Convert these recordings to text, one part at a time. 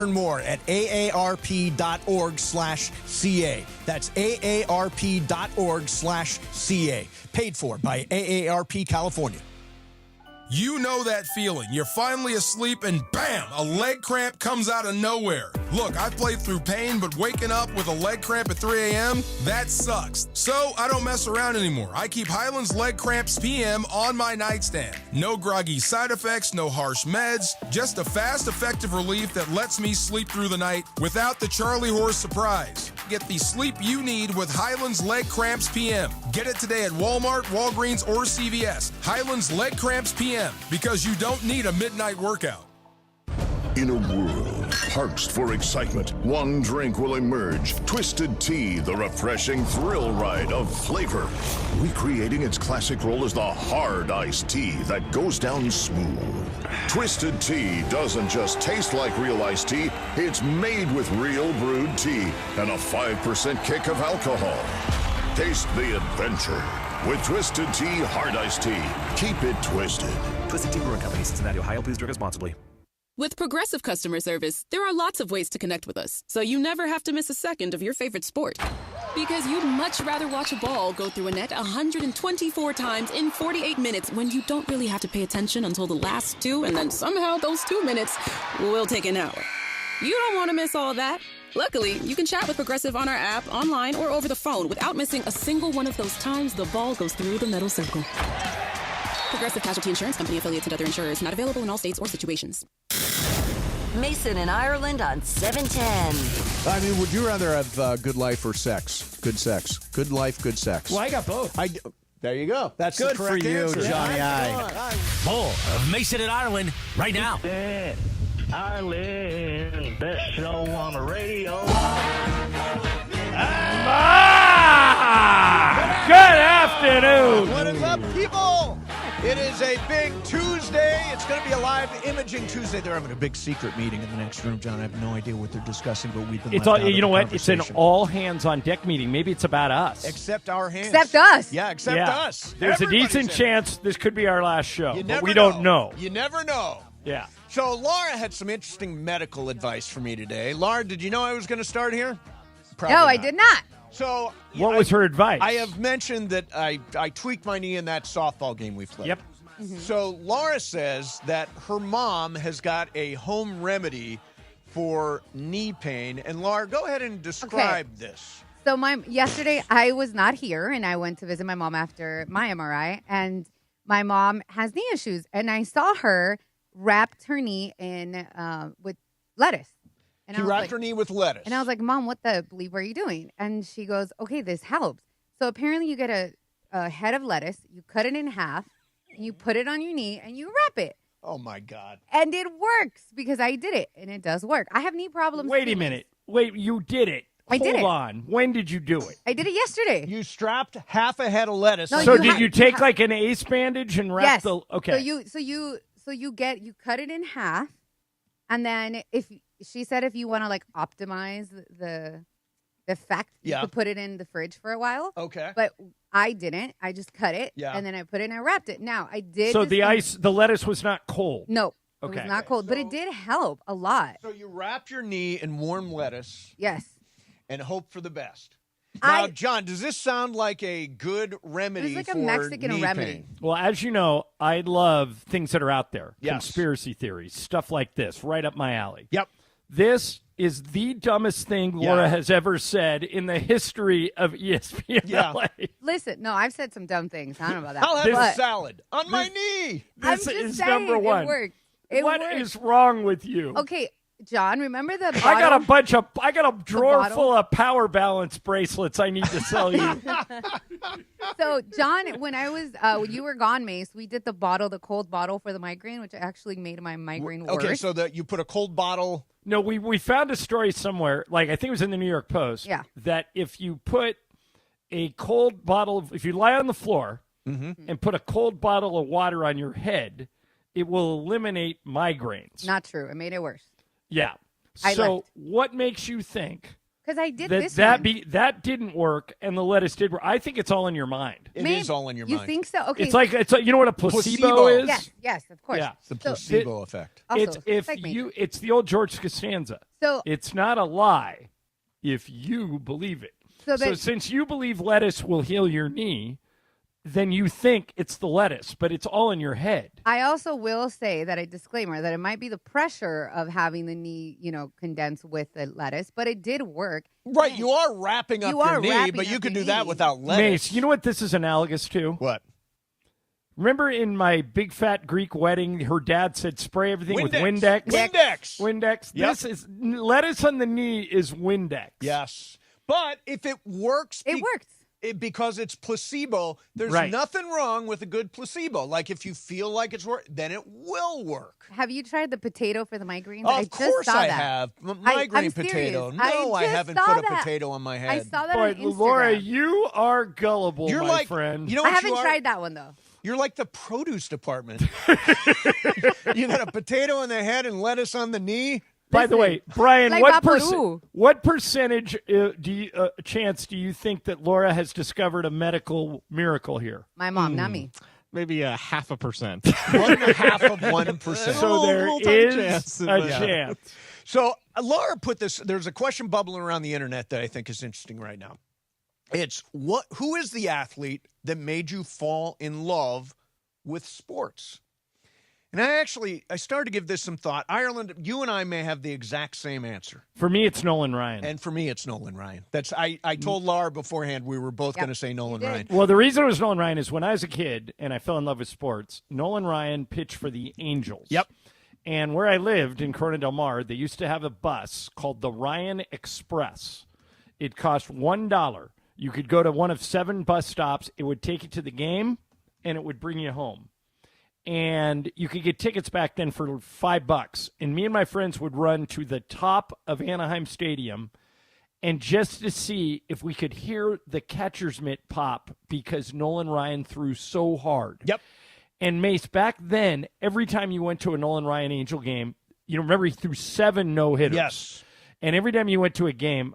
Learn more at aarp.org/ca. That's aarp.org/ca. Paid for by AARP California. You know that feeling. You're finally asleep and bam, a leg cramp comes out of nowhere. Look, I've played through pain, but waking up with a leg cramp at 3 a.m., that sucks. So I don't mess around anymore. I keep Highland's Leg Cramps PM on my nightstand. No groggy side effects, no harsh meds, just a fast, effective relief that lets me sleep through the night without the Charlie horse surprise. Get the sleep you need with Highland's Leg Cramps PM. Get it today at Walmart, Walgreens, or CVS. Highland's Leg Cramps PM. Because you don't need a midnight workout. In a world parched for excitement, one drink will emerge. Twisted Tea, the refreshing thrill ride of flavor. Recreating its classic role as the hard iced tea that goes down smooth. Twisted Tea doesn't just taste like real iced tea, it's made with real brewed tea and a 5% kick of alcohol. Taste the adventure with Twisted Tea Hard Iced Tea. Keep it twisted. Twisted Tea Brewing Company, Cincinnati, Ohio. Please drink responsibly. With Progressive customer service, there are lots of ways to connect with us, so you never have to miss a second of your favorite sport. Because you'd much rather watch a ball go through a net 124 times in 48 minutes when you don't really have to pay attention until the last two, and then somehow those 2 minutes will take an hour. You don't want to miss all that. Luckily, you can chat with Progressive on our app, online, or over the phone without missing a single one of those times the ball goes through the metal circle. Progressive Casualty Insurance Company, affiliates, and other insurers. Not available in all states or situations. Mason and Ireland on 710. I mean, would you rather have good life or sex? Good sex. Good life, good sex. Well, I got both. There you go. That's good the correct for you, answer. Johnny I. More of Mason and Ireland right now. Ireland, best show on the radio. Good afternoon. What is up, people? It is a big Tuesday. It's going to be a live imaging Tuesday. They're having a big secret meeting in the next room, John. I have no idea what they're discussing, but we've been It's left all, out you know of the what? It's an conversation. all hands on deck meeting. Maybe it's about us. Except our hands. Except us. Yeah, except us. There's Everybody's a decent in chance this could be our last show, You but never we don't know. You never know. Yeah. So Laura had some interesting medical advice for me today. Laura, did you know I was going to start here? Probably No, I not. did not. So What was her advice? I have mentioned that I tweaked my knee in that softball game we played. Yep. Mm-hmm. So Laura says that her mom has got a home remedy for knee pain. And Laura, go ahead and describe this. So yesterday I was not here, and I went to visit my mom after my MRI, and my mom has knee issues, and I saw her wrapped her knee in with lettuce. And She wrapped her knee with lettuce. And I was like, Mom, what the bleep are you doing? And she goes, okay, this helps. So apparently you get a head of lettuce, you cut it in half, and you put it on your knee, and you wrap it. Oh, my God. And it works because I did it, and it does work. I have knee problems. Wait a minute. Wait, you did it. I did it. Hold on. When did you do it? I did it yesterday. You strapped half a head of lettuce. No, So did you take like an ace bandage and wrap Yes. the? Okay. So you cut it in half, and then she said if you want to like optimize the effect, you could put it in the fridge for a while. Okay. But I didn't. I just cut it. Yeah. And then I put it and I wrapped it. Now I did. So the lettuce was not cold. No. Okay. It was not cold, but it did help a lot. So you wrapped your knee in warm lettuce. Yes. And hope for the best. Now, John, does this sound like a good remedy It's like for a Mexican knee remedy. pain? Well, as you know, I love things that are out there. Yes. Conspiracy theories, stuff like this, right up my alley. Yep. This is the dumbest thing Laura has ever said in the history of ESPN LA. Listen, no, I've said some dumb things. I don't know about that. I'll have but a salad on my knee. I'm This just is saying, number one. It worked. What is wrong with you? Okay, John, remember the bottle? I got a drawer full of Power Balance bracelets I need to sell you. So, John, when when you were gone, Mace, we did the cold bottle for the migraine, which actually made my migraine worse. Okay, so that you put a cold bottle. No, we found a story somewhere, like I think it was in the New York Post, that if you put a cold bottle, if you lie on the floor and put a cold bottle of water on your head, it will eliminate migraines. Not true. It made it worse. Yeah. I So left. what makes you think Because I did this one. That didn't work, and the lettuce did work. I think it's all in your mind. It is all in your mind. You think so? Okay. It's like you know what a placebo is? Yes, of course. Yeah. It's the placebo effect. Also, it's the old George Costanza. So it's not a lie if you believe it. So since you believe lettuce will heal your knee, then you think it's the lettuce, but it's all in your head. I also will say that a disclaimer that it might be the pressure of having the knee, condensed with the lettuce, but it did work. Right, you are wrapping up your knee, but you could do that without lettuce. Mace, you know what this is analogous to? What? Remember in my big fat Greek wedding, her dad said spray everything with Windex? Windex. Yep. This is lettuce on the knee is Windex. Yes. But if it works... It works. Because it's placebo, there's nothing wrong with a good placebo. Like if you feel like it's work, then it will work. Have you tried the potato for the migraines? Of course I have. Migraine potato. No, I haven't put a potato on my head. I saw that on Instagram. Laura, you are gullible, You're my friend. You know what I haven't tried that one, though. You're like the produce department. You got a potato on the head and lettuce on the knee. By the way, Brian, like what percentage chance do you think that Laura has discovered a medical miracle here? My mom, not me. Maybe 0.5%. 1.5%. So there is a chance. So Laura put this. There's a question bubbling around the internet that I think is interesting right now. It's who is the athlete that made you fall in love with sports? And I started to give this some thought. Ireland, you and I may have the exact same answer. For me, it's Nolan Ryan. And for me, it's Nolan Ryan. I told Laura beforehand we were both going to say Nolan Ryan. Well, the reason it was Nolan Ryan is when I was a kid and I fell in love with sports, Nolan Ryan pitched for the Angels. Yep. And where I lived in Corona Del Mar, they used to have a bus called the Ryan Express. It cost $1. You could go to one of 7 bus stops. It would take you to the game, and it would bring you home. And you could get tickets back then for $5. And me and my friends would run to the top of Anaheim Stadium and just to see if we could hear the catcher's mitt pop because Nolan Ryan threw so hard. Yep. And Mace, back then, every time you went to a Nolan Ryan Angel game, remember he threw 7 no-hitters. Yes. And every time you went to a game,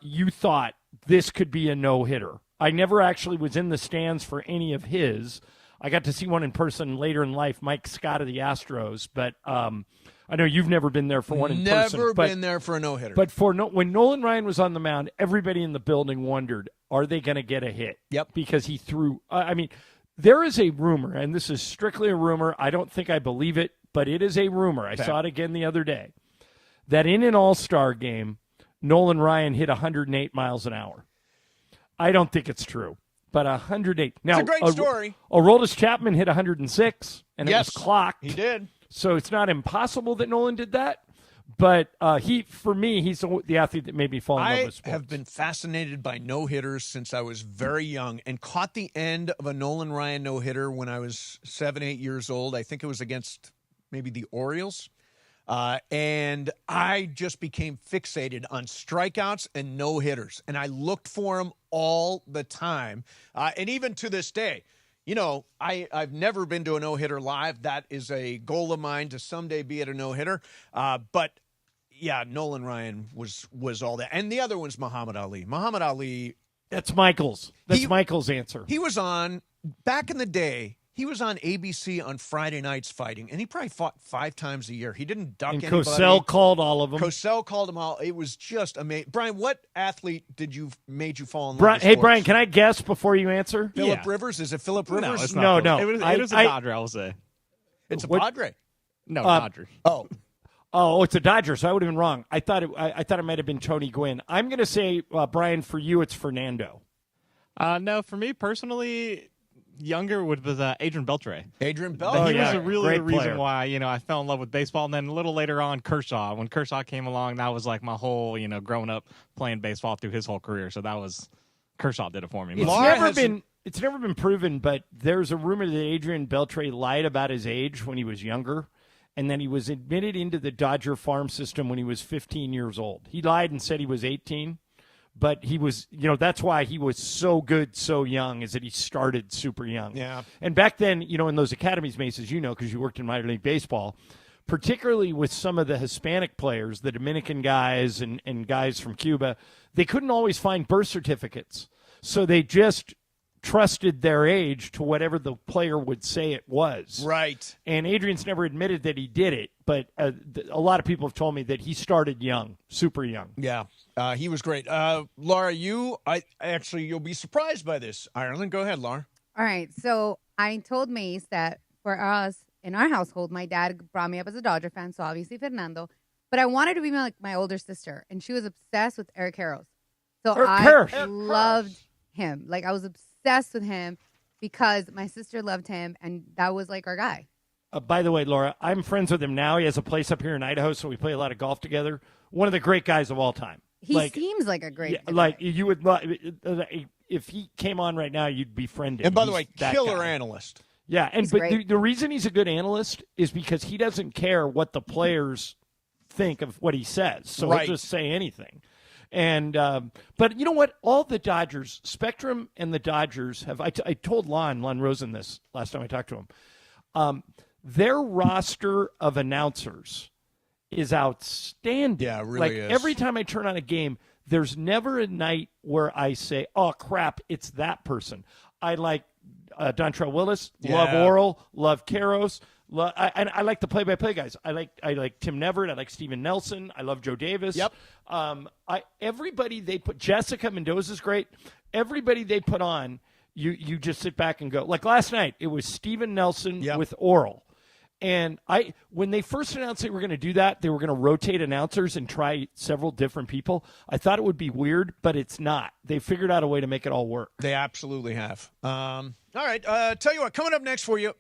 you thought this could be a no-hitter. I never actually was in the stands for any of his. I got to see one in person later in life, Mike Scott of the Astros, but I know you've never been there for one in person. Never been there for a no-hitter. But when Nolan Ryan was on the mound, everybody in the building wondered, are they going to get a hit? Yep. Because he threw there is a rumor, and this is strictly a rumor. I don't think I believe it, but it is a rumor. I saw it again the other day, that in an all-star game, Nolan Ryan hit 108 miles an hour. I don't think it's true. But 108. Now, it's a great story. Aroldis Chapman hit 106, and it was clocked. He did. So it's not impossible that Nolan did that. But for me, he's the athlete that made me fall in love with sports. I have been fascinated by no-hitters since I was very young and caught the end of a Nolan Ryan no-hitter when I was 7, 8 years old. I think it was against maybe the Orioles. And I just became fixated on strikeouts and no-hitters. And I looked for them all the time. And even to this day, I've never been to a no-hitter live. That is a goal of mine to someday be at a no-hitter. But, yeah, Nolan Ryan was all that. And the other one's Muhammad Ali. Muhammad Ali. That's Michael's. Michael's answer. He was on, back in the day, he was on ABC on Friday nights fighting, and he probably fought 5 times a year. He didn't duck anybody. Cosell called all of them. Cosell called them all. It was just amazing. Brian, what athlete made you fall in love with Hey, sports? Brian, can I guess before you answer? Phillip Rivers? Is it Phillip Rivers? No, it's not. No. It was a Dodger, I will say. It's a Padre. No, Dodger. Oh, it's a Dodger, so I would have been wrong. I thought it might have been Tony Gwynn. I'm going to say, Brian, for you, it's Fernando. No, for me personally, younger was Adrian Beltre. Adrian Beltre. He was really the reason player. why I fell in love with baseball. And then a little later on, Kershaw. When Kershaw came along, that was like my whole growing up playing baseball through his whole career. So that was Kershaw did it for me. It's never been proven, but there's a rumor that Adrian Beltre lied about his age when he was younger, and then he was admitted into the Dodger farm system when he was 15 years old. He lied and said he was 18. But he was, that's why he was so good so young, is that he started super young. Yeah. And back then, in those academies, Mace, as you know, because you worked in minor league baseball, particularly with some of the Hispanic players, the Dominican guys and guys from Cuba, they couldn't always find birth certificates. So they just trusted their age to whatever the player would say it was. Right. And Adrian's never admitted that he did it, but a lot of people have told me that he started young, super young. Yeah, he was great. Laura, you'll be surprised by this. Ireland, go ahead, Laura. All right, so I told Mace that for us, in our household, my dad brought me up as a Dodger fan, so obviously Fernando, but I wanted to be like my older sister, and she was obsessed with Eric Harros. So I loved him. Like, I was obsessed with him because my sister loved him, and that was like our guy. By the way, Laura, I'm friends with him now. He has a place up here in Idaho, so we play a lot of golf together. One of the great guys of all time. He seems like a great guy. Like, you would, if he came on right now, you'd befriend him. And by the way, killer analyst. Yeah, but the reason he's a good analyst is because he doesn't care what the players think of what he says. So he'll just say anything. And but you know what? All the Dodgers, Spectrum and the Dodgers have. I told Lon Rosen this last time I talked to him. Their roster of announcers is outstanding. Yeah, it really is. Every time I turn on a game, there's never a night where I say, "Oh crap, it's that person." I like Dontrell Willis, love Oral, love Karros. I like the play-by-play guys. I like Tim Neverett. I like Steven Nelson. I love Joe Davis. Yep. Everybody they put, Jessica Mendoza's great. Everybody they put on, you just sit back and go. Like last night, it was Steven Nelson with Oral. And when they first announced they were going to do that, they were going to rotate announcers and try several different people. I thought it would be weird, but it's not. They figured out a way to make it all work. They absolutely have. All right. Tell you what, coming up next for you,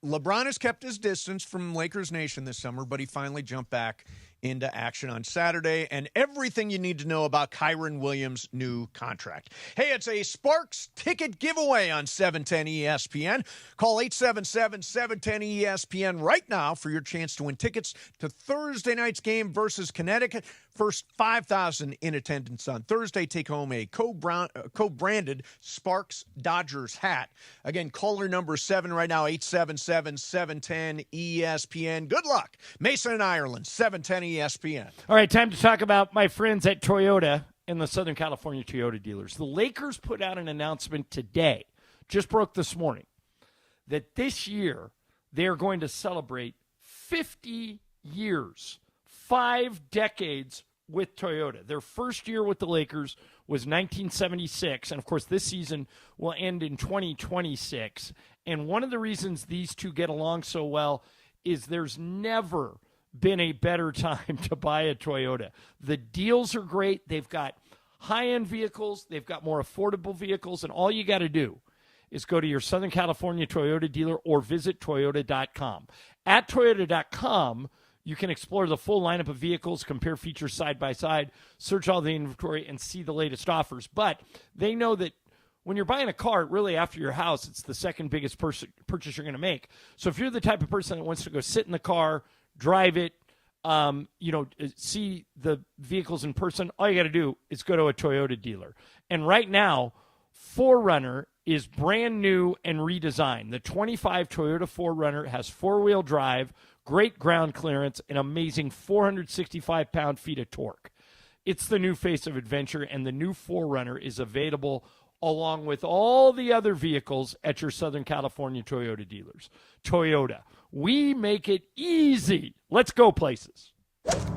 LeBron has kept his distance from Lakers Nation this summer, but he finally jumped back into action on Saturday, and everything you need to know about Kyren Williams' new contract. Hey, it's a Sparks ticket giveaway on 710 ESPN. Call 877-710-ESPN right now for your chance to win tickets to Thursday night's game versus Connecticut. First 5,000 in attendance on Thursday take home a co-branded Sparks Dodgers hat. Again, caller number 7 right now, 877-710-ESPN. Good luck. Mason and Ireland, 710 ESPN. All right, time to talk about my friends at Toyota and the Southern California Toyota dealers. The Lakers put out an announcement today, just broke this morning, that this year they are going to celebrate 50 years, 5 decades with Toyota. Their first year with the Lakers was 1976, and of course this season will end in 2026. And one of the reasons these two get along so well is there's never been a better time to buy a Toyota. The deals are great. They've got high-end vehicles. They've got more affordable vehicles, and all you got to do is go to your Southern California Toyota dealer or visit Toyota.com. At Toyota.com, you can explore the full lineup of vehicles, compare features side by side, search all the inventory, and see the latest offers. But they know that when you're buying a car, really after your house, it's the second biggest purchase you're going to make. So if you're the type of person that wants to go sit in the car, drive it, see the vehicles in person, all you got to do is go to a Toyota dealer. And right now, 4Runner is brand new and redesigned. The 25 Toyota 4Runner has four-wheel drive, great ground clearance, and amazing 465 pound-feet of torque. It's the new face of adventure, and the new 4Runner is available along with all the other vehicles at your Southern California Toyota dealers. Toyota, we make it easy. Let's go places.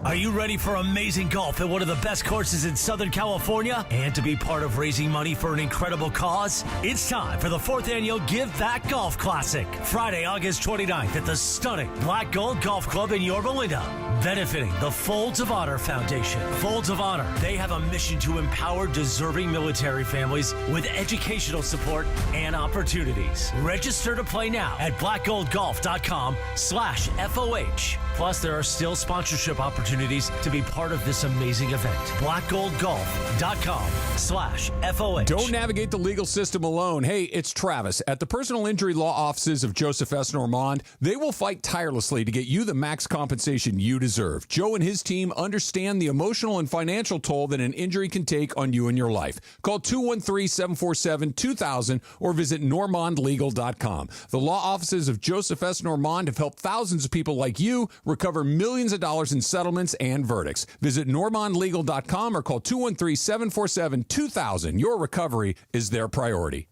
Are you ready for amazing golf at one of the best courses in Southern California and to be part of raising money for an incredible cause? It's time for the 4th annual Give Back Golf Classic, Friday, August 29th at the stunning Black Gold Golf Club in Yorba Linda, benefiting the Folds of Honor Foundation. Folds of Honor, they have a mission to empower deserving military families with educational support and opportunities. Register to play now at blackgoldgolf.com/FOH. Plus, there are still sponsorship opportunities to be part of this amazing event. blackgoldgolf.com/FOH. Don't navigate the legal system alone. Hey, it's Travis. At the personal injury law offices of Joseph S. Normand, they will fight tirelessly to get you the max compensation you deserve. deserve. Joe and his team understand the emotional and financial toll that an injury can take on you and your life. Call 213-747-2000 or visit normandlegal.com. The law offices of Joseph S. Normand have helped thousands of people like you recover millions of dollars in settlements and verdicts. Visit normandlegal.com or call 213-747-2000. Your recovery is their priority.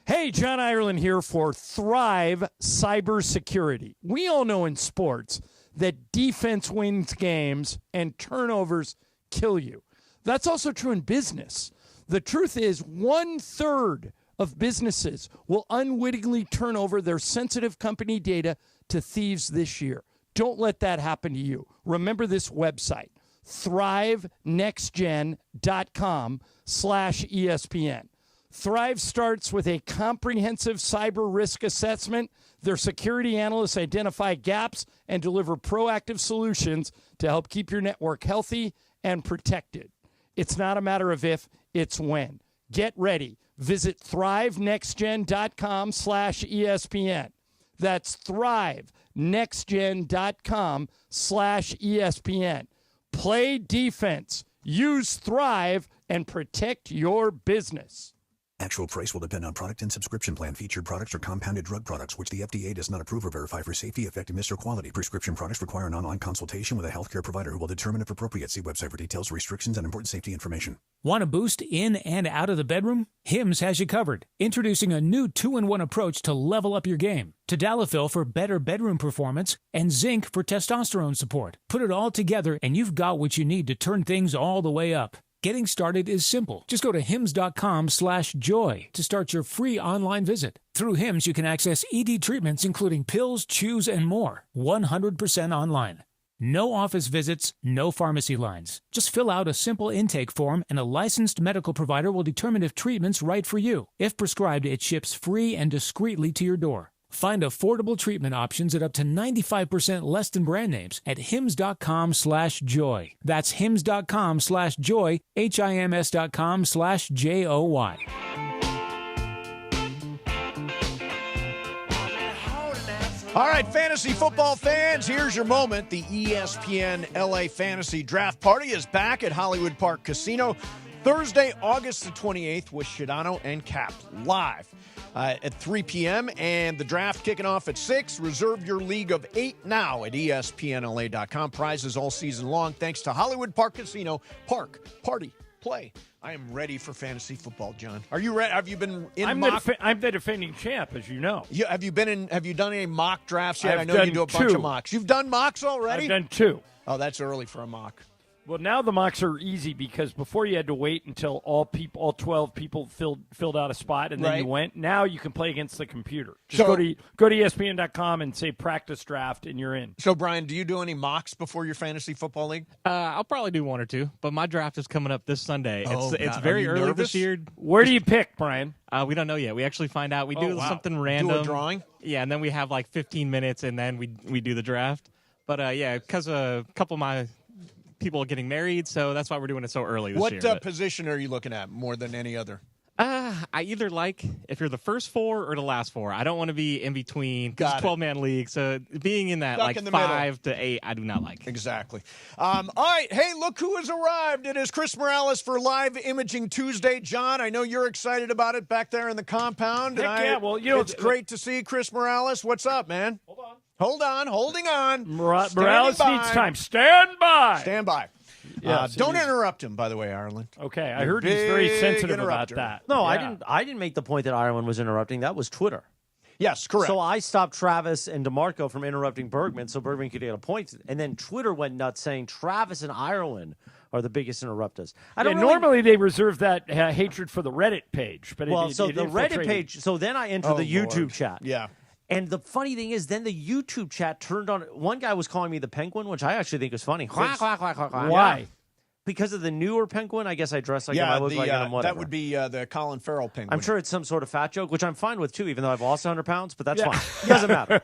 Hey, John Ireland here for Thrive Cybersecurity. We all know in sports that defense wins games and turnovers kill you. That's also true in business. The truth is 1/3 of businesses will unwittingly turn over their sensitive company data to thieves this year. Don't let that happen to you. Remember this website, thrivenextgen.com/ESPN. Thrive starts with a comprehensive cyber risk assessment. Their security analysts identify gaps and deliver proactive solutions to help keep your network healthy and protected. It's not a matter of if, it's when. Get ready. Visit thrivenextgen.com/ESPN. That's thrivenextgen.com/ESPN. Play defense. Use Thrive and protect your business. Actual price will depend on product and subscription plan. Featured products are compounded drug products, which the FDA does not approve or verify for safety, effectiveness, or quality. Prescription products require an online consultation with a healthcare provider who will determine if appropriate. See website for details, restrictions, and important safety information. Want a boost in and out of the bedroom? Hims has you covered. Introducing a new 2-in-1 approach to level up your game. Tadalafil for better bedroom performance and zinc for testosterone support. Put it all together and you've got what you need to turn things all the way up. Getting started is simple. Just go to hims.com/joy to start your free online visit. Through Hims, you can access ED treatments including pills, chews, and more. 100% online. No office visits, no pharmacy lines. Just fill out a simple intake form and a licensed medical provider will determine if treatment's right for you. If prescribed, it ships free and discreetly to your door. Find affordable treatment options at up to 95% less than brand names at hims.com/joy. That's hims.com/joy, HIMS.com/JOY. All right, fantasy football fans, here's your moment. The ESPN LA Fantasy Draft Party is back at Hollywood Park Casino Thursday, August the 28th with Shadano and Cap live at 3 p.m. and the draft kicking off at 6. Reserve your league of 8 now at ESPNLA.com. Prizes all season long thanks to Hollywood Park Casino. Park, party, play. I am ready for fantasy football, John. Are you ready? Have you been in mock? I'm the defending champ, as you know. Have you done any mock drafts yet? I've I know you do a bunch two. of mocks. You've done mocks already? I've done 2. Oh, that's early for a mock. Well, now the mocks are easy because before you had to wait until all 12 people filled out a spot and then you went. Now you can play against the computer. Just go to ESPN.com and say practice draft and you're in. So, Brian, do you do any mocks before your fantasy football league? I'll probably do 1 or 2, but my draft is coming up this Sunday. Oh, it's very early nervous? this year. Where do you pick, Brian? We don't know yet. We actually find out. We do something random. Do a drawing? Yeah, and then we have like 15 minutes, and then we do the draft. But, because a couple of my people are getting married, so that's why we're doing it so early this year. What position are you looking at more than any other? I either like if you're the first 4 or the last 4. I don't want to be in between. It's a 12-man league, so being in that Stuck in the 5 to 8, I do not like. Exactly. All right, hey, look who has arrived. It is Chris Morales for Live Imaging Tuesday. John, I know you're excited about it back there in the compound. Heck yeah, well, you know, it's great to see Chris Morales. What's up, man? Holding on. Morales needs time. Stand by. Stand by. Yes, don't interrupt him, by the way, Ireland. Okay, I heard he's very sensitive about that. No, Yeah. I didn't make the point that Ireland was interrupting. That was Twitter. Yes, correct. So I stopped Travis and DeMarco from interrupting Bergman so Bergman could get a point. And then Twitter went nuts saying Travis and Ireland are the biggest interrupters. Normally they reserve that hatred for the Reddit page. But the it Reddit infiltrated. page, so then I enter the YouTube chat. Yeah. And the funny thing is, then the YouTube chat turned on. One guy was calling me the Penguin, which I actually think was funny. Why? Because of the newer Penguin, I guess I dress like him. I look like him, whatever. That would be the Colin Farrell Penguin. I'm sure it's some sort of fat joke, which I'm fine with, too, even though I've lost 100 pounds, but that's fine. It doesn't matter.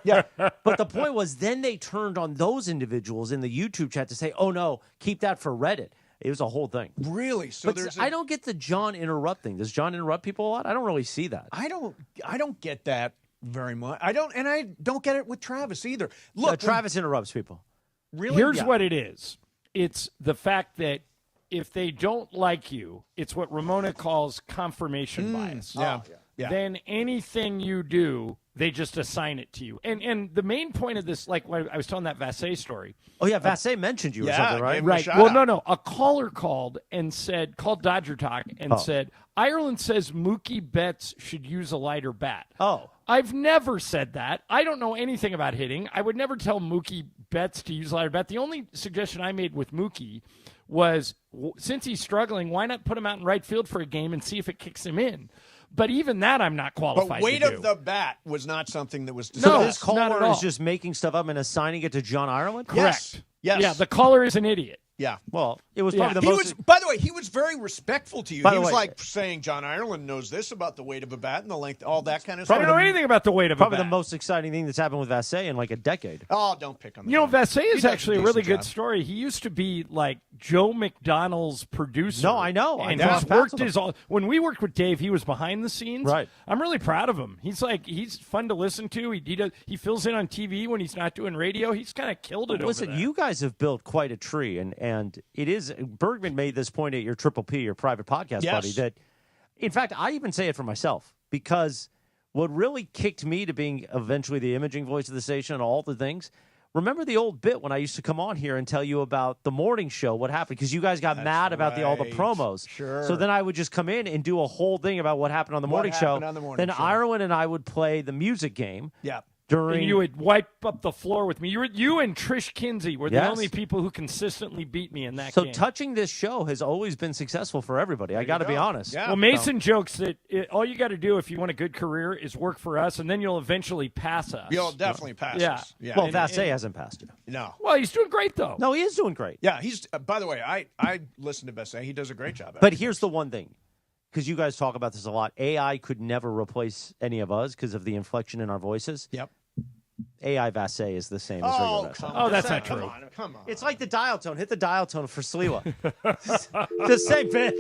But the point was, then they turned on those individuals in the YouTube chat to say, oh, no, keep that for Reddit. It was a whole thing. Really? So but I don't get the John interrupting. Does John interrupt people a lot? I don't really see that. I don't get that very much. I don't get it with Travis either. Look, Travis interrupts people. Really? Here's what it is. It's the fact that if they don't like you, it's what Ramona calls confirmation bias. Yeah. Then anything you do, they just assign it to you. And the main point of this, like when I was telling that Vassé story. Oh, yeah, Vassé mentioned you or something, right? Right. Well, no. A caller called Dodger Talk and said, Ireland says Mookie Betts should use a lighter bat. Oh. I've never said that. I don't know anything about hitting. I would never tell Mookie Betts to use a lighter bat. The only suggestion I made with Mookie was, since he's struggling, why not put him out in right field for a game and see if it kicks him in? But even that I'm not qualified But weight to do. of the bat was not something that was discussed. So this not at caller all. is just making stuff up and assigning it to John Ireland? Correct. Yes. Yeah, the caller is an idiot. Yeah. Well, it was probably the He most. was, by the way, he was very respectful to you. By He the was way- like saying John Ireland knows this about the weight of a bat and the length, all that kind of I stuff. don't know anything about the weight of a Probably bat. the most exciting thing that's happened with Vassé in like a decade. Oh, don't pick on the You know, guy. Vassé He is does actually a a really decent good job. story. He used to be like Joe McDonald's producer. No, I know. I And know. he's I've passed worked with him. his all. When we worked with Dave, he was behind the scenes. Right. I'm really proud of him. He's fun to listen to. He fills in on TV when he's not doing radio. He's kind of killed it. Listen, over there. you guys have built quite a tree, and it is. Bergman made this point at your Triple P, your private podcast, Yes. buddy. That, in fact, I even say it for myself because what really kicked me to being eventually the imaging voice of the station and all the things. Remember the old bit when I used to come on here and tell you about the morning show, what happened? Because you guys got mad about all the right. promos. Sure. So then I would just come in and do a whole thing about what happened on the morning show. happened on the morning Then show. Ireland and I would play the music game. Yeah. During And you would wipe up the floor with me. You and Trish Kinsey were the Yes. only people who consistently beat me in that So game. touching this show has always been successful for everybody. I got to be honest. Yeah. Well, Mason jokes that all you got to do if you want a good career is work for us, and then you'll eventually pass us. You'll definitely pass Yeah. us. Yeah. Well, And- Vassé and- hasn't passed you. No. Well, he's doing great though. No, he is doing great. Yeah, he's. By the way, I listen to Vassé. He does a great job. But here's the one thing, because you guys talk about this a lot. AI could never replace any of us because of the inflection in our voices. Yep. AI Vassé is the same as Oh, regular Vassé. Oh, that's not come true. on, come on. It's like the dial tone. Hit the dial tone for Sliwa. The same bit.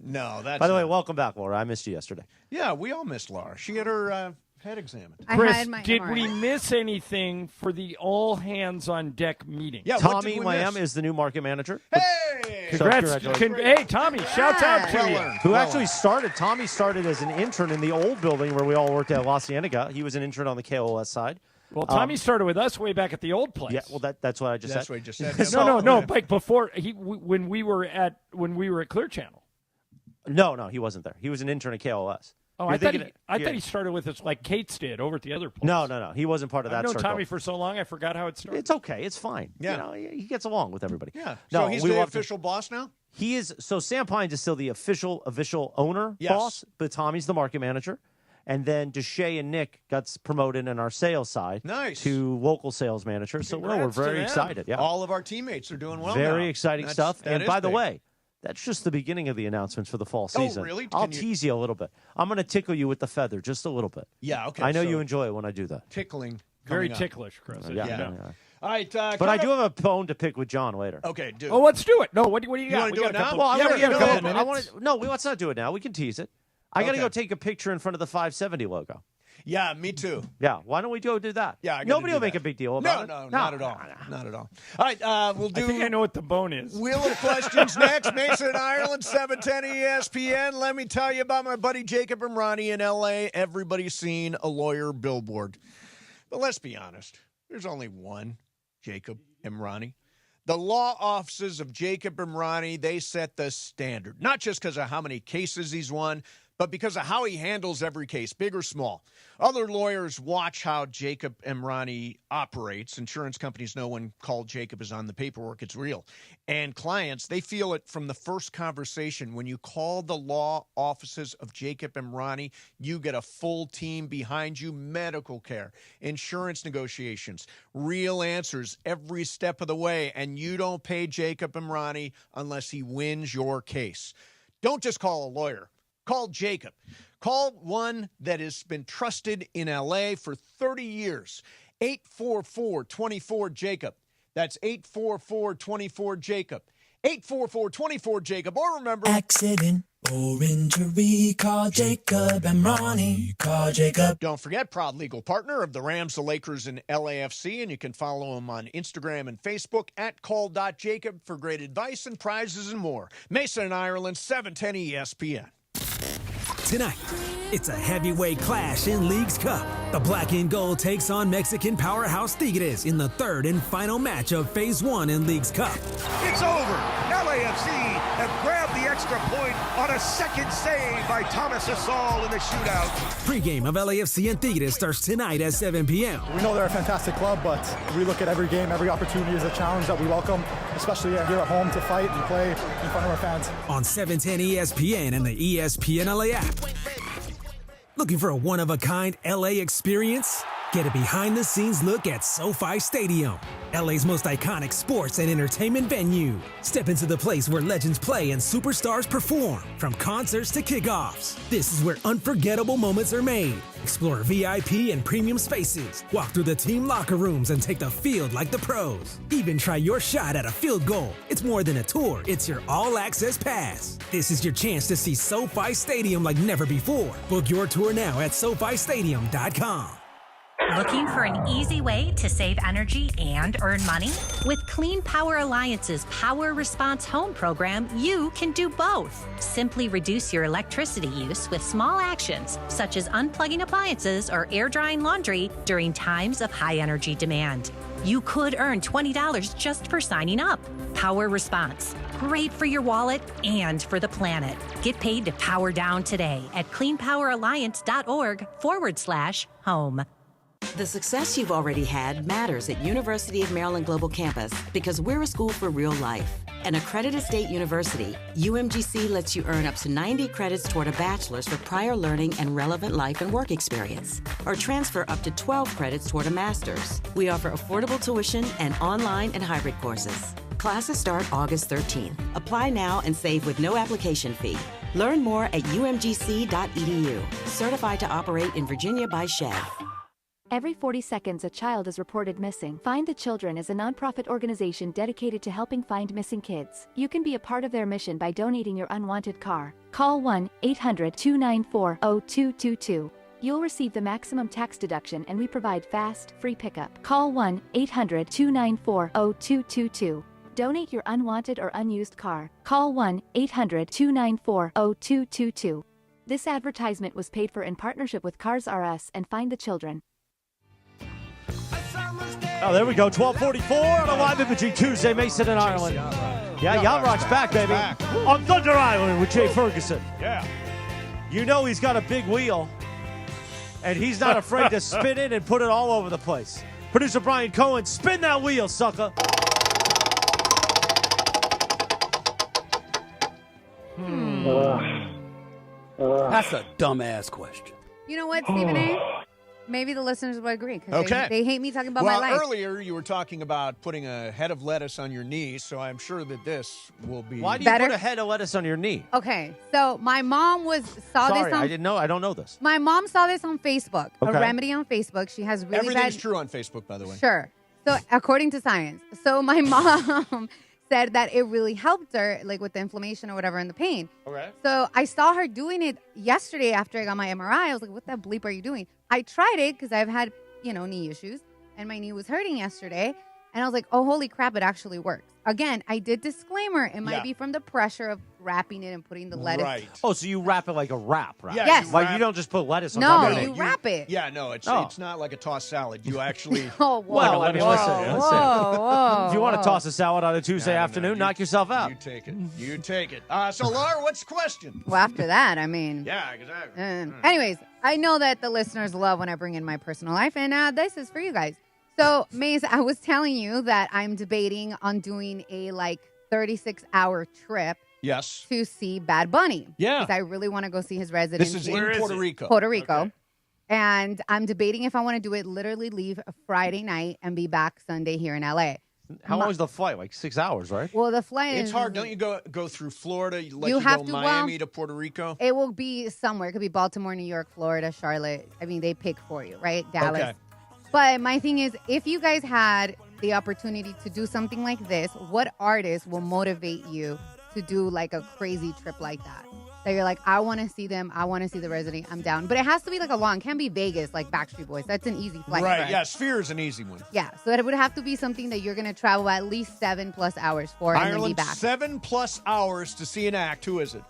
No, that's. By the way, not- welcome back, Laura. I missed you yesterday. yeah, we all missed Laura. She had her head examined. I Chris, had my did MRI. we miss anything for the all hands on deck meeting? Yeah, what did Tommy we Lamb miss? is the new market manager. Hey, Congrats. Congratulations. Hey, Tommy, shouts out to Well you. earned. Who Well actually earned. started? Tommy started as an intern in the old building where we all worked at La Cienega. He was an intern on the KOS side. Well, Tommy started with us way back at the old place. Yeah, well, that's what I just That's said. what he just said. No, like before when we were at Clear Channel. No, he wasn't there. He was an intern at KOS. Oh, You're I thought thinking- he started with us like Kate's did over at the other place. No. He wasn't part of that I've known circle. Tommy for so long, I forgot how it started. It's okay. It's fine. Yeah. You know, he gets along with everybody. Yeah. No, So he's we the love to- official boss now. He is. So Sam Pines is still the official owner, Yes. boss, but Tommy's the market manager. And then Deshae and Nick got promoted in our sales side Nice. to local sales manager. So we're Congrats to very them. exciting. Yeah. All of our teammates are doing well. Very now. exciting That's- stuff. that And is by the big. way, that's just the beginning of the announcements for the fall season. really? I'll Can you- tease you a little bit. I'm going to tickle you with the feather just a little bit. Yeah. Okay. I know so you enjoy it when I do that. tickling. Very coming up. ticklish, Chris. Yeah. All right. But I do have a bone to pick with John later. Okay, dude. Oh, let's do it. No, what do you You got? wanna We do got it a now? couple- Well, I yeah, wanna- we got a no, couple no, minutes. let's not do it now. We can tease it. I got to Okay. go take a picture in front of the 570 logo. Yeah, me too. Yeah, why don't we go do that? Yeah, I gotta Nobody do will make that. a big deal about No, it. not at all. Not at all. All right, we'll do. I think I know what the bone is. Wheel of Questions next. Mason, Ireland, 710 ESPN. Let me tell you about my buddy Jacob Imrani in L.A. Everybody's seen a lawyer billboard. But let's be honest. There's only one Jacob Imrani. The law offices of Jacob Imrani, they set the standard. Not just because of how many cases he's won, but because of how he handles every case, big or small. Other lawyers watch how Jacob Imrani operates. Insurance companies know when call Jacob is on the paperwork, it's real. And clients, they feel it from the first conversation. When you call the law offices of Jacob Imrani, you get a full team behind you, medical care, insurance negotiations, real answers every step of the way, and you don't pay Jacob Imrani unless he wins your case. Don't just call a lawyer. Call Jacob. Call one that has been trusted in L.A. for 30 years. 844-24-JACOB. That's 844-24-JACOB. 844-24-JACOB. Or remember, Accident, or injury, call Jacob and Ronnie. Call Jacob. Don't forget, proud legal partner of the Rams, the Lakers, and LAFC, and you can follow him on Instagram and Facebook at call.jacob for great advice and prizes and more. Mason and Ireland, 710 ESPN. Tonight, it's a heavyweight clash in League's Cup. The Black and Gold takes on Mexican powerhouse Tigres in the third and final match of Phase 1 in League's Cup. It's over. LAFC have grabbed the extra point on a second save by Thomas Asal in the shootout. Pre-game of LAFC and Tigres starts tonight at 7 p.m. We know they're a fantastic club, but we look at every game, every opportunity as a challenge that we welcome, especially here at home to fight and play in front of our fans. On 710 ESPN and the ESPN LA app. Looking for a one-of-a-kind LA experience? Get a behind-the-scenes look at SoFi Stadium, LA's most iconic sports and entertainment venue. Step into the place where legends play and superstars perform, from concerts to kickoffs. This is where unforgettable moments are made. Explore VIP and premium spaces, walk through the team locker rooms, and take the field like the pros. Even try your shot at a field goal. It's more than a tour, it's your all-access pass. This is your chance to see SoFi Stadium like never before. Book your tour now at SoFiStadium.com. Looking for an easy way to save energy and earn money? With Clean Power Alliance's Power Response Home program, you can do both. Simply reduce your electricity use with small actions, such as unplugging appliances or air drying laundry during times of high energy demand. You could earn $20 just for signing up. Power Response. Great for your wallet and for the planet. Get paid to power down today at cleanpoweralliance.org/home. The success you've already had matters at University of Maryland Global Campus because we're a school for real life. An accredited state university, UMGC lets you earn up to 90 credits toward a bachelor's for prior learning and relevant life and work experience, or transfer up to 12 credits toward a master's. We offer affordable tuition and online and hybrid courses. Classes start August 13th. Apply now and save with no application fee. Learn more at umgc.edu. Certified to operate in Virginia by SCHEV. Every 40 seconds, a child is reported missing. Find the Children is a nonprofit organization dedicated to helping find missing kids. You can be a part of their mission by donating your unwanted car. Call 1-800-294-0222. You'll receive the maximum tax deduction, and we provide fast, free pickup. Call 1-800-294-0222. Donate your unwanted or unused car. Call 1-800-294-0222. This advertisement was paid for in partnership with Cars R Us and Find the Children. Oh, there we go. 12:44 on a live imaging Tuesday, Mason and Ireland. Yeah, Yacht Rock's back, baby. On Thunder Island with Jay Ferguson. Yeah. You know he's got a big wheel, and he's not afraid to spin it and put it all over the place. Producer Brian Cohen, spin that wheel, sucker. That's a dumbass question. You know what, Stephen A? Maybe the listeners would agree because Okay. they hate me talking about Well, my life. earlier you were talking about putting a head of lettuce on your knee, so I'm sure that this will be Why do you Better? put a head of lettuce on your knee? Okay, so my mom saw Sorry, this on. I didn't know. I don't know this. My mom saw this on Facebook. Okay. A remedy on Facebook. She has really Everything's bad. true on Facebook, by the way. Sure. So according to science, so my mom said that it really helped her, like with the inflammation or whatever and the pain. Okay. So I saw her doing it yesterday after I got my MRI. I was like, "What the bleep are you doing?" I tried it because I've had, knee issues, and my knee was hurting yesterday. And I was like, "Oh, holy crap! It actually works." Again, I did disclaimer. It might be from the pressure of wrapping it and putting the lettuce. Right. Oh, so you wrap it like a wrap, right? Yeah, Yes. Like you don't just put lettuce on No, top of it. you wrap it. Yeah, no, it's not like a tossed salad. You actually. Oh, whoa. Well, I mean, listen. Whoa. If you want to toss a salad on a Tuesday afternoon, knock yourself out. You take it. You take it. So, Laura, what's the question? Well, after that, I mean. Yeah, exactly. Anyways, I know that the listeners love when I bring in my personal life, and this is for you guys. So, Maze, I was telling you that I'm debating on doing a 36-hour trip. Yes. To see Bad Bunny. Yeah. Because I really want to go see his residency. This is in Puerto Rico. Puerto Rico. Okay. And I'm debating if I want to do it, literally leave a Friday night and be back Sunday here in L.A. How long is the flight? Like 6 hours, right? Well, the flight It's is hard. Don't you go through Florida? You have go to, Miami to Puerto Rico? It will be somewhere. It could be Baltimore, New York, Florida, Charlotte. I mean, they pick for you, right? Dallas. Okay. But my thing is, if you guys had the opportunity to do something like this, what artist will motivate you to do like a crazy trip like that? that you're like, I want to see them. I want to see the Resident. I'm down. But it has to be like a long. Can't be Vegas like Backstreet Boys. That's an easy flight. Right. Yeah. Sphere is an easy one. Yeah. So it would have to be something that you're going to travel at least 7+ hours for and then be Ireland, back. 7+ hours to see an act. Who is it?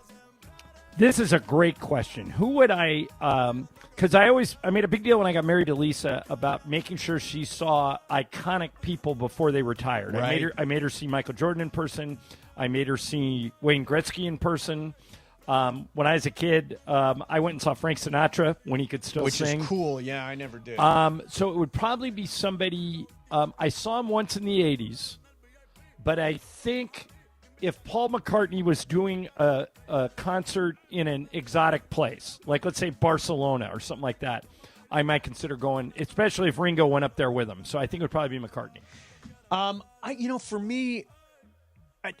This is a great question. Who would I? Because I made a big deal when I got married to Lisa about making sure she saw iconic people before they retired. Right. I made her see Michael Jordan in person. I made her see Wayne Gretzky in person. When I was a kid, I went and saw Frank Sinatra when he could still sing. Which is cool. Yeah, I never did. So it would probably be somebody. I saw him once in the 80s, but I think if Paul McCartney was doing a concert in an exotic place, like let's say Barcelona or something like that, I might consider going, especially if Ringo went up there with him. So I think it would probably be McCartney. For me,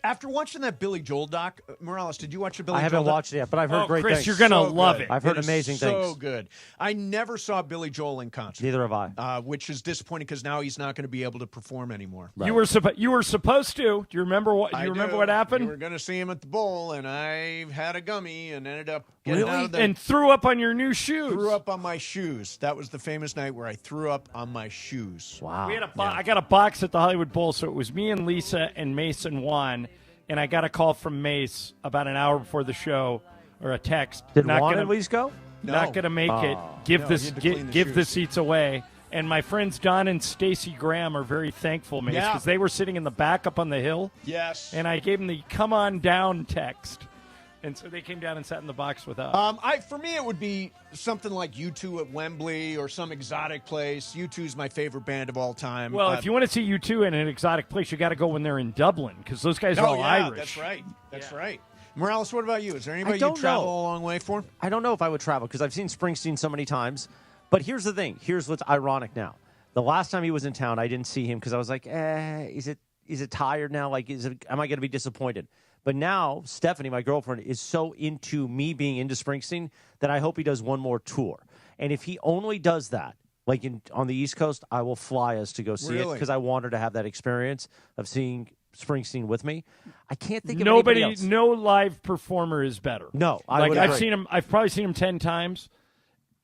after watching that Billy Joel doc, Morales, did you watch the Billy Joel I haven't doc? watched it yet, but I've heard great Chris, things. you're going to So love good. it. I've heard It is amazing things. So good. I never saw Billy Joel in concert. Neither have I. Which is disappointing because now he's not going to be able to perform anymore. Right. You were supposed to. Do you remember what? I remember do. what happened? We were going to see him at the bowl, and I had a gummy and ended up getting out of the, and threw up on your new shoes. Threw up on my shoes. That was the famous night where I threw up on my shoes. Wow. We had I got a box at the Hollywood Bowl, so it was me and Lisa and Mace and Juan. And I got a call from Mace about an hour before the show, or a text. Did Juan at least go? Not going to make it. Give the seats away. And my friends Don and Stacy Graham are very thankful, Mace, because they were sitting in the back up on the hill. Yes. And I gave them the "come on down" text. And so they came down and sat in the box with us. For me, it would be something like U2 at Wembley or some exotic place. U2 is my favorite band of all time. Well, if you want to see U2 in an exotic place, you got to go when they're in Dublin, because those guys are all Irish. That's right. That's right. Morales, what about you? Is there anybody you travel a long way for? I don't know if I would travel because I've seen Springsteen so many times. But here's the thing. Here's what's ironic now. The last time he was in town, I didn't see him because I was like, is it tired now? Like, am I going to be disappointed? But now, Stephanie, my girlfriend, is so into me being into Springsteen that I hope he does one more tour. And if he only does that, like on the East Coast, I will fly us to go see it because I want her to have that experience of seeing Springsteen with me. I can't think of anybody else. No live performer is better. No, I've seen him. I've probably seen him 10 times.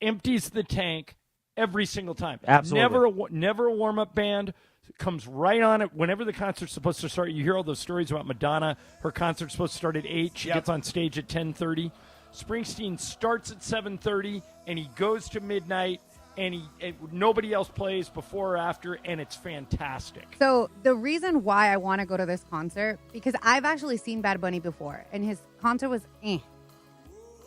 Empties the tank every single time. Absolutely. Never a warm-up band. Comes right on it whenever the concert's supposed to start. You hear all those stories about Madonna. Her concert's supposed to start at 8. She gets on stage at 10:30. Springsteen starts at 7:30, and he goes to midnight, and nobody else plays before or after, and it's fantastic. So the reason why I want to go to this concert, because I've actually seen Bad Bunny before, and his concert was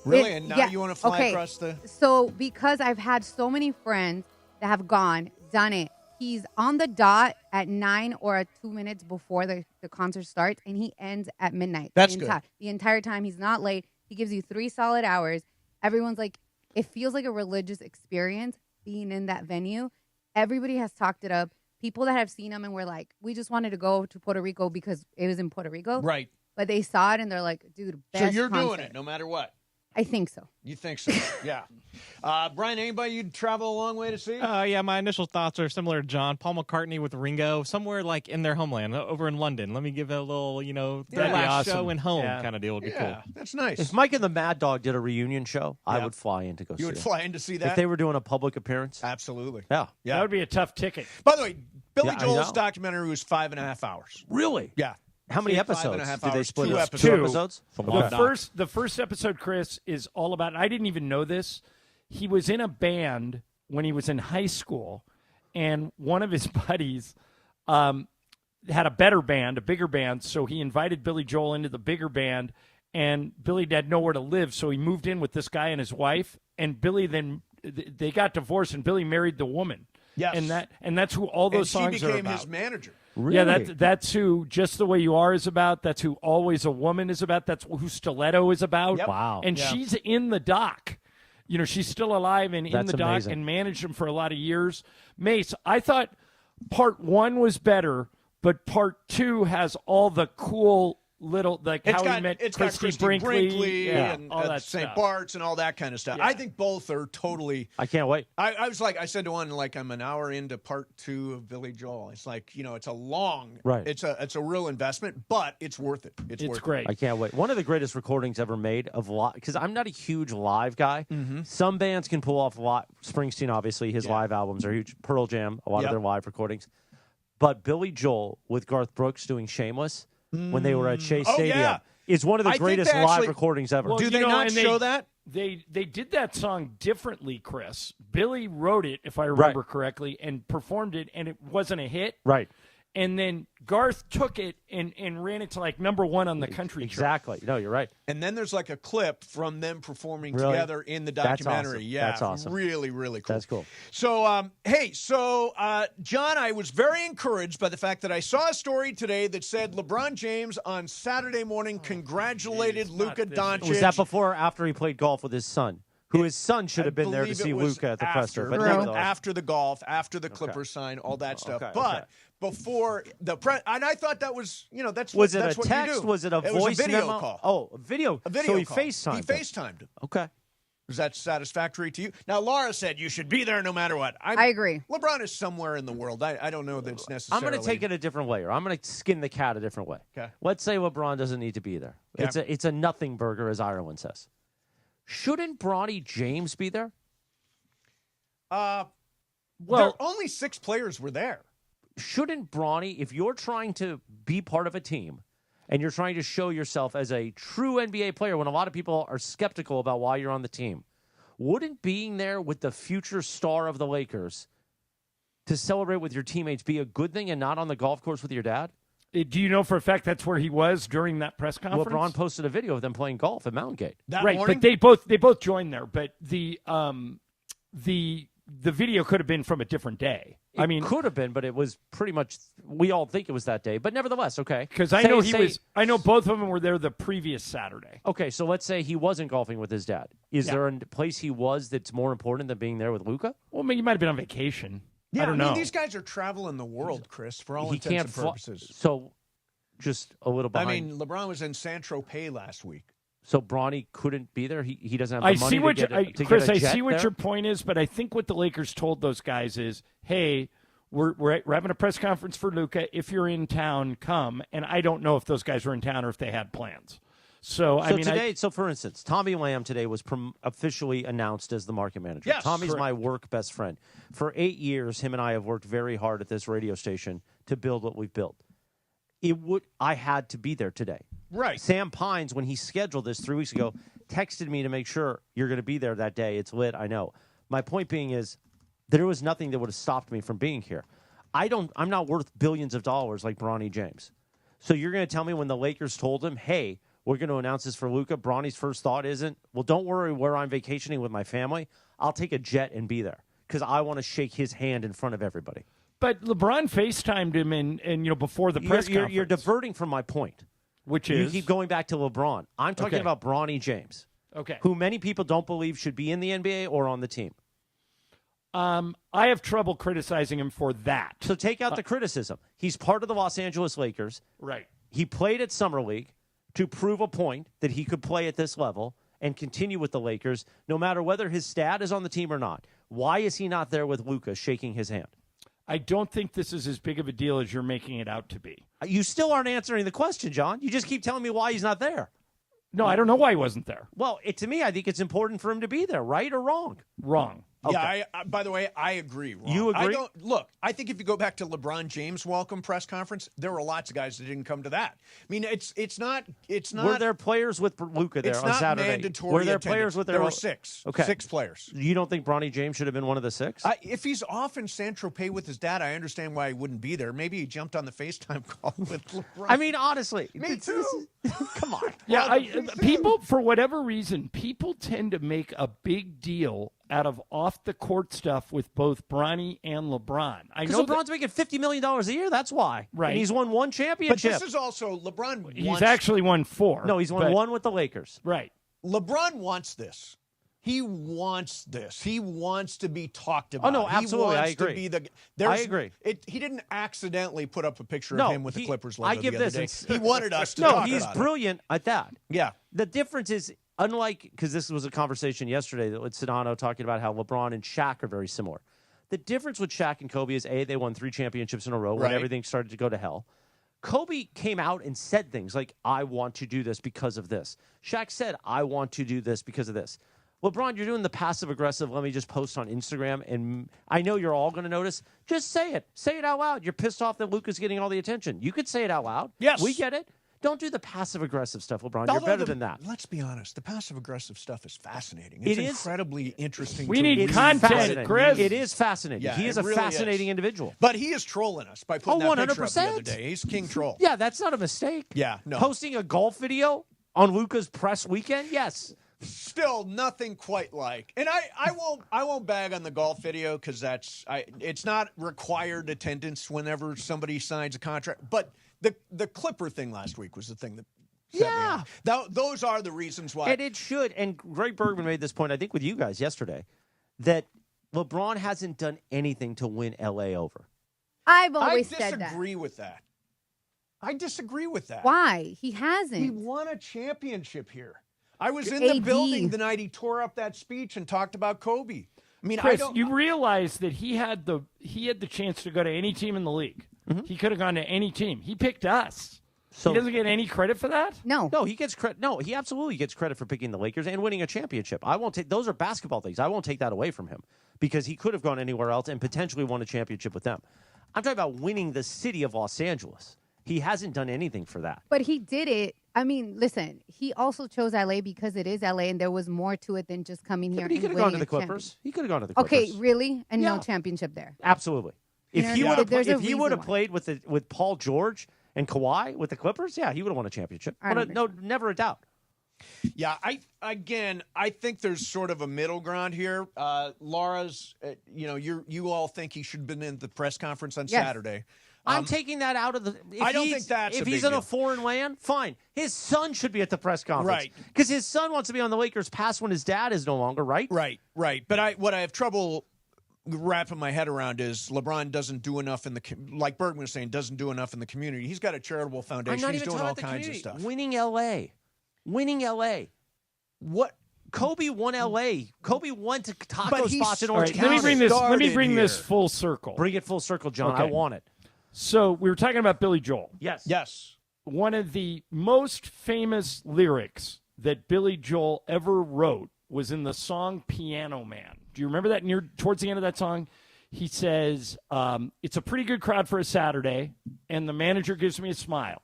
Really? And now you want to fly across the... So because I've had so many friends that have done it, he's on the dot at 9 or 2 minutes before the concert starts, and he ends at midnight. That's good. The entire time. He's not late. He gives you 3 solid hours. Everyone's like, it feels like a religious experience being in that venue. Everybody has talked it up. People that have seen him and were like, we just wanted to go to Puerto Rico because it was in Puerto Rico. Right. But they saw it, and they're like, dude, best So you're concert. doing it no matter what? I think so. You think so? Yeah. Brian, anybody you'd travel a long way to see? Yeah, my initial thoughts are similar to John. Paul McCartney with Ringo, somewhere like in their homeland, over in London. Let me give it a little, the last show and home kind of deal would be cool. That's nice. If Mike and the Mad Dog did a reunion show, I would fly in to go see it. You would fly in to see that? If they were doing a public appearance? Absolutely. Yeah. That would be a tough ticket. By the way, Billy Joel's documentary was 5.5 hours. Really? Yeah. How many episodes? 5.5 Did they hours, split 2 it? episodes. 2 episodes? The first episode, Chris, is all about, I didn't even know this. He was in a band when he was in high school, and one of his buddies had a better band, a bigger band, so he invited Billy Joel into the bigger band, and Billy had nowhere to live, so he moved in with this guy and his wife, and Billy they got divorced, and Billy married the woman. Yes. And that's who all those songs are about. She became his manager. Really? Yeah, that's who Just the Way You Are is about. That's who Always a Woman is about. That's who Stiletto is about. Yep. Wow. And she's in the doc. She's still alive and in the doc amazing. and managed them for a lot of years. Mace, I thought part 1 was better, but part 2 has all the cool little, like how he met Christy Brinkley and all that St. stuff. Bart's and all that kind of stuff. Yeah. I think both are totally. I can't wait. I was like, I said to one, like, I'm an hour into part 2 of Billy Joel. It's like, it's a long, right. It's a real investment, but it's worth it. It's worth great. It. I can't wait. One of the greatest recordings ever made of live, because I'm not a huge live guy. Mm-hmm. Some bands can pull off live. Springsteen, obviously, his live albums are huge. Pearl Jam, a lot of their live recordings. But Billy Joel with Garth Brooks doing Shameless when they were at Shea Stadium is one of the greatest live recordings ever. Well, do they not show that? They did that song differently, Chris. Billy wrote it, if I remember correctly, and performed it, and it wasn't a hit. Right. And then Garth took it and ran it to like #1 on the country chart. Exactly. No, you're right. And then there's like a clip from them performing together in the documentary. That's awesome. Yeah, that's awesome. Really, really cool. That's cool. So, John, I was very encouraged by the fact that I saw a story today that said LeBron James on Saturday morning congratulated Luca Doncic. Was that before or after he played golf with his son? His son should have been there to see Luca at the presser. But after the golf, after the Clippers sign, all that stuff. But before the and I thought that was, that's what, that's what text? you do. Was it a it voice was a video memo? call? Oh, a video call. So he FaceTimed. He FaceTimed him. Okay. Is that satisfactory to you? Now, Laura said you should be there no matter what. I agree. LeBron is somewhere in the world. I don't know that it's necessarily. I'm going to take it a different layer. I'm going to skin the cat a different way. Okay. Let's say LeBron doesn't need to be there. Okay. It's a nothing burger, as Ireland says. Shouldn't Bronny James be there? Only 6 players were there. Shouldn't Bronny, if you're trying to be part of a team and you're trying to show yourself as a true NBA player when a lot of people are skeptical about why you're on the team, wouldn't being there with the future star of the Lakers to celebrate with your teammates be a good thing and not on the golf course with your dad? Do you know for a fact that's where he was during that press conference? LeBron posted a video of them playing golf at Mountain Gate. Right, morning? but they both joined there. But the video could have been from a different day. It could have been, but it was pretty much. We all think it was that day, but nevertheless, okay. Because I know I know both of them were there the previous Saturday. Okay, so let's say he wasn't golfing with his dad. Is there a place he was that's more important than being there with Luca? Well, he might have been on vacation. Yeah, I don't know. These guys are traveling the world, Chris, for all intents and purposes. So, just a little behind. LeBron was in Saint-Tropez last week. So Bronny couldn't be there. He doesn't have the money to get Chris, a I jet see what there? your point is, but I think what the Lakers told those guys is, hey, we're having a press conference for Luca. If you're in town, come. And I don't know if those guys were in town or if they had plans. So for instance, Tommy Lamb today was officially announced as the market manager. Yes, Tommy's correct. my work best friend. For 8 years, him and I have worked very hard at this radio station to build what we've built. I had to be there today. Right. Sam Pines, when he scheduled this 3 weeks ago, texted me to make sure you're going to be there that day. It's lit, I know. My point being is there was nothing that would have stopped me from being here. I'm not worth billions of dollars like Bronny James. So you're going to tell me when the Lakers told him, hey, we're going to announce this for Luca, Bronny's first thought isn't, well, don't worry where I'm vacationing with my family. I'll take a jet and be there because I want to shake his hand in front of everybody. But LeBron FaceTimed him and before the press conference. You're diverting from my point. Which is? You keep going back to LeBron. I'm talking about Bronny James. Okay. Who many people don't believe should be in the NBA or on the team. I have trouble criticizing him for that. So take out the criticism. He's part of the Los Angeles Lakers. Right. He played at Summer League to prove a point that he could play at this level and continue with the Lakers, no matter whether his dad is on the team or not. Why is he not there with Luca shaking his hand? I don't think this is as big of a deal as you're making it out to be. You still aren't answering the question, John. You just keep telling me why he's not there. No, I don't know why he wasn't there. Well, to me, I think it's important for him to be there, right or wrong? Wrong. Okay. Yeah, by the way, I agree. Ron. You agree? I think if you go back to LeBron James' welcome press conference, there were lots of guys that didn't come to that. I mean, it's not. Were there players with Luca there on Saturday? It's not mandatory. Were there attendance. players with there were 6. Okay. 6 players. You don't think Bronny James should have been one of the 6? If he's off in Saint-Tropez with his dad, I understand why he wouldn't be there. Maybe he jumped on the FaceTime call with LeBron. I mean, honestly. Me too. Come on. Yeah, people, for whatever reason, people tend to make a big deal out of off-the-court stuff with both Bronny and LeBron. I know LeBron's making $50 million a year. That's why. Right. And he's won 1 championship. But this is also LeBron. He's actually won 4. No, he's won 1 with the Lakers. Right. LeBron wants this. He wants this. He wants to be talked about. Oh, no, absolutely. I agree. To be I agree. He didn't accidentally put up a picture of him with the Clippers logo I give the other this. day. He wanted us to talk about it. No, he's brilliant at that. Yeah. The difference is, unlike, because this was a conversation yesterday with Sedano talking about how LeBron and Shaq are very similar. The difference with Shaq and Kobe is, A, they won 3 championships in a row when everything started to go to hell. Kobe came out and said things like, I want to do this because of this. Shaq said, I want to do this because of this. LeBron, you're doing the passive-aggressive, let me just post on Instagram, and I know you're all going to notice. Just say it. Say it out loud. You're pissed off that Luca's getting all the attention. You could say it out loud. Yes. We get it. Don't do the passive-aggressive stuff, LeBron. You're better than that. Let's be honest. The passive-aggressive stuff is fascinating. It's incredibly interesting. We need content, Chris. It is fascinating. Yeah, he is a really fascinating individual. But he is trolling us by putting that picture up the 100%. other day. He's king troll. Yeah, that's not a mistake. Yeah, no. Posting a golf video on Luca's press weekend, yes. Still nothing quite like, and I won't bag on the golf video because it's not required attendance whenever somebody signs a contract. But the Clipper thing last week was the thing that set me off. Those are the reasons why. And it should. And Greg Bergman made this point, I think, with you guys yesterday, that LeBron hasn't done anything to win LA over. I've always said that. I disagree with that. I disagree with that. Why? He hasn't. He won a championship here. I was in the building the night he tore up that speech and talked about Kobe. I mean, Chris, you realize that he had the chance to go to any team in the league. Mm-hmm. He could have gone to any team. He picked us. So he doesn't get any credit for that? No. No, he gets credit. No, he absolutely gets credit for picking the Lakers and winning a championship. I won't take those are basketball things. I won't take that away from him because he could have gone anywhere else and potentially won a championship with them. I'm talking about winning the city of Los Angeles. He hasn't done anything for that. But he did it. I mean, listen, he also chose LA because it is LA and there was more to it than just coming here. But he could have gone to the Clippers. He could have gone to the Clippers. Okay, really? And no championship there. Absolutely. If You he know, would have there's a he would have reason played with Paul George and Kawhi with the Clippers, yeah, he would have won a championship. No, never a doubt. Yeah, I think there's sort of a middle ground here. Laura's, you all think he should have been in the press conference on Saturday. I'm taking that out of the. I don't think that's if a he's big in a deal. foreign land, fine. His son should be at the press conference, Right? Because his son wants to be on the Lakers past when his dad is no longer, right? Right. But what I have trouble wrapping my head around is LeBron doesn't do enough like Bergman was saying, doesn't do enough in the community. He's got a charitable foundation. I'm not He's even doing talking all about the kinds of community. stuff. Winning LA. What? Kobe won LA. Kobe won to taco spots in Orange County. Let me bring this full circle. Bring it full circle, John. Okay. I want it. So we were talking about Billy Joel. Yes. One of the most famous lyrics that Billy Joel ever wrote was in the song Piano Man. Do you remember that towards the end of that song? He says, it's a pretty good crowd for a Saturday, and the manager gives me a smile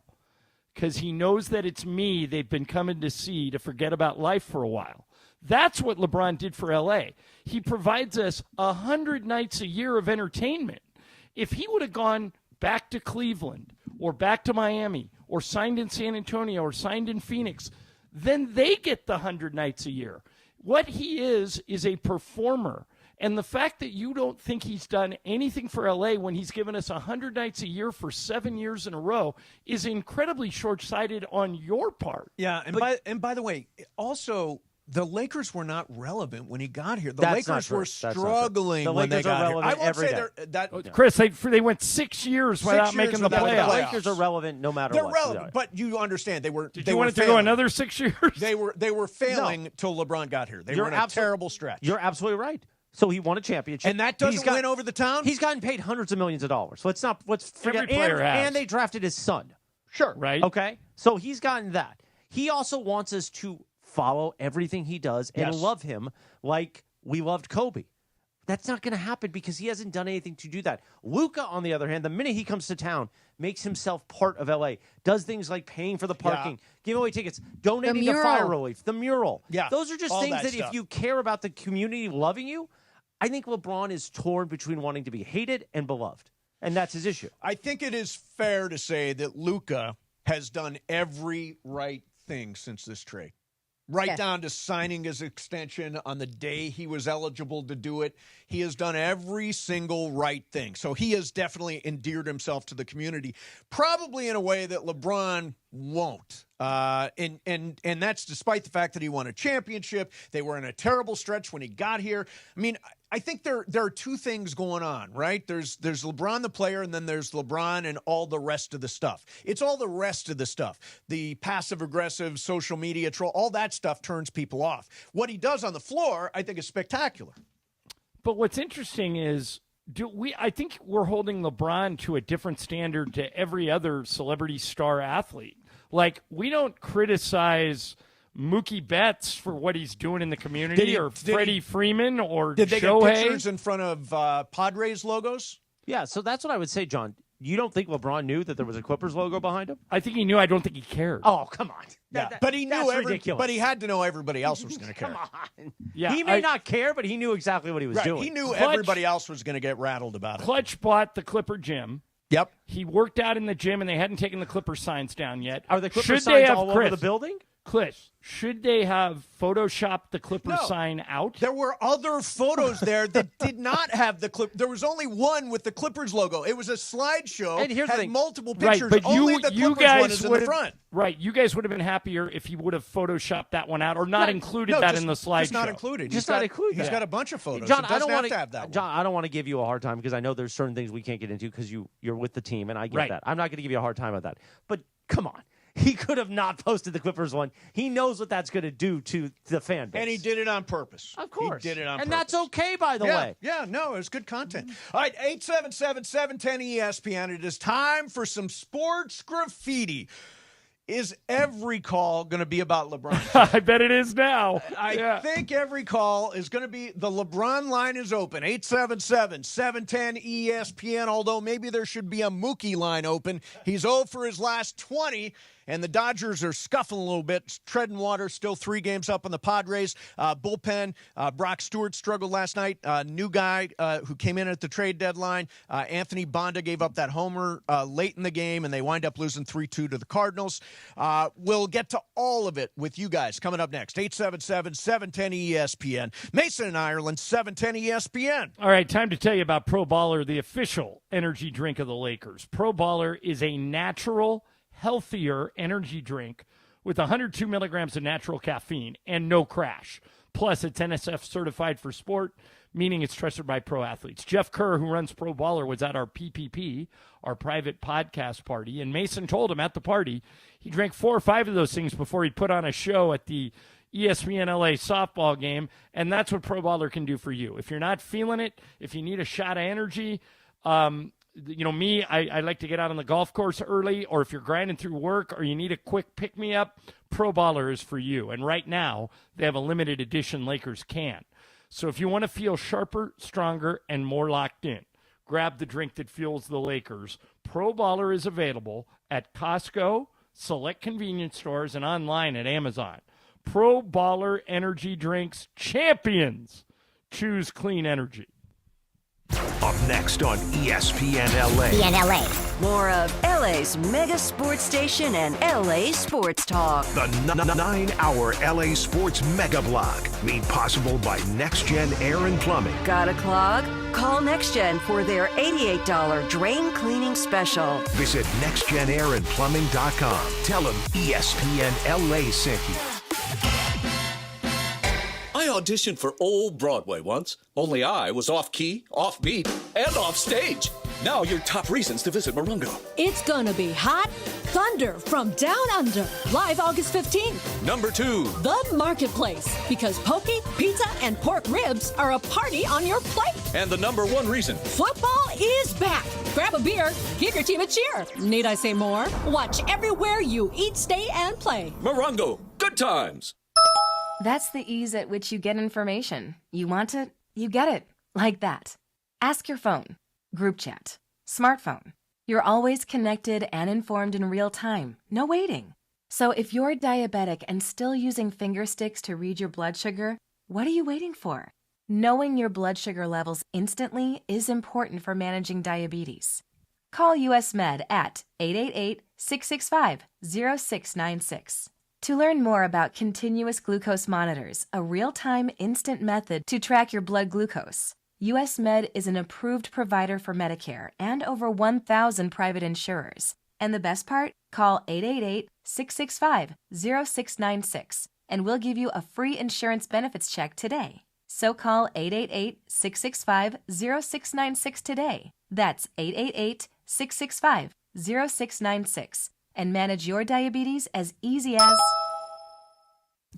because he knows that it's me they've been coming to see to forget about life for a while. That's what LeBron did for L.A. He provides us 100 nights a year of entertainment. If he would have gone back to Cleveland or back to Miami or signed in San Antonio or signed in Phoenix, then they get the 100 nights a year. What he is a performer. And the fact that you don't think he's done anything for LA when he's given us 100 nights a year for 7 years in a row is incredibly short-sighted on your part. Yeah, and by the way, also the Lakers were not relevant when he got here. The That's Lakers not were true. struggling The when they Lakers are got here. relevant I won't every say day. they're that. Chris, they went 6 years without making the playoffs. The Lakers are relevant no matter They're what. relevant, but you understand they were. Did they you were want it to failing. go another 6 years? They were failing till LeBron got here. They were in a terrible stretch. You're absolutely right. So he won a championship, and that doesn't win over the town. He's gotten paid hundreds of millions of dollars. So let's forget. Every player has. And they drafted his son. Sure. Right. Okay. So he's gotten that. He also wants us to follow everything he does and love him like we loved Kobe. That's not going to happen because he hasn't done anything to do that. Luca, on the other hand, the minute he comes to town, makes himself part of LA, does things like paying for the parking, giving away tickets, donating to fire relief, the mural. Yeah, those are just all things that that stuff. if you care about the community loving you, I think LeBron is torn between wanting to be hated and beloved, and that's his issue. I think it is fair to say that Luca has done every right thing since this trade. right down to signing his extension on the day he was eligible to do it. He has done every single right thing. So he has definitely endeared himself to the community, probably in a way that LeBron won't. And that's despite the fact that he won a championship. They were in a terrible stretch when he got here. I mean, I think there are two things going on, right? There's LeBron the player, and then there's LeBron and all the rest of the stuff. It's all the rest of the stuff. The passive-aggressive social media troll, all that stuff turns people off. What he does on the floor, I think, is spectacular. But what's interesting is I think we're holding LeBron to a different standard to every other celebrity star athlete. Like, we don't criticize Mookie Betts for what he's doing in the community, or Freddie Freeman, or did they Shohei. get pictures in front of Padres logos? Yeah, so that's what I would say, John. You don't think LeBron knew that there was a Clippers logo behind him? I think he knew. I don't think he cared. Oh, come on. But he knew ridiculous. But he had to know everybody else was going to care. Come on. Yeah, he may not care, but he knew exactly what he was doing. He knew everybody else was going to get rattled about it. Clutch bought the Clipper gym. Yep. He worked out in the gym, and they hadn't taken the Clipper signs down yet. Are the Clipper signs all over the building? Chris, should they have photoshopped the Clipper sign out? There were other photos there that did not have the Clip. There was only one with the Clippers logo. It was a slideshow. And here's the thing. Multiple pictures. Right, but only the Clippers one is in the front. Right. You guys would have been happier if he would have photoshopped that one out or not included that in the slideshow. Just not included. Just not included. He's got a bunch of photos. John, I don't want to have that one. John, I don't want to give you a hard time because I know there's certain things we can't get into because you're with the team, and I get that. I'm not going to give you a hard time about that. But come on. He could have not posted the Clippers one. He knows what that's going to do to the fan base. And he did it on purpose. Of course. He did it on purpose. And that's okay, by the way. Yeah, no, it was good content. All right, 877-710-ESPN. It is time for some sports graffiti. Is every call going to be about LeBron? I bet it is now. I think every call is going to be the LeBron line is open. 877-710-ESPN, although maybe there should be a Mookie line open. He's 0 for his last 20. And the Dodgers are scuffling a little bit, treading water, still 3 games up on the Padres. Bullpen, Brock Stewart struggled last night. New guy who came in at the trade deadline. Anthony Bonda gave up that homer late in the game, and they wind up losing 3-2 to the Cardinals. We'll get to all of it with you guys coming up next. 877-710-ESPN. Mason in Ireland, 710-ESPN. All right, time to tell you about Pro Baller, the official energy drink of the Lakers. Pro Baller is a natural, healthier energy drink with 102 milligrams of natural caffeine and no crash. Plus, it's NSF certified for sport, meaning it's trusted by pro athletes. Jeff Kerr, who runs Pro Baller, was at our PPP, our private podcast party, and Mason told him at the party he drank 4 or 5 of those things before he put on a show at the ESPN LA softball game, and that's what Pro Baller can do for you. If you're not feeling it, if you need a shot of energy, you know, me, I like to get out on the golf course early, or if you're grinding through work or you need a quick pick-me-up, Pro Baller is for you. And right now, they have a limited edition Lakers can. So if you want to feel sharper, stronger, and more locked in, grab the drink that fuels the Lakers. Pro Baller is available at Costco, select convenience stores, and online at Amazon. Pro Baller energy drinks champions. Choose clean energy. Up next on ESPN LA. More of LA's mega sports station and LA Sports Talk. The 9-hour LA Sports Mega Block. Made possible by Next Gen Air and Plumbing. Got a clog? Call Next Gen for their $88 drain cleaning special. Visit nextgenairandplumbing.com. Tell them ESPN LA sent you. I auditioned for Old Broadway once, only I was off-key, off-beat, and off-stage. Now your top reasons to visit Morongo. It's gonna be hot thunder from down under, live August 15th. Number 2. The Marketplace, because poke, pizza, and pork ribs are a party on your plate. And the number 1 reason. Football is back. Grab a beer, give your team a cheer. Need I say more? Watch everywhere you eat, stay, and play. Morongo, good times. That's the ease at which you get information. You want it, you get it. Like that. Ask your phone. Group chat. Smartphone. You're always connected and informed in real time. No waiting. So if you're diabetic and still using finger sticks to read your blood sugar, what are you waiting for? Knowing your blood sugar levels instantly is important for managing diabetes. Call US Med at 888-665-0696. To learn more about continuous glucose monitors, a real-time instant method to track your blood glucose, US Med is an approved provider for Medicare and over 1,000 private insurers. And the best part? Call 888-665-0696 and we'll give you a free insurance benefits check today. So call 888-665-0696 today. That's 888-665-0696 and manage your diabetes as easy as...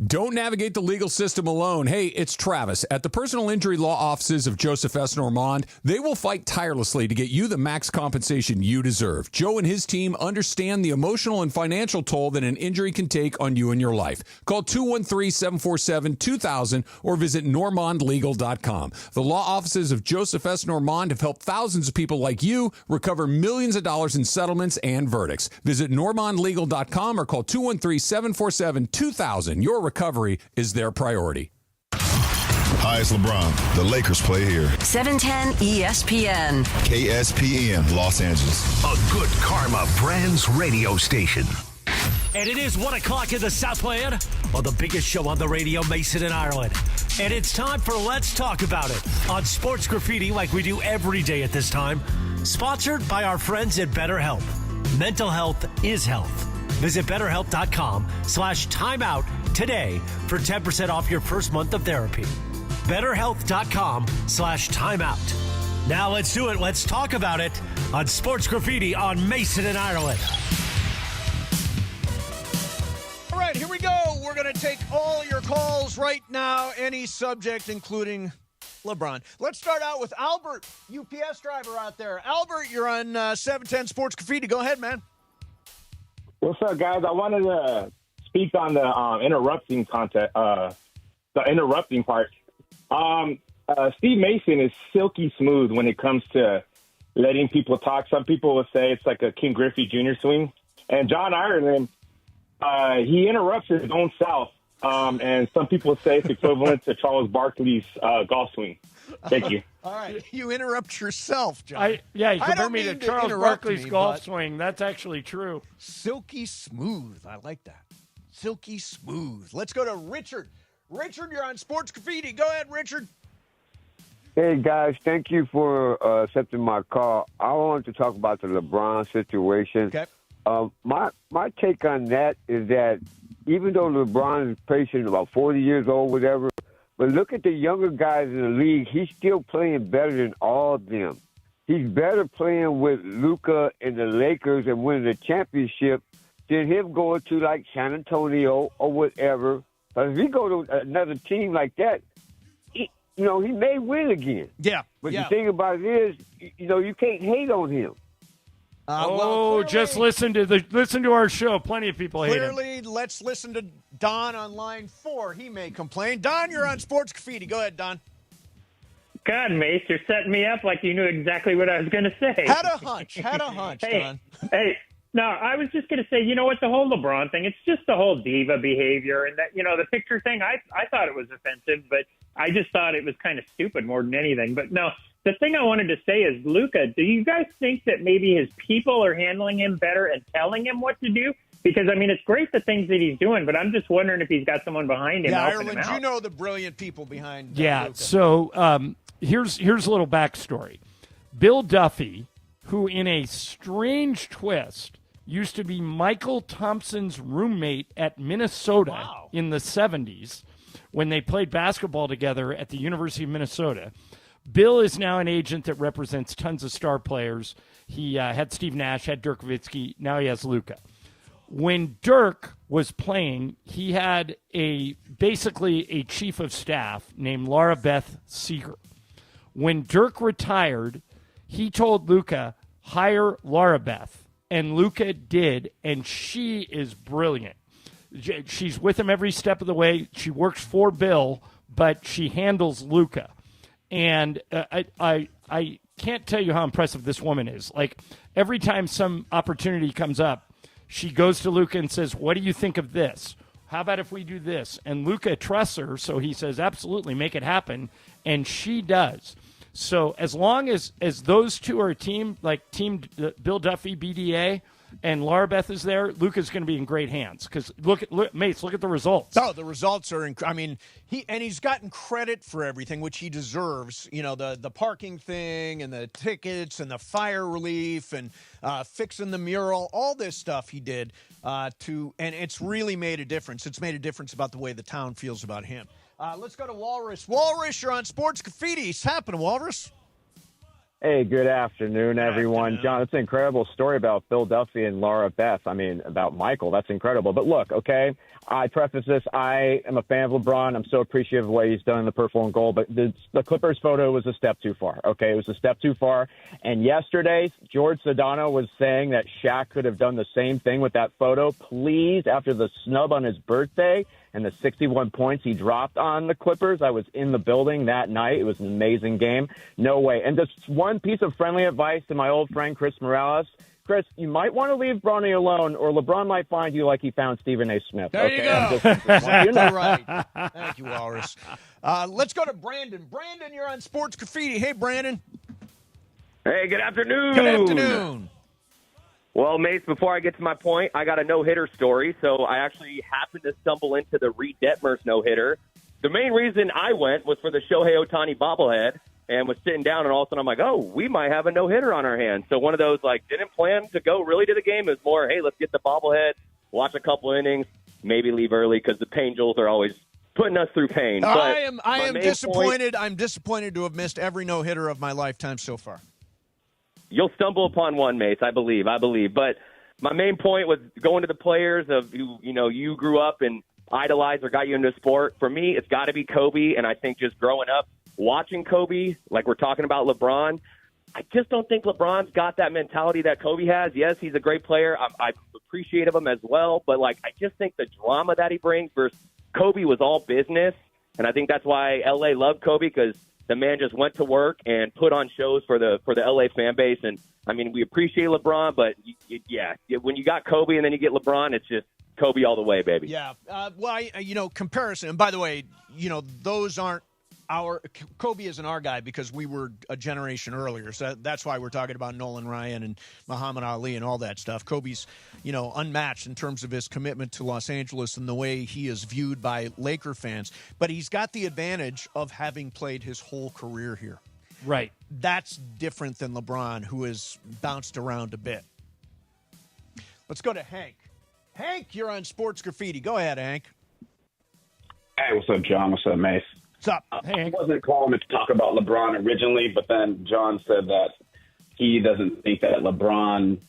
Don't navigate the legal system alone. Hey, it's Travis. At the personal injury law offices of Joseph S. Normand, they will fight tirelessly to get you the max compensation you deserve. Joe and his team understand the emotional and financial toll that an injury can take on you and your life. Call 213-747-2000 or visit normandlegal.com. The law offices of Joseph S. Normand have helped thousands of people like you recover millions of dollars in settlements and verdicts. Visit normandlegal.com or call 213-747-2000. Your recovery is their priority. Hi, it's LeBron. The Lakers play here. 710 ESPN. KSPN, Los Angeles. A good karma brands radio station. And it is 1 o'clock in the Southland on the biggest show on the radio, Mason and Ireland. And it's time for Let's Talk About It on Sports Graffiti like we do every day at this time. Sponsored by our friends at BetterHelp. Mental health is health. Visit BetterHelp.com/timeout today for 10% off your first month of therapy. BetterHelp.com/timeout. Now let's do it. Let's talk about it on Sports Graffiti on Mason and Ireland. All right, here we go. We're going to take all your calls right now, any subject, including LeBron. Let's start out with Albert, UPS driver out there. Albert, you're on 710 Sports Graffiti. Go ahead, man. What's up, guys? I wanted to speak on the interrupting content, the interrupting part. Steve Mason is silky smooth when it comes to letting people talk. Some people will say it's like a King Griffey Jr. swing. And John Ireland, he interrupts his own self. And some people say it's equivalent to Charles Barkley's golf swing. Thank you. All right, you interrupt yourself, John. You compare me to Charles Barkley's golf swing. That's actually true. Silky smooth. I like that. Silky smooth. Let's go to Richard. Richard, you're on Sports Graffiti. Go ahead, Richard. Hey, guys. Thank you for accepting my call. I wanted to talk about the LeBron situation. Okay. My take on that is that even though LeBron is patient, about 40 years old, whatever, but look at the younger guys in the league. He's still playing better than all of them. He's better playing with Luca and the Lakers and winning the championship than him going to, like, San Antonio or whatever. But if he go to another team like that, he may win again. Yeah. But the thing about it is, you can't hate on him. Just listen to our show. Plenty of people hate him. Clearly, let's listen to Don on line 4. He may complain. Don, you're on Sports Graffiti. Go ahead, Don. God, Mace, you're setting me up like you knew exactly what I was going to say. Had a hunch, Don. No, I was just going to say, you know what, the whole LeBron thing, it's just the whole diva behavior. And that, the picture thing, I thought it was offensive, but I just thought it was kind of stupid more than anything. But no, the thing I wanted to say is, Luca, do you guys think that maybe his people are handling him better and telling him what to do? Because, it's great the things that he's doing, but I'm just wondering if he's got someone behind him. Yeah, helping Ireland, him out. you know the brilliant people behind Luca. So here's a little backstory. Bill Duffy, who in a strange twist used to be Michael Thompson's roommate at Minnesota in the 70s when they played basketball together at the University of Minnesota. Bill is now an agent that represents tons of star players. He had Steve Nash, had Dirk Nowitzki. Now he has Luca. When Dirk was playing, he had basically a chief of staff named Laura Beth Seeger. When Dirk retired, he told Luca, hire Laura Beth. And Luca did, and she is brilliant. She's with him every step of the way. She works for Bill, but she handles Luca. And I can't tell you how impressive this woman is. Like, every time some opportunity comes up, she goes to Luca and says, what do you think of this? How about if we do this? And Luca trusts her, so he says, absolutely, make it happen. And she does. So as long as those two are a team, like Team Bill Duffy, BDA, and Laura Beth is there, Luca's going to be in great hands. Because look at the results. Oh, the results are I mean, he's gotten credit for everything, which he deserves. You know, the parking thing and the tickets and the fire relief and fixing the mural, all this stuff he did and it's really made a difference. It's made a difference about the way the town feels about him. Let's go to Walrus. Walrus, you're on Sports Graffiti. It's happening, Walrus. Hey, good afternoon, everyone. John, it's an incredible story about Philadelphia and Laura Beth. I mean, about Michael. That's incredible. But look, okay, I preface this. I am a fan of LeBron. I'm so appreciative of what he's done in the purple and gold. But the Clippers photo was a step too far, okay? It was a step too far. And yesterday, George Sedano was saying that Shaq could have done the same thing with that photo. Please, after the snub on his birthday and the 61 points he dropped on the Clippers, I was in the building that night. It was an amazing game. No way. And just one piece of friendly advice to my old friend Chris Morales. Chris, you might want to leave Bronny alone, or LeBron might find you like he found Stephen A. Smith. There you go. Exactly right. Thank you, Walrus. Let's go to Brandon. Brandon, you're on Sports Graffiti. Hey, Brandon. Hey, good afternoon. Good afternoon. Well, Mace, before I get to my point, I got a no-hitter story. So I actually happened to stumble into the Reed Detmers no-hitter. The main reason I went was for the Shohei Ohtani bobblehead, and was sitting down, and all of a sudden I'm like, oh, we might have a no-hitter on our hands. So one of those, like, didn't plan to go really to the game. It was more, hey, let's get the bobblehead, watch a couple innings, maybe leave early because the Angels are always putting us through pain. But I am disappointed. I'm disappointed to have missed every no-hitter of my lifetime so far. You'll stumble upon one, Mace, I believe. But my main point was going to the players of who, you grew up and idolized or got you into sport. For me, it's got to be Kobe, and I think just growing up, watching Kobe, like we're talking about LeBron, I just don't think LeBron's got that mentality that Kobe has. Yes, he's a great player. I'm appreciative of him as well. But, I just think the drama that he brings versus Kobe was all business. And I think that's why L.A. loved Kobe, because the man just went to work and put on shows for the L.A. fan base. And, I mean, we appreciate LeBron, but, when you got Kobe and then you get LeBron, it's just Kobe all the way, baby. Yeah. Comparison. And, by the way, those aren't Kobe isn't our guy because we were a generation earlier. So that's why we're talking about Nolan Ryan and Muhammad Ali and all that stuff. Kobe's, unmatched in terms of his commitment to Los Angeles and the way he is viewed by Laker fans. But he's got the advantage of having played his whole career here. Right. That's different than LeBron, who has bounced around a bit. Let's go to Hank. Hank, you're on Sports Graffiti. Go ahead, Hank. Hey, what's up, John? What's up, Mace? What's up? I wasn't calling to talk about LeBron originally, but then John said that he doesn't think that LeBron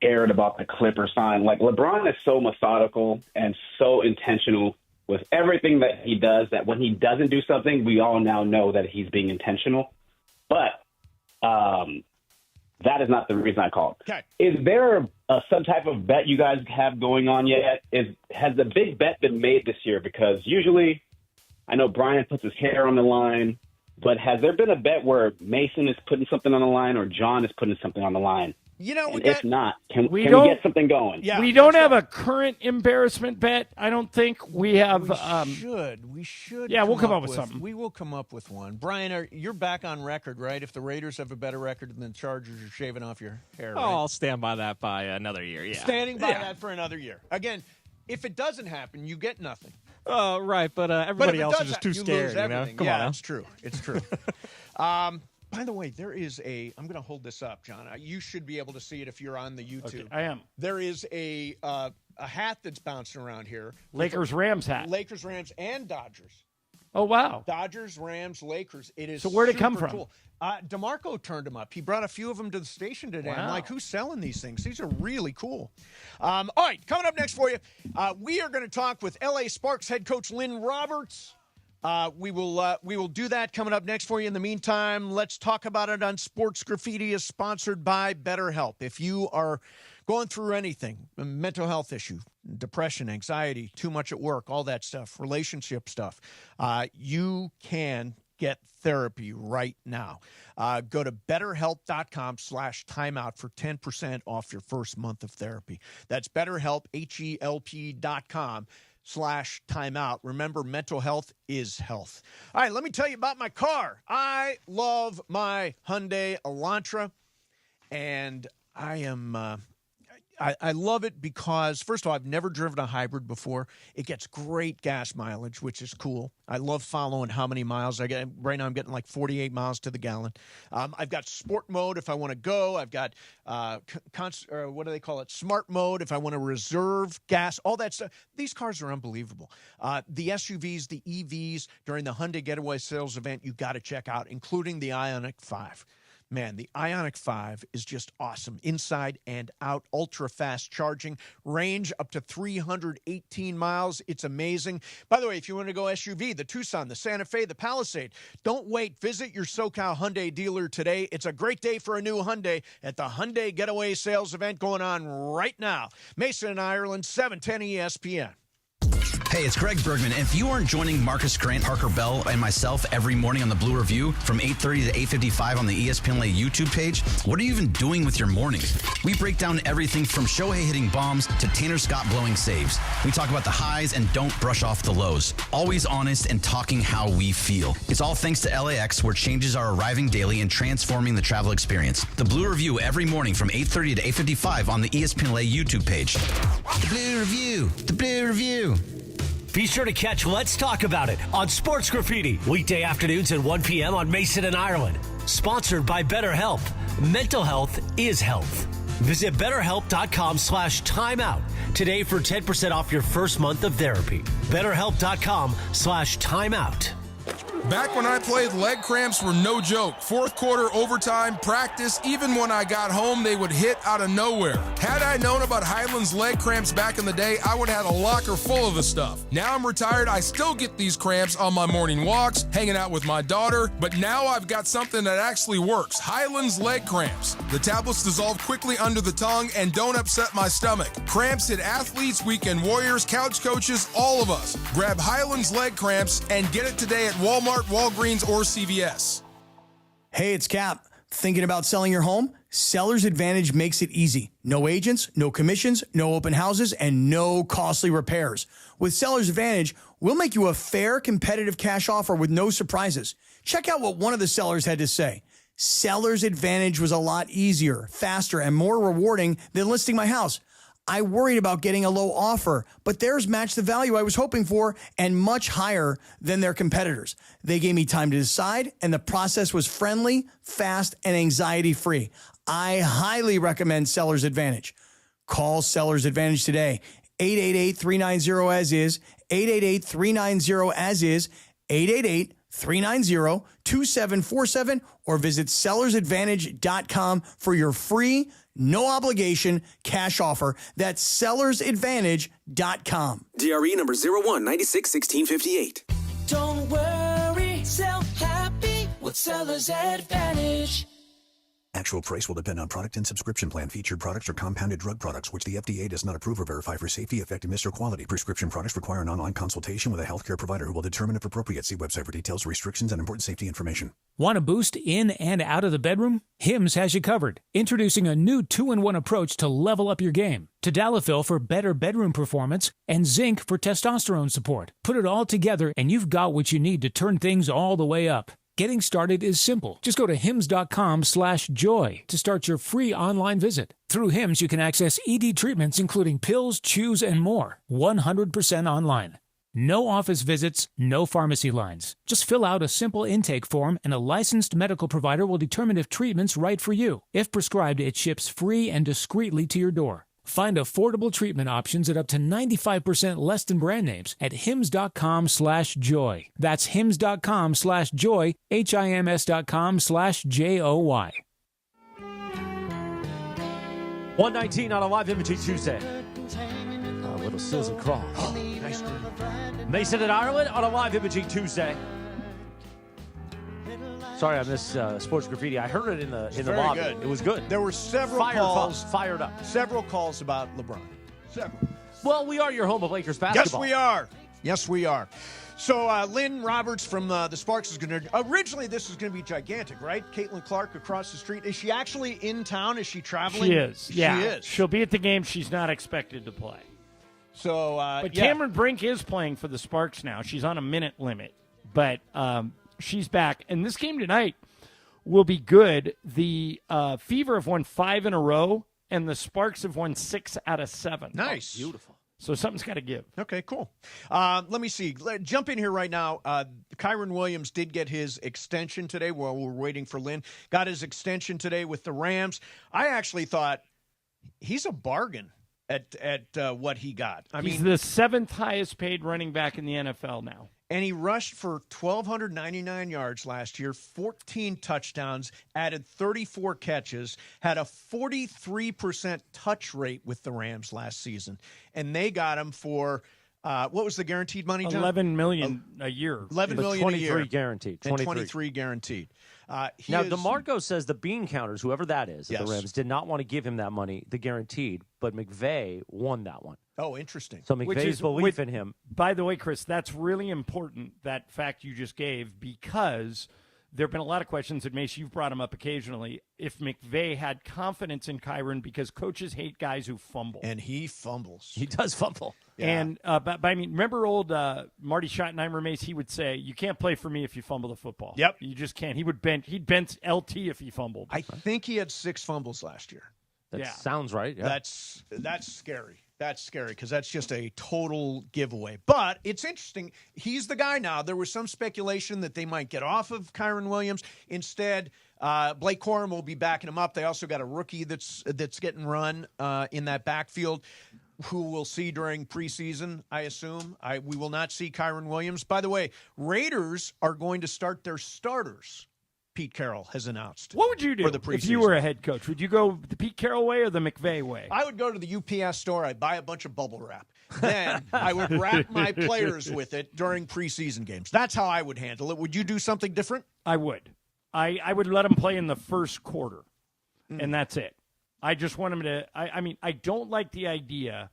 cared about the Clipper sign. Like, LeBron is so methodical and so intentional with everything that he does that when he doesn't do something, we all now know that he's being intentional. But that is not the reason I called. Okay. Is there some type of bet you guys have going on yet? Has the big bet been made this year? Because usually I know Brian puts his hair on the line, but has there been a bet where Mason is putting something on the line or John is putting something on the line? If not, can we get something going? Yeah, we don't have a current embarrassment bet. I don't think we have. We should. Yeah, we'll come up with something. We will come up with one. Brian, you're back on record, right? If the Raiders have a better record than the Chargers, you're shaving off your hair, right? I'll stand by that by another year, yeah. Standing by that for another year. Again, if it doesn't happen, you get nothing. Oh, right, but everybody else is just too scared, Come on now. It's true. It's true. By the way, there is I'm going to hold this up, John. You should be able to see it if you're on the YouTube. Okay, I am. There is a hat that's bouncing around here. Lakers Rams hat. Lakers Rams and Dodgers. Oh wow. Dodgers, Rams, Lakers. It is. So where'd it come from? Cool. DeMarco turned them up. He brought a few of them to the station today. Wow. I'm like, who's selling these things? These are really cool. All right, coming up next for you, we are going to talk with LA Sparks head coach Lynn Roberts. We will do that coming up next for you. In the meantime, let's talk about it on Sports Graffiti is sponsored by BetterHelp. If you are going through anything, a mental health issue, depression, anxiety, too much at work, all that stuff, relationship stuff, you can get therapy right now. Go to BetterHelp.com/timeout for 10% off your first month of therapy. That's BetterHelp, HELP.com/timeout. Remember, mental health is health. All right, let me tell you about my car. I love my Hyundai Elantra, and I am I love it because, first of all, I've never driven a hybrid before. It gets great gas mileage, which is cool. I love following how many miles I get. Right now I'm getting like 48 miles to the gallon. I've got sport mode if I want to go. I've got, what do they call it? Smart mode if I want to reserve gas, all that stuff. These cars are unbelievable. The SUVs, the EVs during the Hyundai Getaway Sales event, you got to check out, including the Ioniq 5. Man, the Ioniq 5 is just awesome. Inside and out, ultra-fast charging, range up to 318 miles. It's amazing. By the way, if you want to go SUV, the Tucson, the Santa Fe, the Palisade, don't wait. Visit your SoCal Hyundai dealer today. It's a great day for a new Hyundai at the Hyundai Getaway Sales event going on right now. Mason and Ireland, 710 ESPN. Hey, it's Greg Bergman. If you aren't joining Marcus Grant, Parker Bell, and myself every morning on the Blue Review from 8:30 to 8:55 on the ESPN LA YouTube page, what are you even doing with your mornings? We break down everything from Shohei hitting bombs to Tanner Scott blowing saves. We talk about the highs and don't brush off the lows. Always honest and talking how we feel. It's all thanks to LAX, where changes are arriving daily and transforming the travel experience. The Blue Review every morning from 8:30 to 8:55 on the ESPN LA YouTube page. The Blue Review. The Blue Review. Be sure to catch Let's Talk About It on Sports Graffiti, weekday afternoons at 1 p.m. on Mason and Ireland. Sponsored by BetterHelp. Mental health is health. Visit BetterHelp.com/timeout today for 10% off your first month of therapy. BetterHelp.com/timeout. Back when I played, leg cramps were no joke. Fourth quarter, overtime, practice, even when I got home, they would hit out of nowhere. Had I known about Highland's leg cramps back in the day, I would have had a locker full of the stuff. Now I'm retired, I still get these cramps on my morning walks, hanging out with my daughter, but now I've got something that actually works. Highland's leg cramps. The tablets dissolve quickly under the tongue and don't upset my stomach. Cramps hit athletes, weekend warriors, couch coaches, all of us. Grab Highland's leg cramps and get it today at Walmart, Walgreens, or CVS. Hey, it's Cap. Thinking about selling your home? Seller's Advantage makes it easy. No agents, no commissions, no open houses, and no costly repairs. With Seller's Advantage, we'll make you a fair, competitive cash offer with no surprises. Check out what one of the sellers had to say. Seller's Advantage was a lot easier, faster, and more rewarding than listing my house. I worried about getting a low offer, but theirs matched the value I was hoping for and much higher than their competitors. They gave me time to decide, and the process was friendly, fast, and anxiety-free. I highly recommend Seller's Advantage. Call Seller's Advantage today. 888-390-AS-IS, 888-390-AS-IS, 888-390-2747, or visit sellersadvantage.com for your free, no obligation cash offer. That's sellersadvantage.com. DRE number 01961658. Don't worry, sell happy with Seller's Advantage. Actual price will depend on product and subscription plan. Featured products are compounded drug products, which the FDA does not approve or verify for safety, effectiveness, or quality. Prescription products require an online consultation with a healthcare provider who will determine if appropriate. See website for details, restrictions, and important safety information. Want a boost in and out of the bedroom? Hims has you covered. Introducing a new 2-in-1 approach to level up your game. Tadalafil for better bedroom performance and zinc for testosterone support. Put it all together and you've got what you need to turn things all the way up. Getting started is simple. Just go to hims.com/joy to start your free online visit. Through Hims, you can access ED treatments including pills, chews, and more. 100% online. No office visits, no pharmacy lines. Just fill out a simple intake form and a licensed medical provider will determine if treatment's right for you. If prescribed, it ships free and discreetly to your door. Find affordable treatment options at up to 95% less than brand names at hims.com/joy. That's hims.com/joy, HIMS.com/JOY. 119 on a live imaging Tuesday. A little Sills and Crawl. Nice. Mason and Ireland on a live imaging Tuesday. Sorry, I missed Sports Graffiti. I heard it in the lobby. Good. It was good. There were several calls. Fired up. Several calls about LeBron. Several. Well, we are your home of Lakers basketball. Yes, we are. Yes, we are. So Lynn Roberts from the Sparks is going to... Originally, this was going to be gigantic, right? Caitlin Clark across the street. Is she actually in town? Is she traveling? She is. Yeah. She is. She'll be at the game. She's not expected to play. So, but Cameron Brink is playing for the Sparks now. She's on a minute limit. But... she's back, and this game tonight will be good. The Fever have won 5 in a row and the Sparks have won 6 out of 7. Nice. Oh, beautiful. So something's got to give. Okay, cool. Let me see. Jump in here right now. Kyren Williams did get his extension today while we're waiting for Lynn. Got his extension today with the Rams. I actually thought he's a bargain at what he got. He's the 7th highest paid running back in the NFL now. And he rushed for 1,299 yards last year, 14 touchdowns, added 34 catches, had a 43% touch rate with the Rams last season. And they got him for, what was the guaranteed money, John? $11 million a year. $11 million a year. 23 guaranteed. 23 guaranteed. Now, DeMarco says the bean counters, whoever that is, Yes. the Rams, did not want to give him that money, the guaranteed, but McVay won that one. Oh, interesting. So McVay's belief in him. By the way, Chris, that's really important, that fact you just gave, because there have been a lot of questions that, Mace, you've brought him up occasionally, if McVay had confidence in Kyren, because coaches hate guys who fumble. And he fumbles. He does fumble. Yeah. And but I mean, remember old Marty Schottenheimer, Mace? He would say, "You can't play for me if you fumble the football." Yep, you just can't. He'd bench LT if he fumbled. I think he had 6 fumbles last year. That sounds right. Yeah. That's scary. That's scary because that's just a total giveaway. But it's interesting. He's the guy now. There was some speculation that they might get off of Kyren Williams. Instead, Blake Corum will be backing him up. They also got a rookie that's getting run in that backfield, who we'll see during preseason, I assume. We will not see Kyren Williams. By the way, Raiders are going to start their starters, Pete Carroll has announced. What would you do for the preseason? if you were a head coach? Would you go the Pete Carroll way or the McVay way? I would go to the UPS store. I'd buy a bunch of bubble wrap. Then I would wrap my players with it during preseason games. That's how I would handle it. Would you do something different? I would. I would let them play in the first quarter, and that's it. I just want them to. I mean, I don't like the idea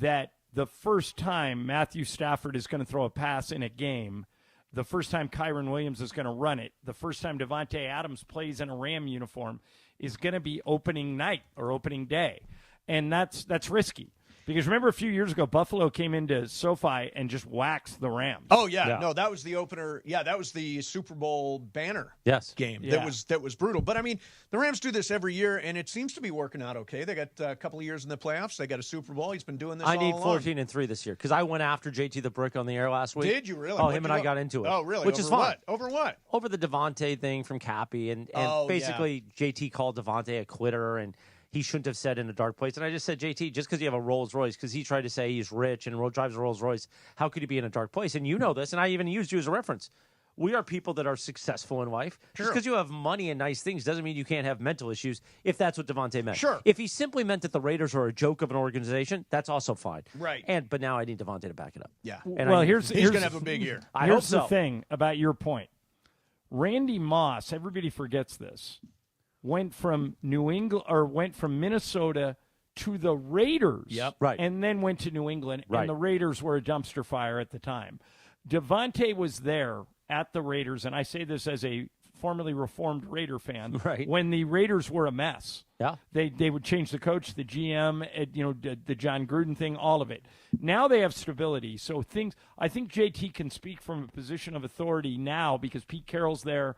that the first time Matthew Stafford is going to throw a pass in a game, the first time Kyren Williams is going to run it, the first time Devontae Adams plays in a Ram uniform is going to be opening night or opening day. And that's risky. Because remember a few years ago, Buffalo came into SoFi and just waxed the Rams. Oh, yeah. No, that was the opener. Yeah, that was the Super Bowl banner game. Yeah. That was brutal. But, I mean, the Rams do this every year, and it seems to be working out okay. They got a couple of years in the playoffs. They got a Super Bowl. He's been doing this all along. I need 14-3 this year because I went after JT the Brick on the air last week. Did you really? Oh, him and I got into it. Oh, really? Which Over is fun. What? Over what? Over the Devontae thing from Cappy. And basically JT called Devontae a quitter and he shouldn't have said in a dark place. And I just said, JT, just because you have a Rolls Royce, because he tried to say he's rich and drives a Rolls Royce, how could he be in a dark place? And you know this, and I even used you as a reference. We are people that are successful in life. Just because you have money and nice things doesn't mean you can't have mental issues, if that's what Devontae meant. Sure. If he simply meant that the Raiders are a joke of an organization, that's also fine. Right. But now I need Devontae to back it up. Yeah. And he's going to have a big year. I hope so. Here's the thing about your point. Randy Moss, everybody forgets this, went from Minnesota to the Raiders. Yep. Right. And then went to New England. Right. And the Raiders were a dumpster fire at the time. Devontae was there at the Raiders, and I say this as a formerly reformed Raider fan, right, when the Raiders were a mess. Yeah. They would change the coach, the GM, the John Gruden thing, all of it. Now they have stability. So I think JT can speak from a position of authority now because Pete Carroll's there.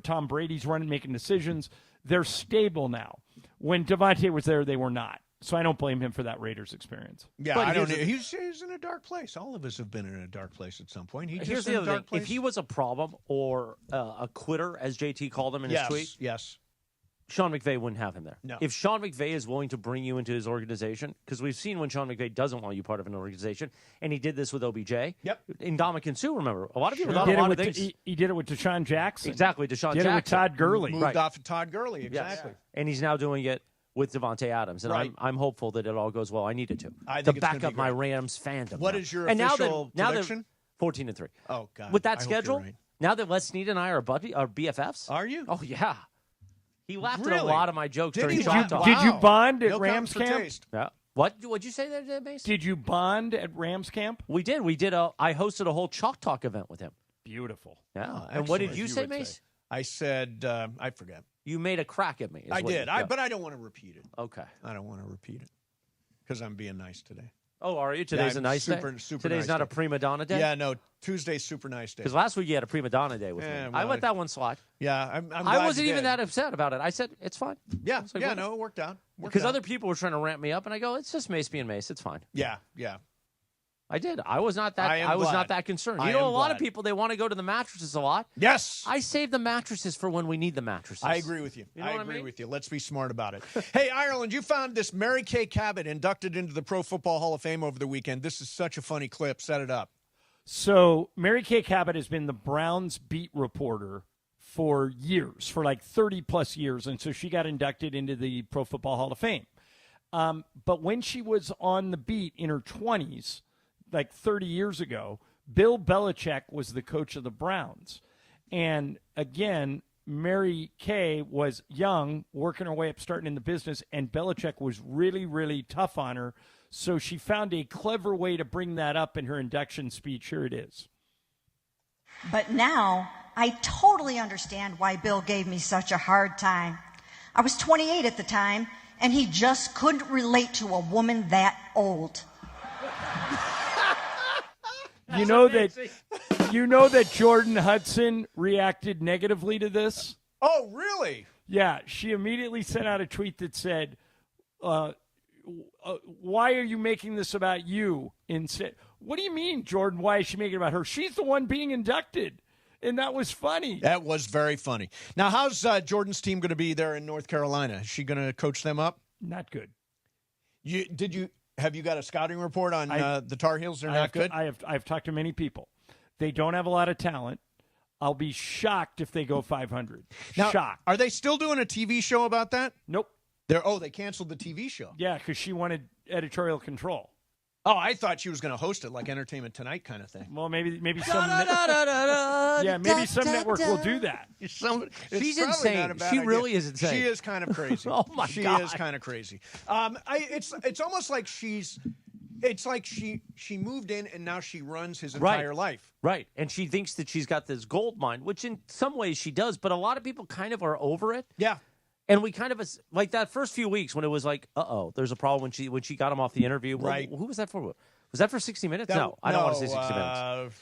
Tom Brady's making decisions. They're stable now. When Devontae was there, they were not. So I don't blame him for that Raiders experience. Yeah, I don't know. He's in a dark place. All of us have been in a dark place at some point. Here's the other thing. If he was a problem or a quitter, as JT called him in his tweet, Sean McVay wouldn't have him there. No. If Sean McVay is willing to bring you into his organization, because we've seen when Sean McVay doesn't want you part of an organization, and he did this with OBJ. Yep. In Ndamukong Suh, remember? A lot of people He thought did a lot of things. He did it with Deshaun Jackson. Exactly, Deshaun Jackson. Did it with Todd Gurley. Moved off of Todd Gurley, exactly. Yes. And he's now doing it with Devontae Adams, and I'm hopeful that it all goes well. I need it to. I think to back up my Rams fandom. What is your official prediction? 14-3. Oh, God. With that I hope schedule, you're right. now that Les Snead and I are BFFs. Are you? Oh, yeah. He laughed at Really? a lot of my jokes Did during he? Chalk Talk. Did you bond at No Rams count for camp? taste. Yeah. What'd you say there, Mace? Did you bond at Rams camp? We did. I hosted a whole Chalk Talk event with him. Beautiful. Yeah. Oh, and what did excellent, you say, Mace? I said, I forget. You made a crack at me. I did, but I don't want to repeat it. Okay. I don't want to repeat it because I'm being nice today. Oh, are you? Today's a nice day? Super Today's nice not day. a prima donna day? Yeah, no. Tuesday's super nice day. Because last week you had a prima donna day with me. Well, I let that one slide. Yeah, I'm I glad wasn't you even did. that upset about it. I said, it's fine. Yeah, like, yeah, no, it worked out. Because other people were trying to ramp me up, and I go, it's just Mace being Mace. It's fine. Yeah, yeah. I did. I was not that. I was glad. not that concerned. I You know, am a lot of glad. people, they want to go to the mattresses a lot. Yes. I save the mattresses for when we need the mattresses. I agree with you. You know I what I agree mean? with you. Let's be smart about it. Hey, Ireland, you found this Mary Kay Cabot inducted into the Pro Football Hall of Fame over the weekend. This is such a funny clip. Set it up. So Mary Kay Cabot has been the Browns beat reporter for years, for like 30-plus years, and so she got inducted into the Pro Football Hall of Fame. But when she was on the beat in her 20s, like 30 years ago, Bill Belichick was the coach of the Browns. And again, Mary Kay was young, working her way up, starting in the business, and Belichick was really, really tough on her. So she found a clever way to bring that up in her induction speech. Here it is. But now I totally understand why Bill gave me such a hard time. I was 28 at the time, and he just couldn't relate to a woman that old. You know that Jordan Hudson reacted negatively to this? Oh, really? Yeah, she immediately sent out a tweet that said, why are you making this about you? What do you mean, Jordan? Why is she making it about her? She's the one being inducted. And that was funny. That was very funny. Now, how's Jordan's team going to be there in North Carolina? Is she going to coach them up? Not good. Have you got a scouting report on the Tar Heels? They're not good? I've talked to many people. They don't have a lot of talent. I'll be shocked if they go 500. Now, shocked. Are they still doing a TV show about that? Nope. They canceled the TV show. Yeah, because she wanted editorial control. Oh, I thought she was going to host it like Entertainment Tonight kind of thing. Well, maybe some maybe some network will do that. She's insane. She really is insane. She is kind of crazy. Oh my she God. is kind of crazy. It's almost like she moved in and now she runs his entire life. Right. And she thinks that she's got this gold mine, which in some ways she does, but a lot of people kind of are over it. Yeah. And we kind of, like that first few weeks when it was like, there's a problem when she got him off the interview. Right. Who was that for? Was that for 60 Minutes? No, I don't want to say 60 Minutes.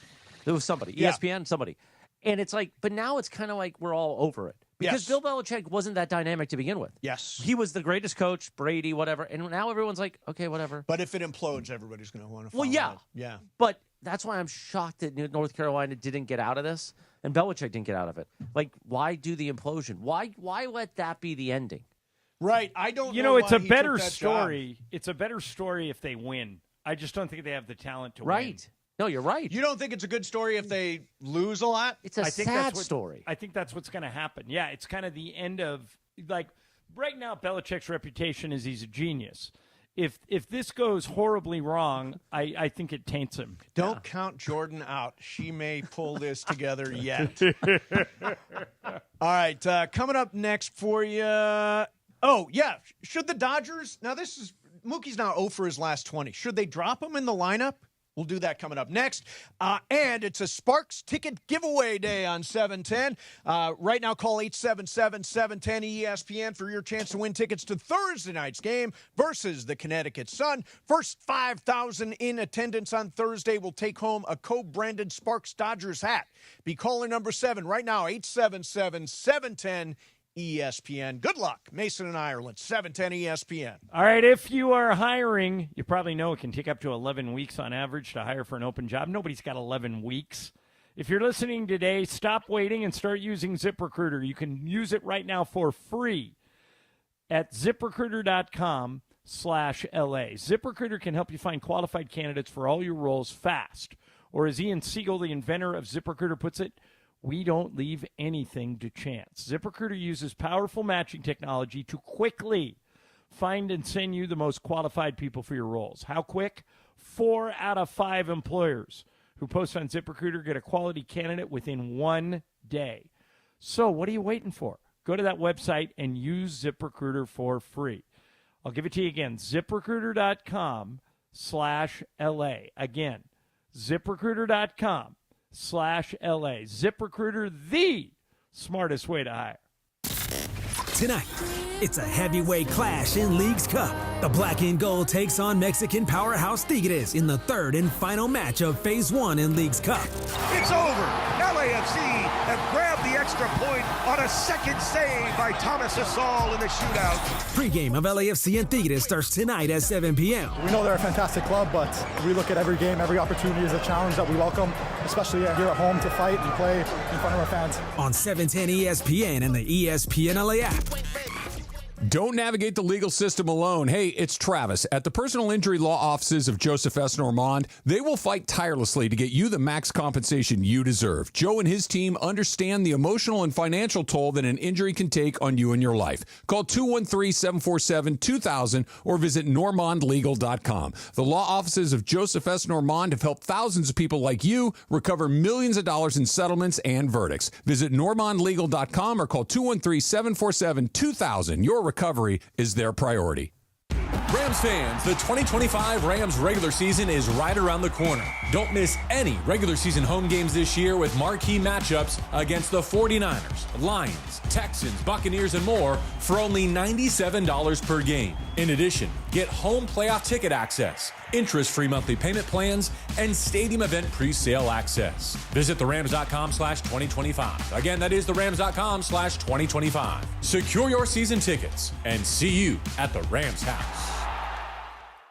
There was somebody. Yeah. ESPN, somebody. And it's like, but now it's kind of like we're all over it. Because Bill Belichick wasn't that dynamic to begin with. Yes. He was the greatest coach, Brady, whatever. And now everyone's like, okay, whatever. But if it implodes, everybody's going to want to follow Well, yeah. it. Yeah. But that's why I'm shocked that North Carolina didn't get out of this and Belichick didn't get out of it. Like, why do the implosion? Why let that be the ending? Right. I don't know. You know, it's why a he better took that story. job. It's a better story if they win. I just don't think they have the talent to win. Right. No, you're right. You don't think it's a good story if they lose a lot? It's a sad story. I think that's what's going to happen. Yeah, it's kind of the end of, like, right now Belichick's reputation is he's a genius. If this goes horribly wrong, I think it taints him. Don't count Jordan out. She may pull this together yet. All right, coming up next for you. Oh, yeah. Should the Dodgers, now this is, Mookie's now 0 for his last 20. Should they drop him in the lineup? We'll do that coming up next. And it's a Sparks ticket giveaway day on 710. Right now, call 877-710-ESPN for your chance to win tickets to Thursday night's game versus the Connecticut Sun. First 5,000 in attendance on Thursday will take home a co-branded Sparks Dodgers hat. Be caller number 7 right now, 877-710-ESPN. ESPN. Good luck, Mason and Ireland, 710 ESPN. All right, if you are hiring, you probably know it can take up to 11 weeks on average to hire for an open job. Nobody's got 11 weeks. If you're listening today, stop waiting and start using ZipRecruiter. You can use it right now for free at ZipRecruiter.com/LA. ZipRecruiter can help you find qualified candidates for all your roles fast. Or as Ian Siegel, the inventor of ZipRecruiter, puts it, we don't leave anything to chance. ZipRecruiter uses powerful matching technology to quickly find and send you the most qualified people for your roles. How quick? 4 out of 5 employers who post on ZipRecruiter get a quality candidate within 1 day. So what are you waiting for? Go to that website and use ZipRecruiter for free. I'll give it to you again, ZipRecruiter.com/LA. Again, ZipRecruiter.com/LA. ZipRecruiter, the smartest way to hire. Tonight, it's a heavyweight clash in League's Cup. The Black and Gold takes on Mexican powerhouse Tigres in the third and final match of Phase 1 in League's Cup. It's over. LAFC have grabbed the extra point on a second save by Thomas Asal in the shootout. Pre-game of LAFC and Tigres starts tonight at 7 p.m. We know they're a fantastic club, but we look at every game, every opportunity as a challenge that we welcome, especially here at home to fight and play in front of our fans. On 710 ESPN and the ESPN LA app. Don't navigate the legal system alone. Hey, it's Travis. At the personal injury law offices of Joseph S. Normand, they will fight tirelessly to get you the max compensation you deserve. Joe and his team understand the emotional and financial toll that an injury can take on you and your life. Call 213-747-2000 or visit normandlegal.com. The law offices of Joseph S. Normand have helped thousands of people like you recover millions of dollars in settlements and verdicts. Visit normandlegal.com or call 213-747-2000. Your recovery is their priority. Rams fans, the 2025 Rams regular season is right around the corner. Don't miss any regular season home games this year with marquee matchups against the 49ers, Lions, Texans, Buccaneers, and more for only $97 per game. In addition, get home playoff ticket access, interest-free monthly payment plans, and stadium event pre-sale access. Visit therams.com/2025. Again, that is therams.com/2025. Secure your season tickets and see you at the Rams house.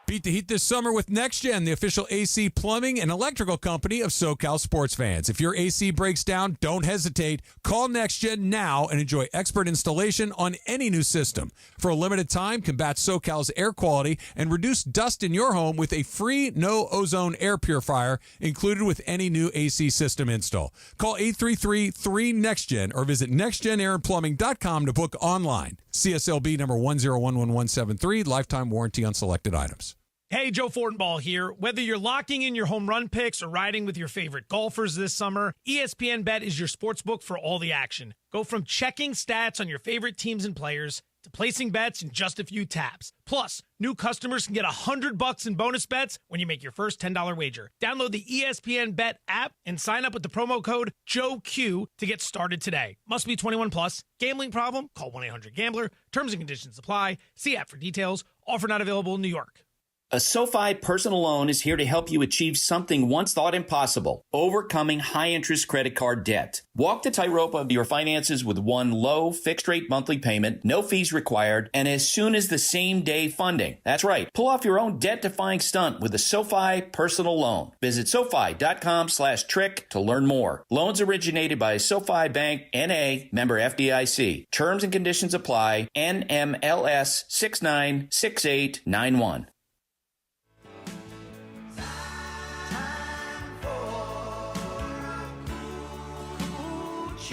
Beat the heat this summer with NextGen, the official AC plumbing and electrical company of SoCal sports fans. If your AC breaks down, don't hesitate. Call NextGen now and enjoy expert installation on any new system. For a limited time, combat SoCal's air quality and reduce dust in your home with a free no-ozone air purifier included with any new AC system install. Call 833-3NEXTGen or visit nextgenairandplumbing.com to book online. CSLB number 1011173, lifetime warranty on selected items. Hey, Joe Fortenbaugh here. Whether you're locking in your home run picks or riding with your favorite golfers this summer, ESPN Bet is your sportsbook for all the action. Go from checking stats on your favorite teams and players to placing bets in just a few taps. Plus, new customers can get $100 in bonus bets when you make your first $10 wager. Download the ESPN Bet app and sign up with the promo code JOEQ to get started today. Must be 21 plus. Gambling problem? Call 1-800-GAMBLER. Terms and conditions apply. See app for details. Offer not available in New York. A SoFi personal loan is here to help you achieve something once thought impossible, overcoming high-interest credit card debt. Walk the tightrope of your finances with one low, fixed-rate monthly payment, no fees required, and as soon as the same-day funding. That's right. Pull off your own debt-defying stunt with a SoFi personal loan. Visit SoFi.com/trick to learn more. Loans originated by SoFi Bank, N.A., member FDIC. Terms and conditions apply. NMLS 696891.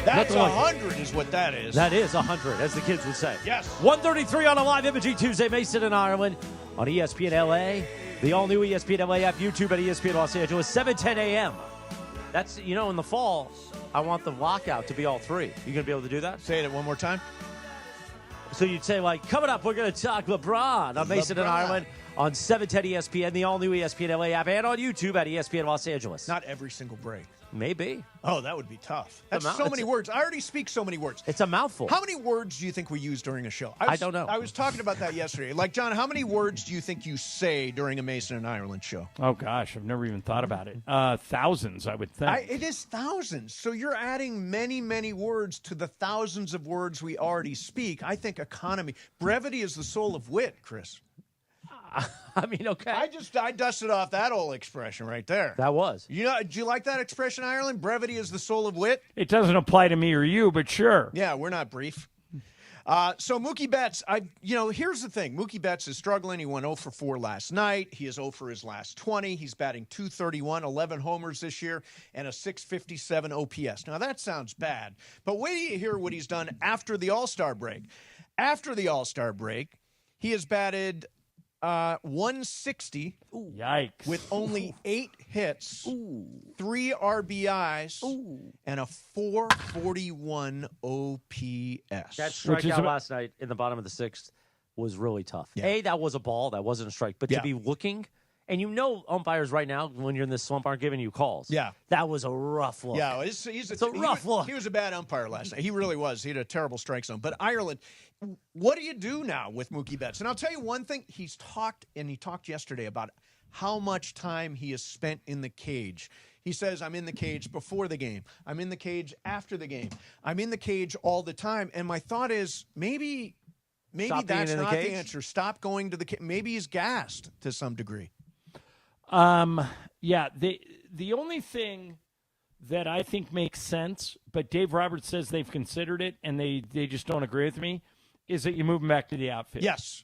That's 100 is what that is. That is 100, as the kids would say. Yes. 133 on a live imaging Tuesday, Mason and Ireland on ESPN LA, the all-new ESPN LA app, YouTube at ESPN Los Angeles, 7:10 a.m. That's, in the fall, I want the lockout to be all three. You going to be able to do that? Say it one more time. So you'd say, coming up, we're going to talk LeBron on Mason and Ireland on 710 ESPN, the all-new ESPN LA app, and on YouTube at ESPN Los Angeles. Not every single break. Maybe. Oh, that would be tough. That's so many words. I already speak so many words. It's a mouthful. How many words do you think we use during a show? I don't know. I was talking about that yesterday. John, how many words do you think you say during a Mason and Ireland show? Oh, gosh, I've never even thought about it. Thousands, I would think. It is thousands. So you're adding many, many words to the thousands of words we already speak. I think economy. Brevity is the soul of wit, Chris. I mean, okay. I dusted off that old expression right there. That was. Do you like that expression, Ireland? Brevity is the soul of wit? It doesn't apply to me or you, but sure. Yeah, we're not brief. So Mookie Betts, here's the thing. Mookie Betts is struggling. He went 0 for 4 last night. He is 0 for his last 20. He's batting .231, 11 homers this year, and a .657 OPS. Now, that sounds bad, but wait till you hear what he's done after the All-Star break. After the All-Star break, he has batted 160. Ooh. Yikes. With only 8 hits, 3 RBIs, and a 441 OPS. That strikeout last night in the bottom of the 6th was really tough. Yeah. That was a ball. That wasn't a strike. But to be looking And umpires right now, when you're in this slump, aren't giving you calls. Yeah. That was a rough look. Yeah, it's a rough look. He was a bad umpire last night. He really was. He had a terrible strike zone. But Ireland, what do you do now with Mookie Betts? And I'll tell you one thing. He talked yesterday about how much time he has spent in the cage. He says, I'm in the cage before the game. I'm in the cage after the game. I'm in the cage all the time. And my thought is maybe that's not the answer. Stop going to the cage. Maybe he's gassed to some degree. Yeah, the only thing that I think makes sense, but Dave Roberts says they've considered it and they just don't agree with me, is that you move him back to the outfield. Yes.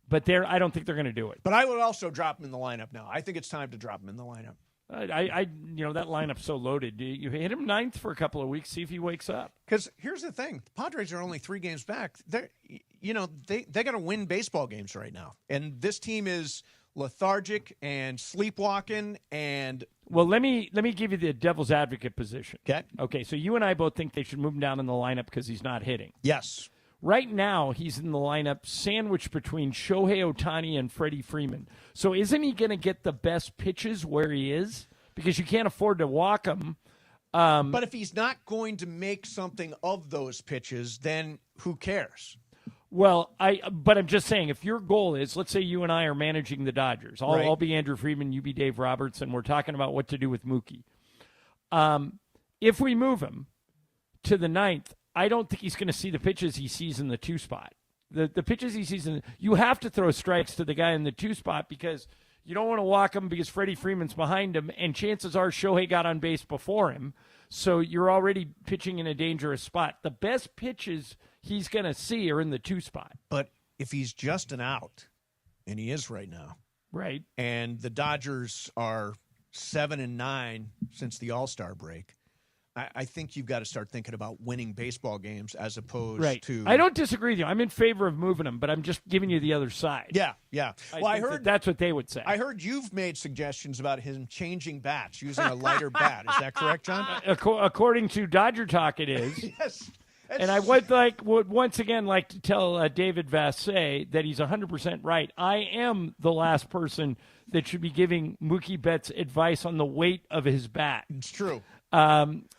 But I don't think they're going to do it. But I would also drop him in the lineup now. I think it's time to drop him in the lineup. That lineup's so loaded. You hit him ninth for a couple of weeks, see if he wakes up. Because here's the thing. The Padres are only 3 games back. They got to win baseball games right now. And this team is lethargic and sleepwalking and well, let me give you the devil's advocate position. Okay, so you and I both think they should move him down in the lineup because he's not hitting. Yes. Right now, he's in the lineup sandwiched between Shohei Ohtani and Freddie Freeman. So isn't he going to get the best pitches where he is? Because you can't afford to walk him. But if he's not going to make something of those pitches, then who cares? Well, but I'm just saying, if your goal is, let's say you and I are managing the Dodgers. I'll be Andrew Friedman, you be Dave Roberts, and we're talking about what to do with Mookie. If we move him to the 9th, I don't think he's going to see the pitches he sees in the 2 spot. The pitches he sees you have to throw strikes to the guy in the 2 spot because you don't want to walk him because Freddie Freeman's behind him, and chances are Shohei got on base before him, so you're already pitching in a dangerous spot. The best pitches he's going to see are in the 2 spot. But if he's just an out, and he is right now, right, and the Dodgers are 7-9 since the All-Star break, I think you've got to start thinking about winning baseball games as opposed to. I don't disagree with you. I'm in favor of moving him, but I'm just giving you the other side. Yeah. Well, I heard that's what they would say. I heard you've made suggestions about him changing bats, using a lighter bat. Is that correct, John? According to Dodger Talk, it is. Yes. And I would once again like to tell David Vassay that he's 100% right. I am the last person that should be giving Mookie Betts advice on the weight of his bat. It's true.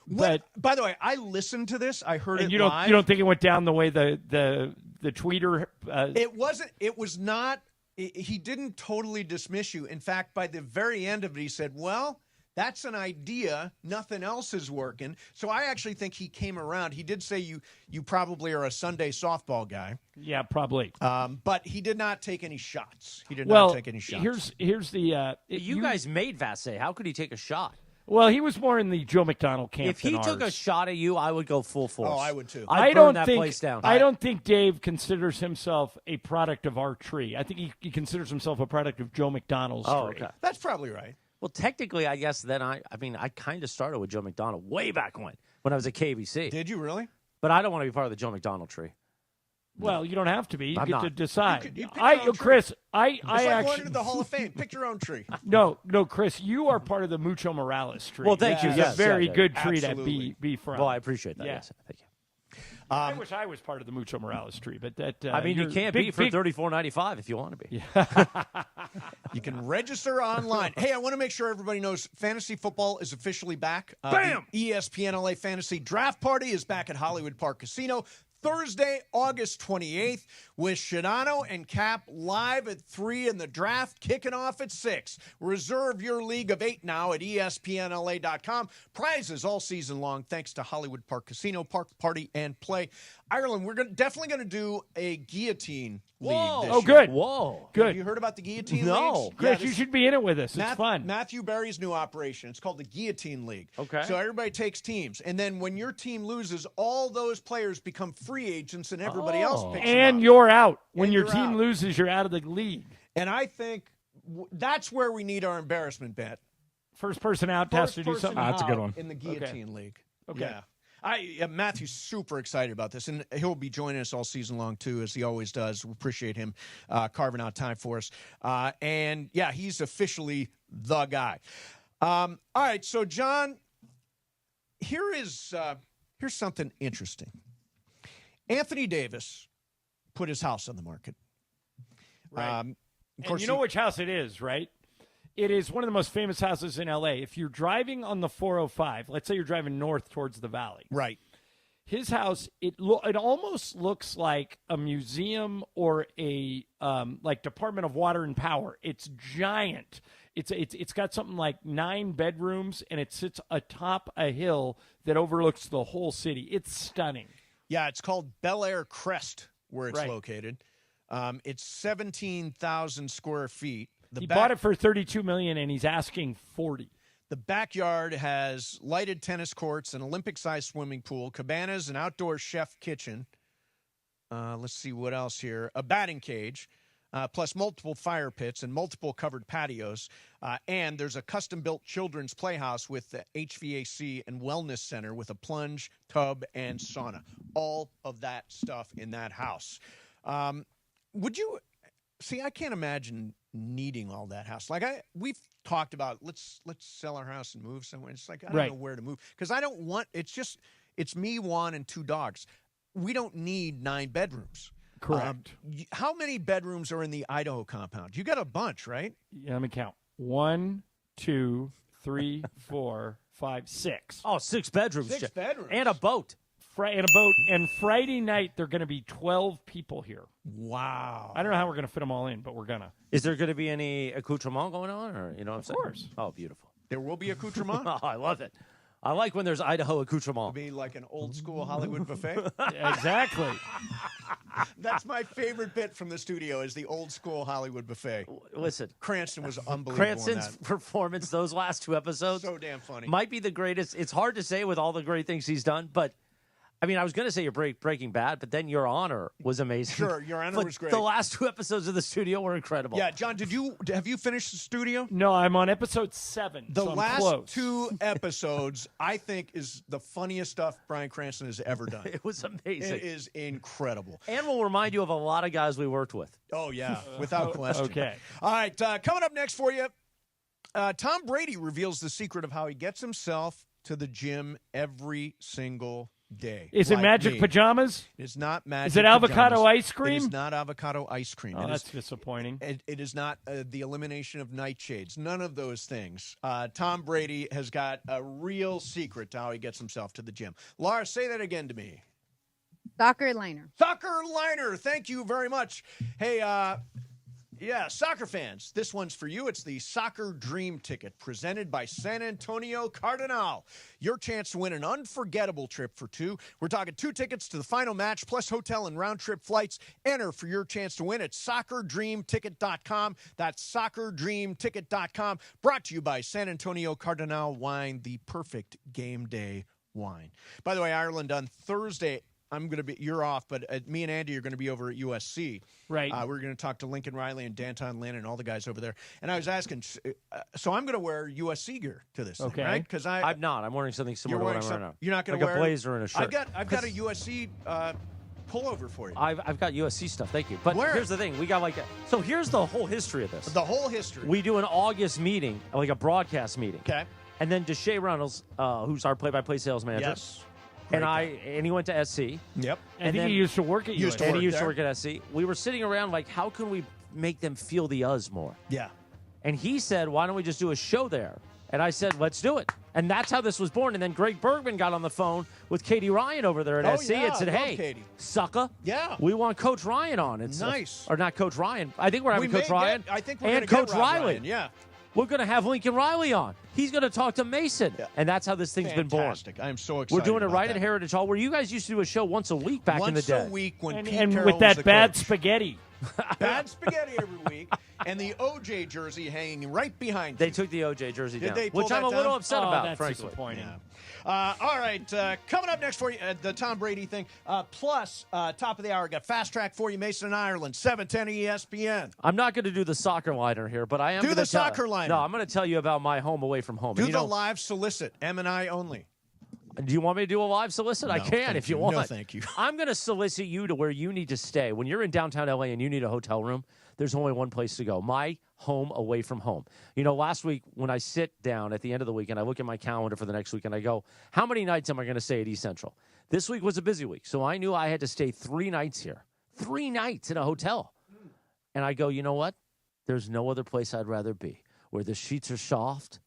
But by the way, I listened to this. I heard and it you don't live. You don't think it went down the way the tweeter? It wasn't. It was not. He didn't totally dismiss you. In fact, by the very end of it, he said, "Well, that's an idea. Nothing else is working." So I actually think he came around. He did say you probably are a Sunday softball guy. Yeah, probably. But he did not take any shots. He did not take any shots. Here's the. You guys made Vassay. How could he take a shot? Well, he was more in the Joe McDonald camp. If he took a shot at you, I would go full force. Oh, I would too. I'd burn that place down. I don't think Dave considers himself a product of our tree. I think he considers himself a product of Joe McDonald's tree. Okay. That's probably right. Well, technically, I guess then I kind of started with Joe McDonald way back when I was at KBC. Did you really? But I don't want to be part of the Joe McDonald tree. Well, you don't have to be. You I'm get not. to decide. You pick your own Chris, tree. I It's like actually going to the Hall of Fame. Pick your own tree. No, Chris, you are part of the Mucho Morales tree. Well, thank you. It's Yes, a very yeah, good tree absolutely. to be from. Well, I appreciate that. Yeah. Yes, thank you. I wish I was part of the Mucho Morales tree, but that you can't be for $34.95 if you want to be. You can register online. Hey, I want to make sure everybody knows fantasy football is officially back. Bam! The ESPN LA Fantasy Draft Party is back at Hollywood Park Casino Thursday, August 28th, with Shadano and Cap live at 3 and the draft kicking off at 6. Reserve your league of 8 now at ESPNLA.com. Prizes all season long thanks to Hollywood Park Casino, Park Party, and Play. Ireland, we're definitely going to do a guillotine league this year. Good. Whoa. Good. Have you heard about the guillotine No. leagues? Chris, you should be in it with us. It's fun. Matthew Berry's new operation. It's called the Guillotine League. Okay. So everybody takes teams. And then when your team loses, all those players become free agents and everybody else picks them And up. you're out. When And your you're team out. loses, you're out of the league. And I think that's where we need our embarrassment bet. First person out has to do something. That's a good one. In the Guillotine League. Okay. Yeah. Matthew's super excited about this, and he'll be joining us all season long, too, as he always does. We appreciate him carving out time for us. And, yeah, he's officially the guy. All right, so, John, here's something interesting. Anthony Davis put his house on the market. Right. Of And course, you know which house it is, right? It is one of the most famous houses in L.A. If you're driving on the 405, let's say you're driving north towards the valley. Right. His house, it almost looks like a museum or a like Department of Water and Power. It's giant. It's got something like 9 bedrooms, and it sits atop a hill that overlooks the whole city. It's stunning. Yeah, it's called Bel Air Crest, where it's located. It's 17,000 square feet. He bought it for $32 million, and he's asking $40. The backyard has lighted tennis courts, an Olympic-sized swimming pool, cabanas, an outdoor chef kitchen. Let's see what else here. A batting cage, plus multiple fire pits and multiple covered patios. And there's a custom-built children's playhouse with the HVAC and wellness center with a plunge, tub, and sauna. All of that stuff in that house. Would you... See, I can't imagine needing all that house. Like we've talked about, let's sell our house and move somewhere. It's like I don't know where to move because I don't want. It's me, Juan, and 2 dogs. We don't need 9 bedrooms. Correct. How many bedrooms are in the Idaho compound? You got a bunch, right? Yeah, let me count. 1, 2, 3, 4, 5, 6. Oh, 6 bedrooms. 6 bedrooms and a boat. And Friday night, there are going to be 12 people here. Wow. I don't know how we're going to fit them all in, but we're going to. Is there going to be any accoutrement going on? Or you know what I'm saying? Of course. Oh, beautiful. There will be accoutrement? Oh, I love it. I like when there's Idaho accoutrement. It'll be like an old school Hollywood buffet? Exactly. That's my favorite bit from the studio is the old school Hollywood buffet. Listen. Cranston was unbelievable. Cranston's performance those last 2 episodes. So damn funny. Might be the greatest. It's hard to say with all the great things he's done, but I mean, I was going to say you're Breaking Bad, but then Your Honor was amazing. Sure, Your Honor was great. The last 2 episodes of the studio were incredible. Yeah, John, have you finished the studio? No, I'm on episode 7. The so I'm last close. 2 episodes, I think, is the funniest stuff Bryan Cranston has ever done. It was amazing. It is incredible. And we'll remind you of a lot of guys we worked with. Oh, yeah, without question. Okay. All right, coming up next for you, Tom Brady reveals the secret of how he gets himself to the gym every single day. Is it magic pajamas? It's not magic. Is it avocado pajamas. ice cream? It is not avocado ice cream. Oh, that's disappointing. It is not the elimination of nightshades. None of those things. Tom Brady has got a real secret to how he gets himself to the gym. Laura, say that again to me. Soccer liner. Soccer liner. Thank you very much. Hey, yeah, soccer fans, this one's for you. It's the Soccer Dream Ticket presented by San Antonio Cardinal. Your chance to win an unforgettable trip for 2. We're talking 2 tickets to the final match plus hotel and round-trip flights. Enter for your chance to win at soccerdreamticket.com. That's soccerdreamticket.com. Brought to you by San Antonio Cardinal Wine, the perfect game day wine. By the way, Ireland on Thursday, you're off, but me and Andy are going to be over at USC. Right. We're going to talk to Lincoln Riley and Danton Lynn and all the guys over there. And I was asking, so I'm going to wear USC gear to this thing, right? Because I'm not. I'm wearing something similar to what I'm wearing now. You're not going to wear a blazer and a shirt. I've got a USC pullover for you. I've got USC stuff. Thank you. But Where? Here's the thing. We got so here's the whole history of this. The whole history. We do an August meeting, like a broadcast meeting. Okay. And then Deshae Reynolds, who's our play-by-play sales manager. Yes. And he went to SC. Yep. And he used to work at USC. And he used to work at SC. We were sitting around like, how can we make them feel the us more? Yeah. And he said, why don't we just do a show there? And I said, let's do it. And that's how this was born. And then Greg Bergman got on the phone with Katie Ryan over there at SC and said, hey, Katie. sucker, yeah, we want Coach Ryan on. It's nice. Or not Coach Ryan. I think we're having Coach Ryan. I think we're and gonna Coach get Rob Riley. Ryan, yeah. We're going to have Lincoln Riley on. He's going to talk to Mason. Yeah. And that's how this thing's been born. Fantastic. I am so excited. We're doing it right that. at Heritage Hall, where you guys used to do a show once a week back in the day. Once a week when Pete and Carroll with was that the bad coach. spaghetti. Bad spaghetti every week, and the OJ jersey hanging right behind They you. took the OJ jersey Did down, they pull which I'm that a little down? upset Oh, about, that's frankly. disappointing. Yeah. All right, coming up next for you, the Tom Brady thing. Plus, top of the hour, got Fast Track for you, Mason and Ireland, 710 ESPN. I'm not going to do the soccer liner here, but I am Do the soccer liner. No, I'm going to tell you about my home away from home. Do And the live solicit, M&I only. Do you want me to do a live solicit? I No, can thank if you you. want. No, thank you. I'm going to solicit you to where you need to stay. When you're in downtown LA and you need a hotel room, there's only one place to go. My home away from home. You know, last week when I sit down at the end of the week and I look at my calendar for the next week and I go, how many nights am I going to stay at East Central? This week was a busy week, so I knew I had to stay 3 nights here. 3 nights in a hotel. And I go, you know what? There's no other place I'd rather be. where the sheets are soft,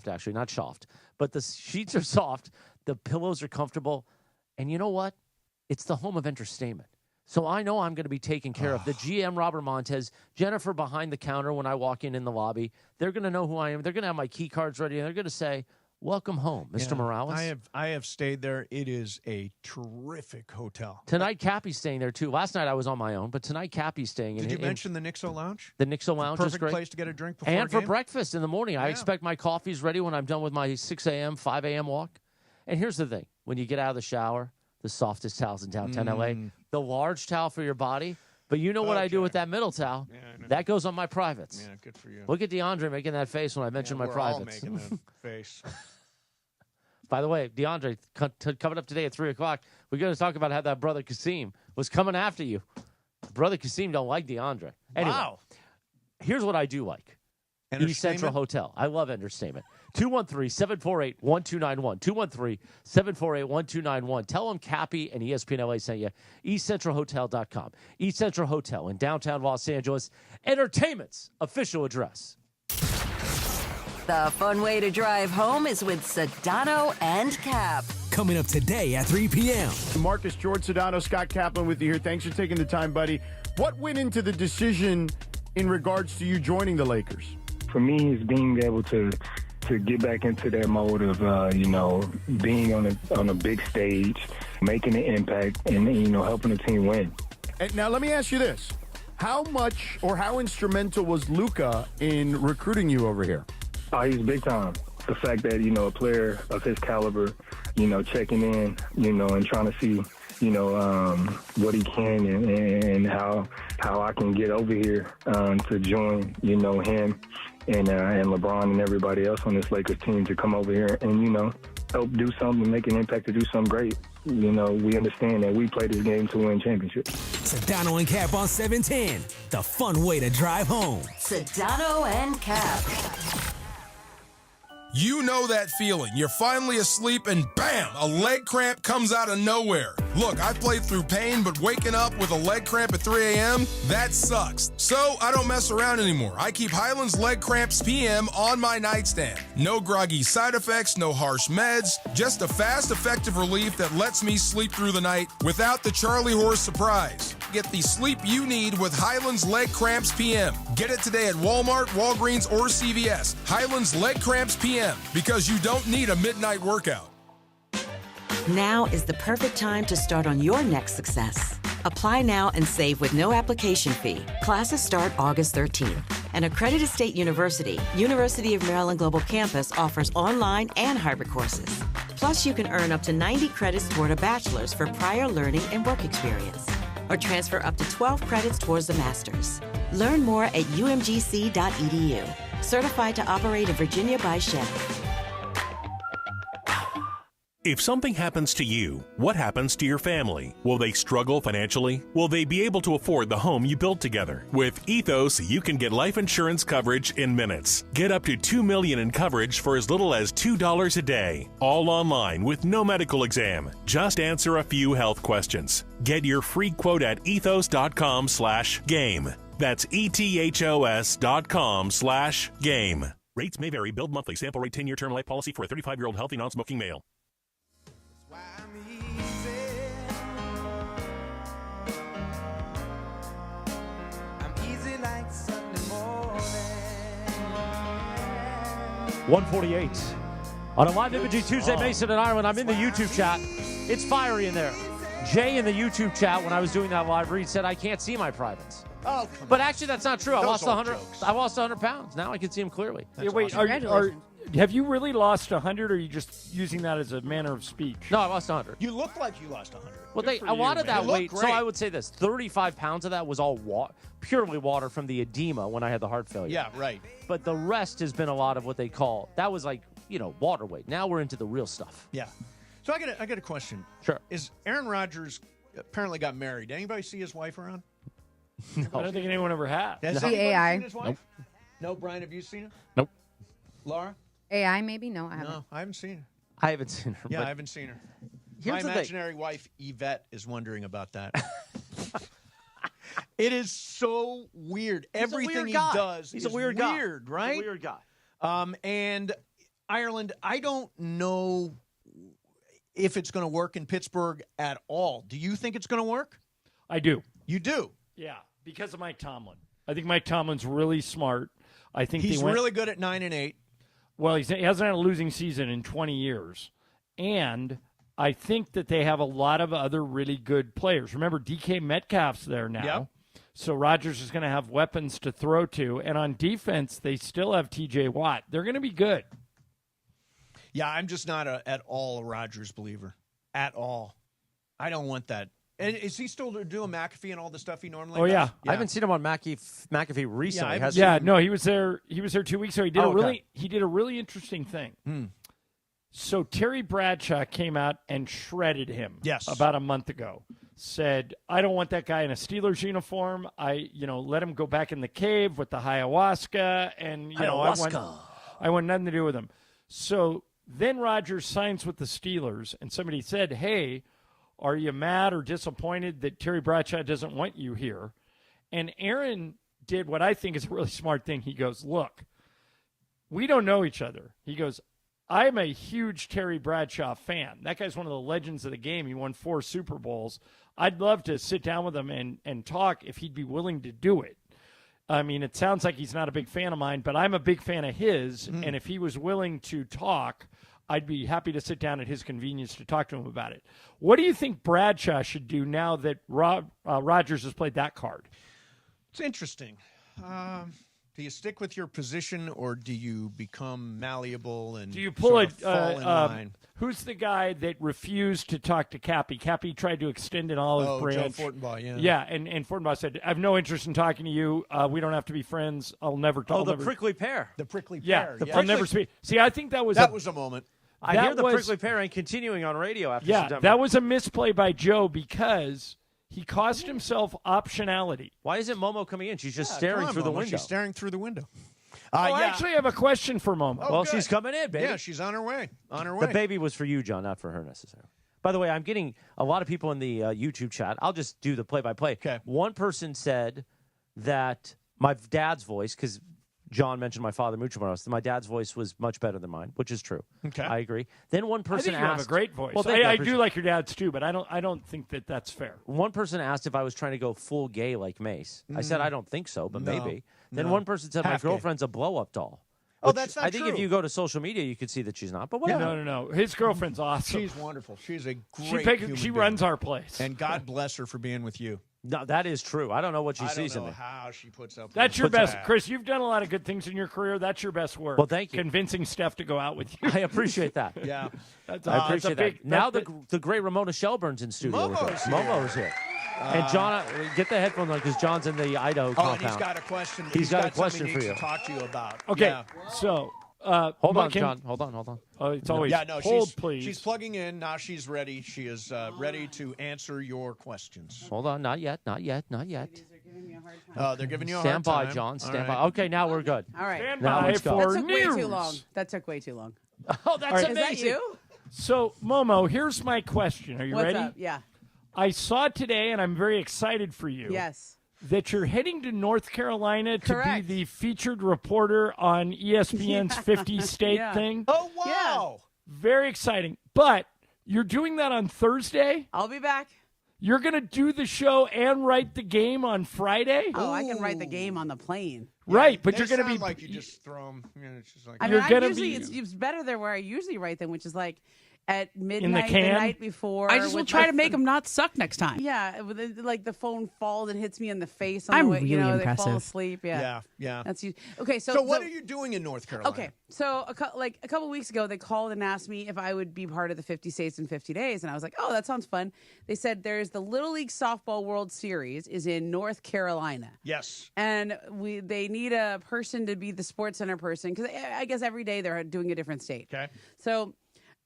actually, not soft, but the sheets are soft, the pillows are comfortable, and you know what? It's the home of entertainment. So I know I'm going to be taken care of. The GM, Robert Montez, Jennifer behind the counter when I walk in the lobby, they're going to know who I am. They're going to have my key cards ready, and they're going to say, welcome home, Mr. Morales. I have stayed there. It is a terrific hotel. Tonight, Cappy's staying there, too. Last night I was on my own, but tonight Cappy's staying. Did you mention the Nixo Lounge? The Nixo Lounge is great. Perfect place to get a drink before and a game. for breakfast in the morning. Yeah. I expect my coffee's ready when I'm done with my 6 a.m., 5 a.m. walk. And here's the thing. When you get out of the shower, the softest towels in downtown L.A., the large towel for your body. But you know what I do with that middle towel? Yeah, that goes on my privates. Yeah, good for you. Look at DeAndre making that face when I mentioned my privates. We're all making that face. By the way, DeAndre, coming up today at 3 o'clock, we're going to talk about how that brother Kasim was coming after you. Brother Kasim don't like DeAndre. Anyway, wow. Here's what I do like. East Central Hotel. I love entertainment. 213-748-1291. 213-748-1291. Tell them Cappy and ESPN LA sent you. EastCentralHotel.com. East Central Hotel in downtown Los Angeles. Entertainment's official address. The fun way to drive home is with Sedano and Cap. Coming up today at 3 p.m. Marcus, George Sedano, Scott Kaplan with you here. Thanks for taking the time, buddy. What went into the decision in regards to you joining the Lakers? For me, it's being able to get back into that mode of, being on a big stage, making an impact, and, helping the team win. And now, let me ask you this. How much or how instrumental was Luca in recruiting you over here? Oh, he's big time. The fact that, a player of his caliber, checking in, and trying to see, what he can and how I can get over here to join, him and LeBron and everybody else on this Lakers team to come over here and, help do something, make an impact to do something great. We understand that we play this game to win championships. Sedano and Cap on 710, the fun way to drive home. Sedano and Cap. You know that feeling. You're finally asleep and bam, a leg cramp comes out of nowhere. Look, I played through pain, but waking up with a leg cramp at 3 a.m., that sucks. So I don't mess around anymore. I keep Highland's Leg Cramps PM on my nightstand. No groggy side effects, no harsh meds, just a fast, effective relief that lets me sleep through the night without the Charlie horse surprise. Get the sleep you need with Highland's Leg Cramps PM. Get it today at Walmart, Walgreens, or CVS. Highland's Leg Cramps PM, because you don't need a midnight workout. Now is the perfect time to start on your next success. Apply now and save with no application fee. Classes start August 13th. An accredited state university, University of Maryland Global Campus, offers online and hybrid courses. Plus, you can earn up to 90 credits toward a bachelor's for prior learning and work experience, or transfer up to 12 credits towards a master's. Learn more at umgc.edu. Certified to operate in Virginia by Shell. If something happens to you, what happens to your family? Will they struggle financially? Will they be able to afford the home you built together? With Ethos, you can get life insurance coverage in minutes. Get up to $2 million in coverage for as little as $2 a day. All online with no medical exam. Just answer a few health questions. Get your free quote at ethos.com/game. That's ethos.com/game. Rates may vary. Billed monthly. Sample rate 10-year term life policy for a 35-year-old healthy non-smoking male. $148 on a live imaging Tuesday, Mason and Ireland. I'm in the YouTube chat. It's fiery in there. Jay in the YouTube chat, when I was doing that live read, said I can't see my privates. Oh, but actually, that's not true. I lost 100. I lost 100 pounds. Now I can see them clearly. Yeah, wait, have you really lost 100, or are you just using that as a manner of speech? No, I lost 100. You look like you lost 100. Well, a lot of that weight. So I would say this: 35 pounds of that was all purely water from the edema when I had the heart failure. Yeah, right. But the rest has been a lot of what they call, that was like, water weight. Now we're into the real stuff. Yeah. So I got a question. Sure. Is Aaron Rodgers apparently got married? Did anybody see his wife around? No. I don't think anyone ever has. Has The anybody AI. seen his wife? No, Brian, have you seen her? Nope. Laura? AI, maybe? No, I haven't. No, I haven't seen her. I haven't seen her. Yeah, I haven't seen her. Here's My the imaginary wife, Yvette, is wondering about that. It is so weird. Everything he does He's is a weird guy. weird, right? He's a weird guy. And Ireland, I don't know if it's going to work in Pittsburgh at all. Do you think it's going to work? I do. You do? Yeah, because of Mike Tomlin. I think Mike Tomlin's really smart. I think he's really good at 9-8. Well, he hasn't had a losing season in 20 years. And I think that they have a lot of other really good players. Remember, DK Metcalf's there now. Yep. So Rodgers is going to have weapons to throw to. And on defense, they still have TJ Watt. They're going to be good. Yeah, I'm just not at all a Rodgers believer. At all. I don't want that. And is he still doing McAfee and all the stuff he normally does? Yeah. I haven't seen him on McAfee recently. No, he was there. He was there 2 weeks ago. He did he did a really interesting thing. So Terry Bradshaw came out and shredded him. Yes. About a month ago. Said, I don't want that guy in a Steelers uniform. Let him go back in the cave with the ayahuasca, and I want nothing to do with him. So then Rodgers signs with the Steelers, and somebody said, hey, are you mad or disappointed that Terry Bradshaw doesn't want you here? And Aaron did what I think is a really smart thing. He goes, look, we don't know each other. He goes, I'm a huge Terry Bradshaw fan. That guy's one of the legends of the game. He won 4 Super Bowls. I'd love to sit down with him and talk if he'd be willing to do it. I mean, it sounds like he's not a big fan of mine, but I'm a big fan of his, and if he was willing to talk, I'd be happy to sit down at his convenience to talk to him about it. What do you think Bradshaw should do now that Rodgers has played that card? It's interesting. Do you stick with your position, or do you become malleable and do you pull fall in line? Who's the guy that refused to talk to Cappy? Cappy tried to extend an olive branch. Joe Fortenbaugh, yeah. Yeah, and Fortenbaugh said, I have no interest in talking to you. We don't have to be friends. I'll never talk. The prickly pear. The prickly pear. pear. I'll never speak. See, I think that was a moment. I hear the prickly pear ain't continuing on radio after September. That was a misplay by Joe because he cost himself optionality. Why isn't Momo coming in? She's just staring through the window. She's staring through the window. I actually have a question for Momo. Well, she's coming in, baby. Yeah, she's on her way. The baby was for you, John, not for her necessarily. By the way, I'm getting a lot of people in the YouTube chat. I'll just do the play-by-play. Okay. One person said that my dad's voice, because John mentioned my father, Mucho Moros, my dad's voice was much better than mine, which is true. Okay. I agree. Then one person I think you asked, have a great voice. Well, I do like your dad's too, but I don't think that that's fair. One person asked if I was trying to go full gay like Mace. I said I don't think so, but maybe. Then one person said my girlfriend's a blow-up doll. Oh, that's not I think true. if you go to social media, you could see that she's not. But whatever. No. His girlfriend's awesome. She's wonderful. She's a great human She being. runs our place. And God bless her for being with you. No, that is true. I don't know what she sees in I me. don't know how she puts up. That's your best, Chris. You've done a lot of good things in your career. That's your best work. Well, thank you. Convincing Steph to go out with you. I appreciate that. Yeah, I appreciate that. Now the great Ramona Shelburn's in studio. Momo's here. And John, get the headphones on because John's in the Idaho compound. And he's got a question. He's got a question for you. To talk to you about. Okay, Yeah. so hold on, John. Hold on. It's always hold, please. She's plugging in now. She's ready. She is ready to answer your questions. Hold on, not yet. They're giving you a Stand hard time. by, John. Stand All by. right. Okay, now we're good. All right. Stand Now by let's go. for That took news. way too long. That took way too long. Oh, that's All right. amazing. Is that you? So, Momo, here's my question. Are you What's ready? up? Yeah. I saw today, and I'm very excited for you. Yes. That you're heading to North Carolina Correct. to be the featured reporter on ESPN's 50 State Yeah. thing. Oh wow! Very exciting. But you're doing that on Thursday? I'll be back. You're going to do the show and write the game on Friday? Oh, I can write the game on the plane. Right, but They you're going to sound be like you just throw them. You know, it's just like I You're mean, gonna it's better there where I usually write them, which is like at midnight can? the night before. I just will try to make them not suck next time. Yeah, like the phone falls and hits me in the face. On I'm the way, really They impressive. fall asleep. Yeah. That's you. Okay, So what are you doing in North Carolina? Okay, so a couple weeks ago, they called and asked me if I would be part of the 50 States in 50 Days, and I was like, oh, that sounds fun. They said there's the Little League Softball World Series is in North Carolina. Yes. And they need a person to be the sports center person because I guess every day they're doing a different state. Okay. So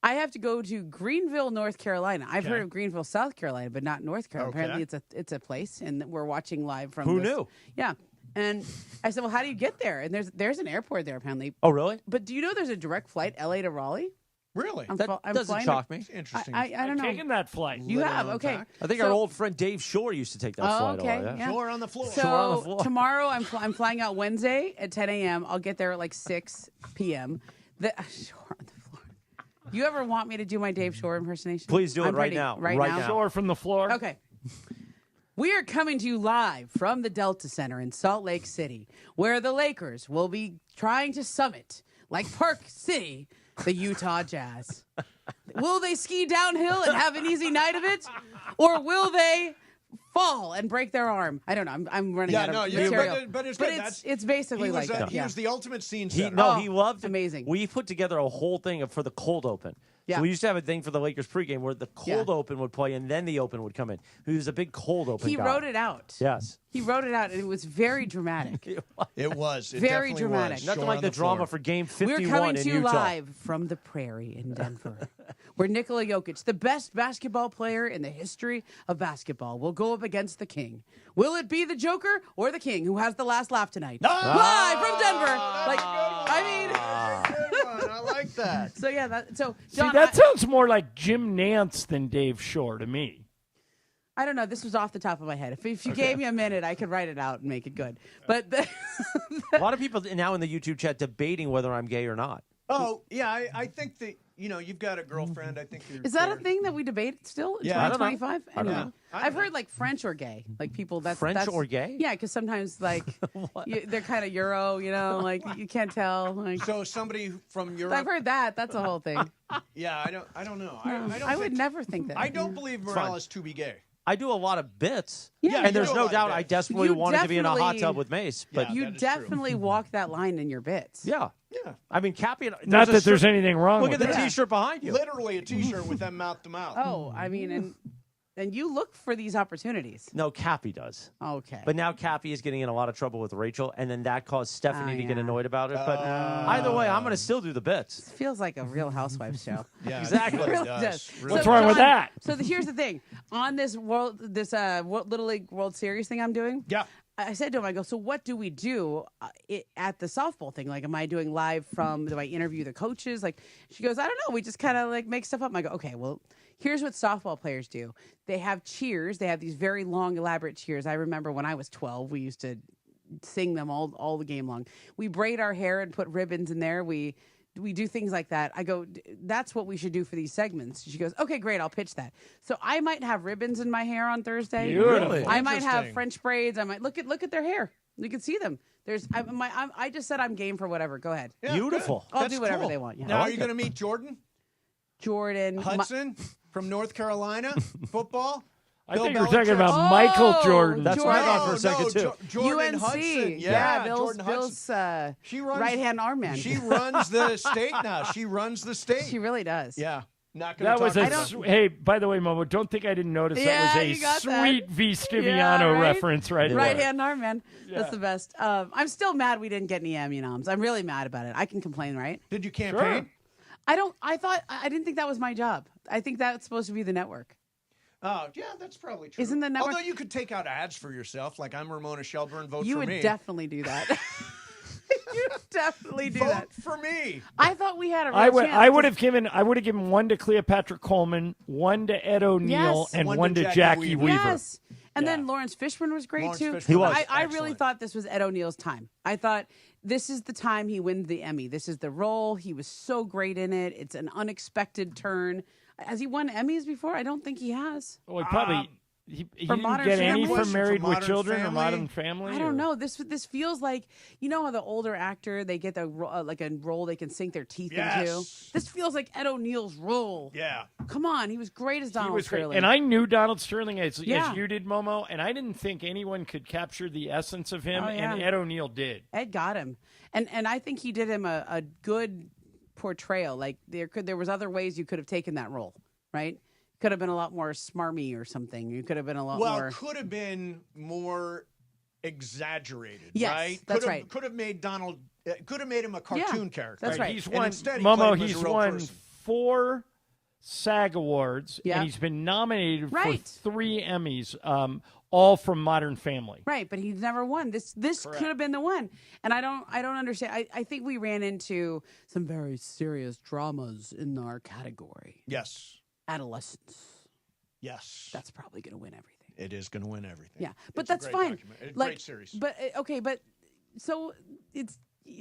I have to go to Greenville, North Carolina. I've Okay. heard of Greenville, South Carolina, but not North Carolina. Okay. Apparently, it's a place, and we're watching live from. Who this. knew? Yeah. And I said, well, how do you get there? And there's an airport there apparently. Oh, really? But do you know there's a direct flight L.A. to Raleigh? Really? I'm That I'm doesn't flying shock to- me. Interesting. I don't know. Taking that flight. You have, okay. I think So- our old friend Dave Shore used to take that flight. Okay, a lot, yeah. Shore on the floor. So Shore on the floor. tomorrow I'm flying out Wednesday at 10 a.m. I'll get there at like 6 p.m. Shore on the floor. You ever want me to do my Dave Shore impersonation? Please do it I'm right ready. now. Right Right now. now. Shore from the floor. Okay. We are coming to you live from the Delta Center in Salt Lake City, where the Lakers will be trying to summit, like Park City, the Utah Jazz. Will they ski downhill and have an easy night of it? Or will they fall and break their arm? I don't know. I'm running out of material. But it's good. It's basically he like was, that. He was the ultimate scene He setter. he loved it. Amazing. We put together a whole thing for the cold open. Yeah. So we used to have a thing for the Lakers pregame where the cold open would play and then the open would come in. He was a big cold open He guy. wrote it out. Yes. He wrote it out, and it was very dramatic. It was. It Very definitely dramatic. Was. Nothing Shore like on the drama floor. for Game 51 We're coming in to you Utah. live from the prairie in Denver, where Nikola Jokic, the best basketball player in the history of basketball, will go up against the King. Will it be the Joker or the King who has the last laugh tonight? Live from Denver. I like that. So yeah, John, See, that sounds more like Jim Nance than Dave Shore to me. I don't know. This was off the top of my head. If you gave me a minute, I could write it out and make it good. But A lot of people now in the YouTube chat debating whether I'm gay or not. Oh, yeah, I think that, you've got a girlfriend. I think you're... is that a thing that we debate still in Yeah, I don't know. 2025? I don't Anyway, know. I've heard like French or gay, like people that's French or gay? Yeah, because sometimes like they're kind of Euro, like you can't tell. Like, So somebody from Europe... I've heard that. That's a whole thing. Yeah, I don't know. I would never think that. I don't believe Morales to be gay. I do a lot of bits. Yeah, and you there's do a no lot of doubt bits. I desperately You wanted to be in a hot definitely- tub with Mace. But Yeah, You that is true. definitely walk that line in your bits. yeah. Yeah. I mean, Cappy. Not that there's shirt- anything wrong Look with at the that. T-shirt behind you. Literally a T-shirt with them mouth to mouth. Oh, I mean, and you look for these opportunities. No, Cappy does. Okay. But now Cappy is getting in a lot of trouble with Rachel, and then that caused Stephanie to get annoyed about it. But either way, I'm going to still do the bits. It feels like a Real Housewives show. Yeah, Exactly. it Really does. does. Really What's So, wrong with John, that? So here's the thing. On this Little League World Series thing I'm doing, Yeah. I said to him, I go, so what do we do at the softball thing? Like, am I doing live from, do I interview the coaches? Like, she goes, I don't know. We just kind of like make stuff up. I go, okay, well, here's what softball players do. They have cheers. They have these very long, elaborate cheers. I remember when I was 12, we used to sing them all the game long. We braid our hair and put ribbons in there. We do things like that. I go, that's what we should do for these segments. She goes, okay, great, I'll pitch that. So I might have ribbons in my hair on Thursday. Beautiful. I might have Interesting. French braids. I might look at their hair. You can see them. I just said I'm game for whatever. Go ahead. Yeah, Beautiful. good. I'll That's do whatever cool. they want. Yeah. Now, are you going to meet Jordan Jordan Hudson from North Carolina football? I Bill think we're talking Belichick? about Michael Oh, Jordan. That's what I thought for a second, too. Jordan UNC. Hudson. Yeah, Jordan Hudson. Bill's She runs right-hand arm man. She runs the state now. She runs the state. She really does. Yeah. Not That going was to a talk hey. By the way, Momo, don't think I didn't notice Yeah, that you was got a that. sweet V. Stiviano Yeah, right? reference right there. Right-hand arm man. Yeah. That's the best. I'm still mad we didn't get any Emmy noms. I'm really mad about it. I can complain, right? Did you campaign? Sure. I didn't think that was my job. I think that's supposed to be the network. Oh, yeah, that's probably true. Isn't the network- Although you could take out ads for yourself, like I'm Ramona Shelburn, vote You for would me. definitely do that. You definitely do Vote that. for me. I thought we had a real I would. chance I would to- have given one to Cleopatra Coleman, one to Ed O'Neill, Yes. and One one to to Jackie Jackie Weaver. Weaver. Yes. And then Lawrence Fishburne was great Lawrence too. Fishburne He was. I really excellent. thought this was Ed O'Neill's time. I thought this is the time he wins the Emmy. This is the role. He was so great in it. It's an unexpected turn. Has he won Emmys before? I don't think he has. Well, he probably he For didn't Modern get any Family? from Married For with Modern Children or Family? Modern Family. I don't or- know. This feels like, you know how the older actor, they get like a role they can sink their teeth into. Yes. This feels like Ed O'Neill's role. Yeah. Come on, he was great as He Donald was great. Sterling. And I knew Donald Sterling as Yeah. you did, Momo, and I didn't think anyone could capture the essence of him, Oh, yeah. and Ed O'Neill did. Ed got him, and I think he did him a good portrayal. Like there was other ways you could have taken that role, right? Could have been a lot more smarmy or something. You could have been a lot Well, more. could have been more exaggerated, Yes, right? that's could have, right. Could have made Donald. Could have made him a cartoon character. that's right. He's And won. instead he Momo, played him as a he's real won person. 4 SAG Awards, Yep. and he's been nominated Right. for 3 Emmys, all from Modern Family. Right, but he's never won. This could have been the one. And I don't understand. I think we ran into some very serious dramas in our category. Yes. Adolescence. Yes. That's probably going to win everything. It is going to win everything. Yeah, but It's a that's great fine. document- Like, great series. But okay, but so it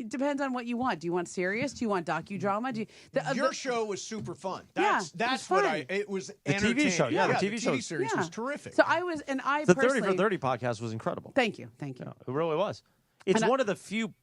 depends on what you want. Do you want serious? Do you want docudrama? Do you, Your show was super fun. Yeah, That's it was what fun. it was. The TV entertaining. show, yeah, the TV show. series was terrific. So I was, and I The 30 personally, for 30 podcast was incredible. Thank you. Yeah, it really was. It's one of the few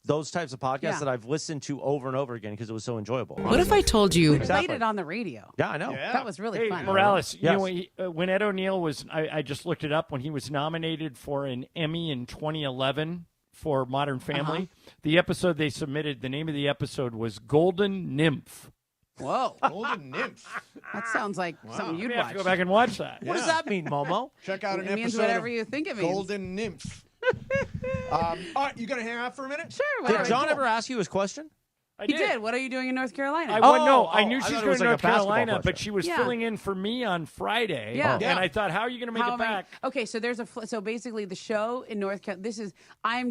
those types of podcasts Yeah. that I've listened to over and over again because it was so enjoyable. What if I told you? We Exactly. played it on the radio. Yeah, I know. That was really Hey, fun. Morales, Yes. you know, when Ed O'Neill was, I just looked it up, when he was nominated for an Emmy in 2011 for Modern Family, the episode they submitted, the name of the episode was Golden Nymph. Whoa. Golden Nymph. That sounds like something you'd You have watch. to go back and watch that. What does that mean, Momo? Check out an It means episode whatever of you think it means. Golden Nymph. All right, you going to hang out for a minute? Sure. Did whatever. John ever ask you his question? He did. What are you doing in North Carolina? I knew I she was thought it going was to like a North basketball Carolina, but question. she was Yeah. filling in for me on Friday. Yeah. And I thought, how are you going to make How it am I- back? Okay, so there's so basically the show in North Carolina. I'm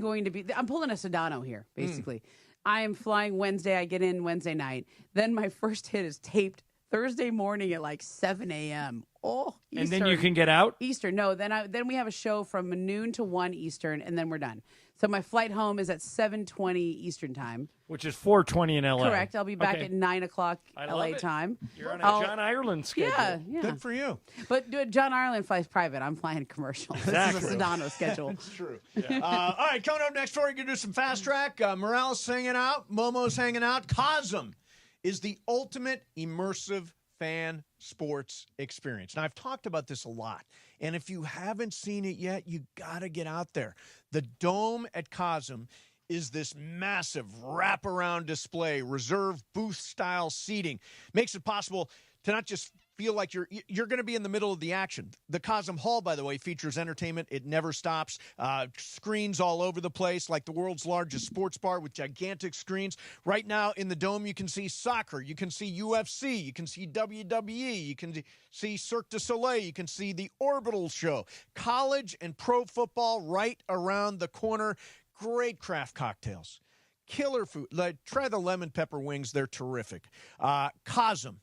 pulling a Sedano here, basically. I am flying Wednesday. I get in Wednesday night. Then my first hit is taped Thursday morning at like 7 a.m. Oh, Eastern. And then you can get out? Eastern. No, then we have a show from noon to 1 Eastern, and then we're done. So my flight home is at 7:20 Eastern time. Which is 4:20 in L.A. Correct. I'll be back Okay. at 9 o'clock I LA love it. time. You're on a I'll- John Ireland schedule. Yeah. Good for you. But John Ireland flies private. I'm flying commercial. Exactly. This is a Sedano schedule. It's true. All right, coming up next, we're going to do some fast track. Morales hanging out. Momo's hanging out. Cosm is the ultimate immersive fan sports experience. Now, I've talked about this a lot, and if you haven't seen it yet, you got to get out there. The Dome at Cosm is this massive wraparound display, reserved booth-style seating. Makes it possible to not just feel like you're going to be in the middle of the action. The Cosm Hall, by the way, features entertainment. It never stops. Screens all over the place, like the world's largest sports bar with gigantic screens. Right now in the Dome, you can see soccer. You can see UFC. You can see WWE. You can see Cirque du Soleil. You can see the Orbital Show. College and pro football right around the corner. Great craft cocktails. Killer food. Try the lemon pepper wings. They're terrific. Cosm.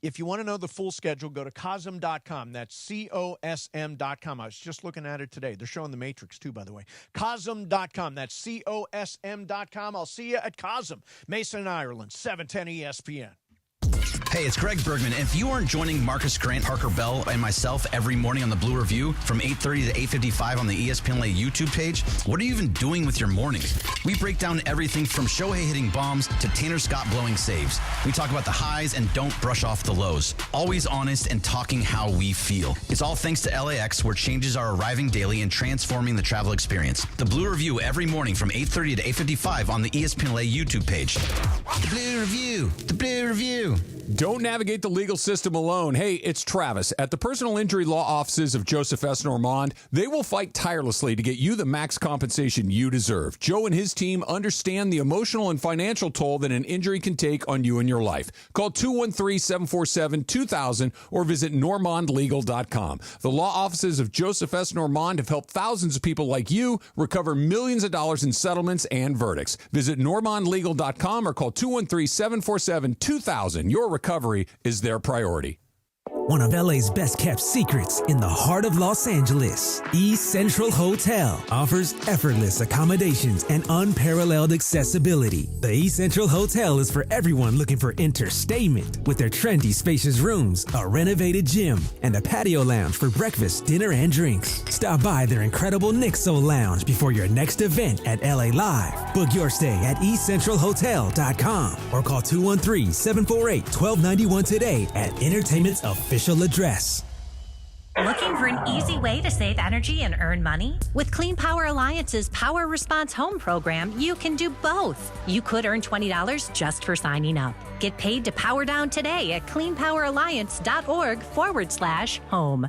If you want to know the full schedule, go to Cosm.com. That's COSM.com. I was just looking at it today. They're showing The Matrix, too, by the way. Cosm.com. That's COSM.com. I'll see you at Cosm, Mason, Ireland, 710 ESPN. Hey, it's Greg Bergman. If you aren't joining Marcus Grant, Parker Bell, and myself every morning on the Blue Review from 8:30 to 8:55 on the ESPN LA YouTube page, what are you even doing with your mornings? We break down everything from Shohei hitting bombs to Tanner Scott blowing saves. We talk about the highs and don't brush off the lows. Always honest and talking how we feel. It's all thanks to LAX, where changes are arriving daily and transforming the travel experience. The Blue Review every morning from 8:30 to 8:55 on the ESPN LA YouTube page. The Blue Review. The Blue Review. Don't navigate the legal system alone. Hey, it's Travis. At the personal injury law offices of Joseph S. Normand, they will fight tirelessly to get you the max compensation you deserve. Joe and his team understand the emotional and financial toll that an injury can take on you and your life. Call 213-747-2000 or visit normandlegal.com. The law offices of Joseph S. Normand have helped thousands of people like you recover millions of dollars in settlements and verdicts. Visit normandlegal.com or call 213-747-2000. Your recovery is their priority. One of LA's best kept secrets in the heart of Los Angeles, East Central Hotel offers effortless accommodations and unparalleled accessibility. The East Central Hotel is for everyone looking for entertainment with their trendy, spacious rooms, a renovated gym, and a patio lounge for breakfast, dinner, and drinks. Stop by their incredible Nixo Lounge before your next event at LA Live. Book your stay at eastcentralhotel.com or call 213-748-1291 today at Entertainment's official address. Looking for an easy way to save energy and earn money? With Clean Power Alliance's Power Response Home program, you can do both. You could earn $20 just for signing up. Get paid to power down today at cleanpoweralliance.org/home.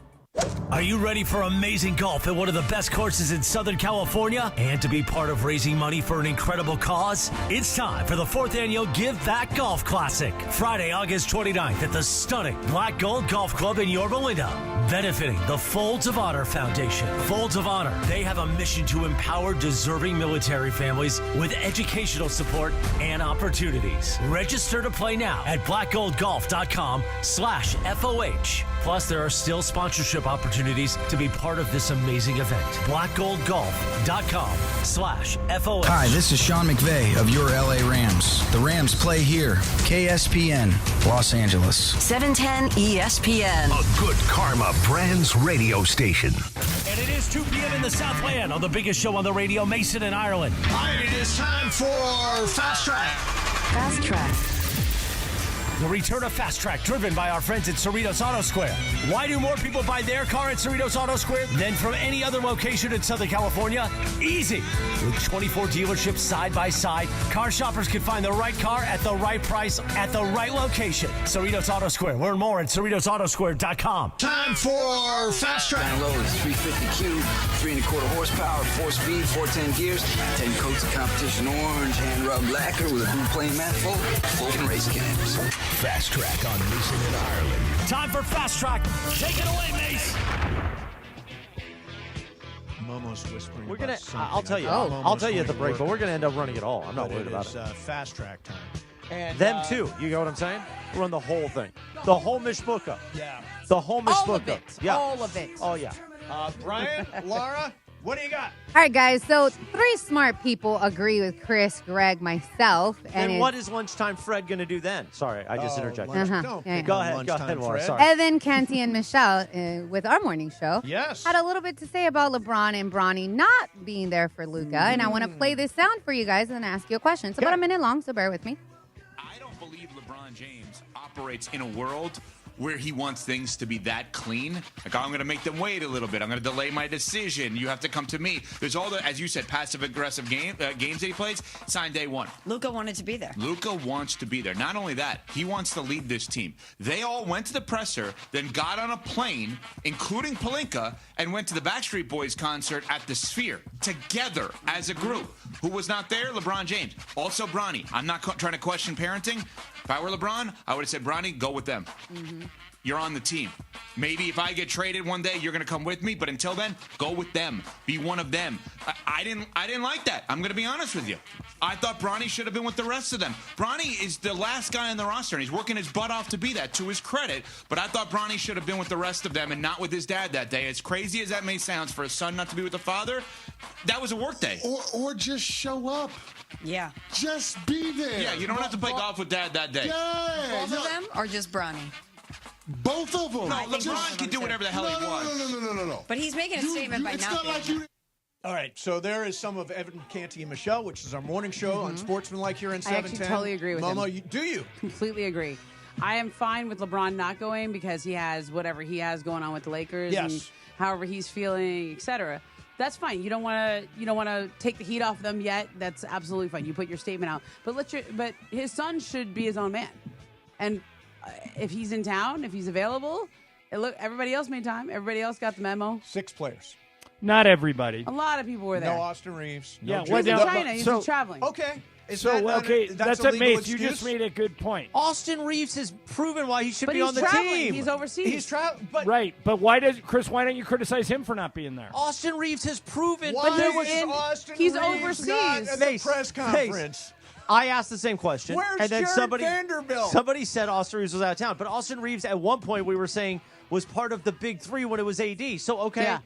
Are you ready for amazing golf at one of the best courses in Southern California and to be part of raising money for an incredible cause? It's time for the 4th annual Give Back Golf Classic, Friday, August 29th at the stunning Black Gold Golf Club in Yorba Linda, benefiting the Folds of Honor Foundation. Folds of Honor, they have a mission to empower deserving military families with educational support and opportunities. Register to play now at blackgoldgolf.com/FOH. Plus, there are still sponsorship opportunities to be part of this amazing event. blackgoldgolf.com/FOH. Hi, this is Sean McVay of your LA Rams. The Rams play here. KSPN, Los Angeles. 710 ESPN. A good karma brands radio station. And it is 2 p.m. in the Southland on the biggest show on the radio, Mason in Ireland. And it is time for Fast Track. Fast Track. The return of Fast Track, driven by our friends at Cerritos Auto Square. Why do more people buy their car at Cerritos Auto Square than from any other location in Southern California? Easy. With 24 dealerships side by side, car shoppers can find the right car at the right price at the right location. Cerritos Auto Square. Learn more at CerritosAutoSquare.com. Time for Fast Track. Down low is 350 cube, 3 1/4 horsepower, 4-speed, 410 gears, 10 coats of competition orange, hand rubbed lacquer with a blue plain manifold, full race cams. Fast Track on Mason in Ireland. Time for Fast Track. Take it away, Mace. I'm almost whispering. We're gonna. about something. I'll tell you. I'm I'll almost tell you at the going break, to but work. we're gonna end up running it all. I'm not But worried about is, it. Fast Track time. And Them too. You know what I'm saying? Run the whole thing. The whole mishpucha. Yeah. The whole mishpucha. All of it. Yeah. All of it. Oh yeah. Brian, Laura, what do you got? All right, guys. So 3 smart people agree with Chris, Greg, myself. And what is lunchtime Fred going to do then? Sorry, I just interjected. No, yeah. Go ahead, Laura. Sorry. Evan, Canty, and Michelle with our morning show. Yes. Had a little bit to say about LeBron and Bronny not being there for Luca. And I want to play this sound for you guys and then ask you a question. It's about a minute long, so bear with me. I don't believe LeBron James operates in a world where he wants things to be that clean. Like, I'm going to make them wait a little bit. I'm going to delay my decision. You have to come to me. There's all the, as you said, passive-aggressive games that he plays. Signed day one. Luca wanted to be there. Luca wants to be there. Not only that, he wants to lead this team. They all went to the presser, then got on a plane, including Pelinka, and went to the Backstreet Boys concert at the Sphere together as a group. Who was not there? LeBron James. Also Bronny. I'm not trying to question parenting. If I were LeBron, I would have said, Bronny, go with them. Mm-hmm. You're on the team. Maybe if I get traded one day, you're going to come with me. But until then, go with them. Be one of them. I didn't like that. I'm going to be honest with you. I thought Bronny should have been with the rest of them. Bronny is the last guy on the roster, and he's working his butt off to be that, to his credit. But I thought Bronny should have been with the rest of them and not with his dad that day. As crazy as that may sound for a son not to be with the father, that was a work day. Or just show up. Yeah. Just be there. Yeah, you don't have to play golf with dad that day. Yeah. Both of them or just Bronny? Both of them. No, LeBron can do whatever the hell he wants. No. But he's making a statement by not being. All right, so there is some of Evan, Canty, and Michelle, which is our morning show on Sportsmanlike here in 710. I actually totally agree with Momo, him. Do you? Completely agree. I am fine with LeBron not going because he has whatever he has going on with the Lakers and however he's feeling, etc. That's fine. You don't want to take the heat off them yet. That's absolutely fine. You put your statement out, but his son should be his own man, and if he's in town, if he's available, look, everybody else made time. Everybody else got the memo. 6 players. Not everybody. A lot of people were there. No Austin Reeves. Yeah, no he's in China. He's just traveling. Okay. That's a Mace. You just made a good point. Austin Reeves has proven why he should But be he's on the traveling. team. He's overseas. He's traveling. Right, but why don't you criticize him for not being there? Austin Reeves has proven. Why but Austin he's Reeves overseas. not at the press conference? I asked the same question. Where's and then Jared Vanderbilt? Somebody said Austin Reeves was out of town. But Austin Reeves, at one point, we were saying, was part of the big three when it was AD. So, okay. Yeah.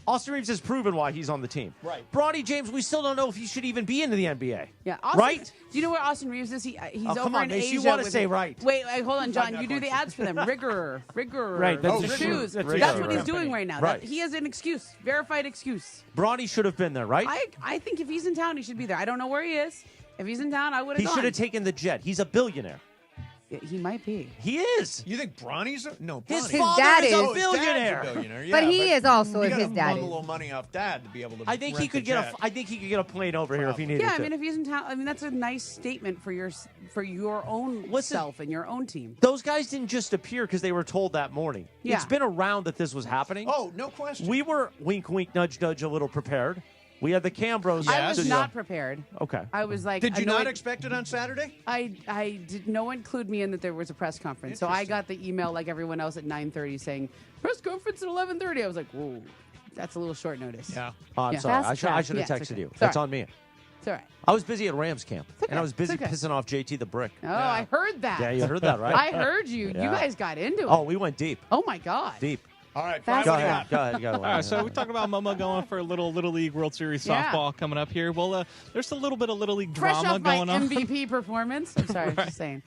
Austin Reeves has proven why he's on the team. Right. Bronny James, we still don't know if he should even be into the NBA. Yeah. Austin, right? Do you know where Austin Reeves is? He's over come on, in Mace, Asia. you want to with say it. right. Wait, hold on, John. You do the ads for them. Rigor. Right, that's the a shoes. shoe. That's what he's company. doing right now. Right. He has an excuse. Verified excuse. Bronny should have been there, right? I think if he's in town, he should be there. I don't know where he is. If he's in town, I would have He gone. should have taken the jet. He's a billionaire. He might be. He is. You think Bronny's no? His Bronny. father is dad a is. billionaire. Yeah, But he is also you his gotta dad bum is. a little money off dad to be able to. I think he rent could a get jet. I think he could get a plane over here if he needed Yeah, to. I mean, if he's in town, I mean, that's a nice statement for your own self and your own team. Those guys didn't just appear because they were told that morning. Yeah. It's been around that this was happening. Oh, no question. We were wink, wink, nudge, nudge, a little prepared. We had the Cambros. I was not prepared. Okay. I was like, Did you annoyed. not expect it on Saturday? I did. No one clued me in that there was a press conference, so I got the email like everyone else at 9:30 saying press conference at 11:30. I was like, whoa, that's a little short notice. Yeah. I'm Yeah. sorry. I Fast should track. have Yeah, it's texted okay. you. It's That's all on me. It's all right. I was busy at Rams camp, okay. and I was busy It's okay. pissing off JT the Brick. Oh, I heard that. Yeah, you heard that, right? I heard you. You Yeah. guys got into it. Oh, we went deep. Oh my God. Deep. All right. Fast Go track. ahead. Go All right, so we talk about Momo going for a Little League World Series Yeah. softball coming up here. Well, there's a little bit of Little League Fresh drama off my going on. MVP performance. I'm sorry, Right. just saying.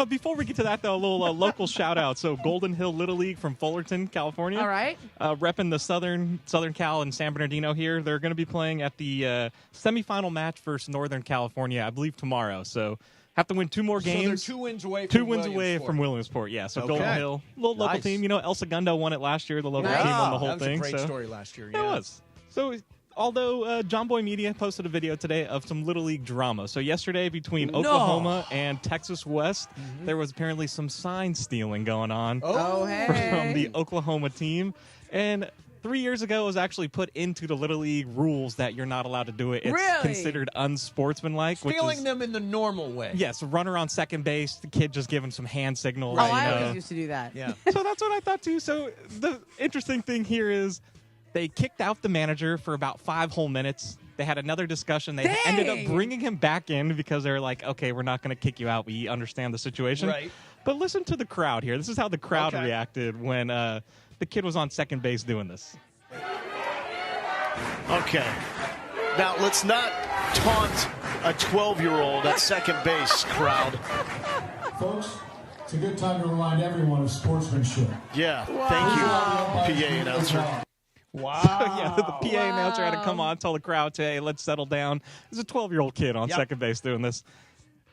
Before we get to that, though, a little local shout out. So Golden Hill Little League from Fullerton, California. All right. Repping the Southern Cal and San Bernardino here. They're going to be playing at the semifinal match versus Northern California, I believe, tomorrow. So have to win 2 more games. So they're 2 wins away. Two wins away from Williamsport. Yeah, so Okay. Golden Hill, little local Nice. team. You know, El Segundo won it last year. The local Nice. team won the Wow, whole that was thing. a great so. story last year. It Yeah. was. So, although John Boy Media posted a video today of some Little League drama. So yesterday between No. Oklahoma and Texas West, there was apparently some sign stealing going on Oh, hey. from the Oklahoma team. And 3 years ago, it was actually put into the Little League rules that you're not allowed to do it. It's Really? considered unsportsmanlike. Stealing which is, them in the normal way. Yes, runner on second base, the kid just giving some hand signals. Oh, you I know. always used to do that. Yeah. So that's what I thought too. So the interesting thing here is they kicked out the manager for about 5 whole minutes. They had another discussion. They ended up bringing him back in because they're like, okay, we're not going to kick you out. We understand the situation. Right. But listen to the crowd here. This is how the crowd reacted when the kid was on second base doing this. Okay. Now, let's not taunt a 12-year-old at second base, crowd. Folks, it's a good time to remind everyone of sportsmanship. Yeah, thank you, PA announcer. Wow. Yeah, the PA announcer had to come on, tell the crowd, hey, let's settle down. There's a 12-year-old kid on second base doing this.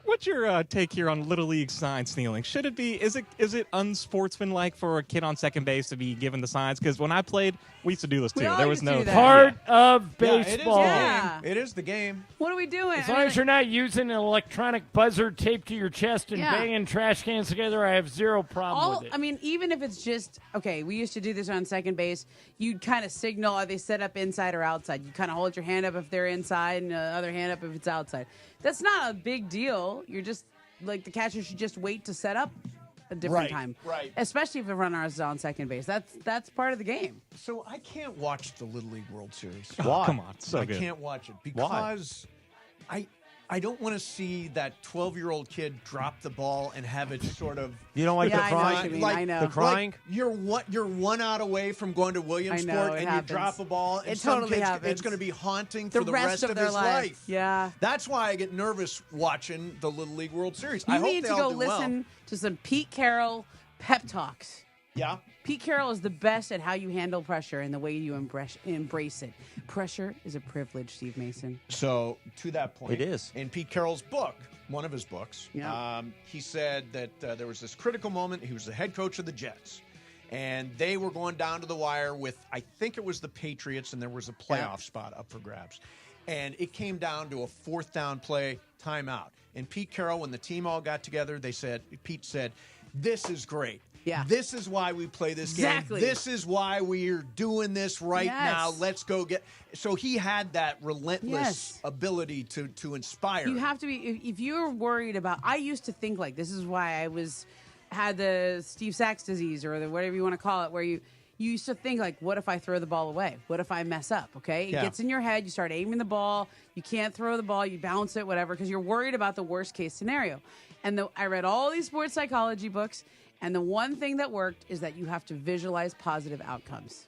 What's your take here on Little League sign stealing? Should it be? Is it unsportsmanlike for a kid on second base to be given the signs? Because when I played, we used to do this too. There was no part of baseball. Yeah, it is the game. What are we doing? As long as you're not using an electronic buzzer taped to your chest and Yeah. banging trash cans together, I have zero problem with it. I mean, even if it's just, okay, we used to do this on second base. You'd kind of signal, are they set up inside or outside? You kind of hold your hand up if they're inside and the other hand up if it's outside. That's not a big deal. You're just, like, the catcher should just wait to set up a different time. Right. Especially if the runner is on second base. That's part of the game. So I can't watch the Little League World Series. Why? Come on, so I good. can't watch it because I don't want to see that 12-year-old kid drop the ball and have it sort of. You don't like the I know what crying? you mean. Like, I know. The crying? Like you're one out away from going to Williamsport I know, it and happens. you drop a ball and It some totally kid's, happens. it's going to be haunting The for the rest of their his life. Yeah. That's why I get nervous watching the Little League World Series. I You hope need they to all go do listen well. to some Pete Carroll pep talks. Yeah. Pete Carroll is the best at how you handle pressure and the way you embrace it. Pressure is a privilege, Steve Mason. So, to that point, It is. in Pete Carroll's book, one of his books, Yeah. he said that there was this critical moment. He was the head coach of the Jets, and they were going down to the wire with, I think it was the Patriots, and there was a playoff spot up for grabs. And it came down to a 4th down play, timeout. And Pete Carroll, when the team all got together, Pete said, "This is great. Yeah. This is why we play this Exactly. game. This is why we're doing this right Yes. now. Let's go get." So he had that relentless Yes. ability to inspire. You have to be, if you're worried about, I used to think like, this is why I had the Steve Sachs disease or the whatever you want to call it, where you used to think like, what if I throw the ball away? What if I mess up? Okay. It Yeah. gets in your head. You start aiming the ball. You can't throw the ball. You bounce it, whatever, because you're worried about the worst case scenario. And I read all these sports psychology books. And the one thing that worked is that you have to visualize positive outcomes.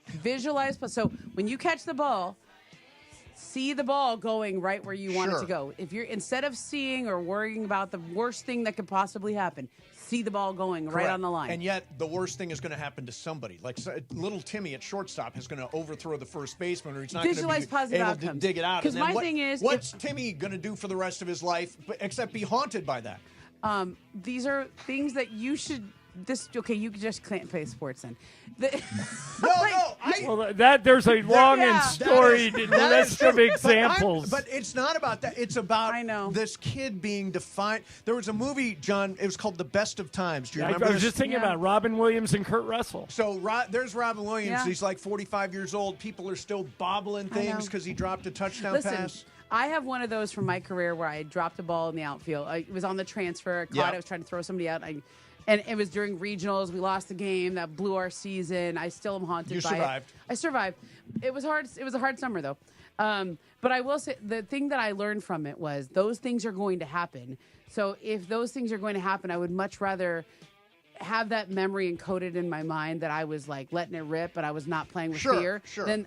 Visualize. So when you catch the ball, see the ball going right where you want it Sure. to go. If you're, instead of seeing or worrying about the worst thing that could possibly happen, see the ball going right Correct. on the line. And yet, the worst thing is going to happen to somebody. Like little Timmy at shortstop is going to overthrow the first baseman, or he's not going to Visualize be positive able outcomes. to dig it out. 'Cause And then my thing is, what's Timmy going to do for the rest of his life, except be haunted by that? These are things that you should. You just can't play sports then. There's a long and storied list of examples. But it's not about that. It's about this kid being defined. There was a movie, John. It was called The Best of Times. Do you remember? I was just thinking about Robin Williams and Kurt Russell. So there's Robin Williams. He's like 45 years old. People are still bobbling things because he dropped a touchdown pass. I have one of those from my career where I dropped a ball in the outfield. It was on the transfer. I caught it. I was trying to throw somebody out. And it was during regionals. We lost the game. That blew our season. I still am haunted by survived. it. I survived. It was hard. It was a hard summer, though. But I will say the thing that I learned from it was those things are going to happen. So if those things are going to happen, I would much rather have that memory encoded in my mind that I was like letting it rip and I was not playing with fear. Than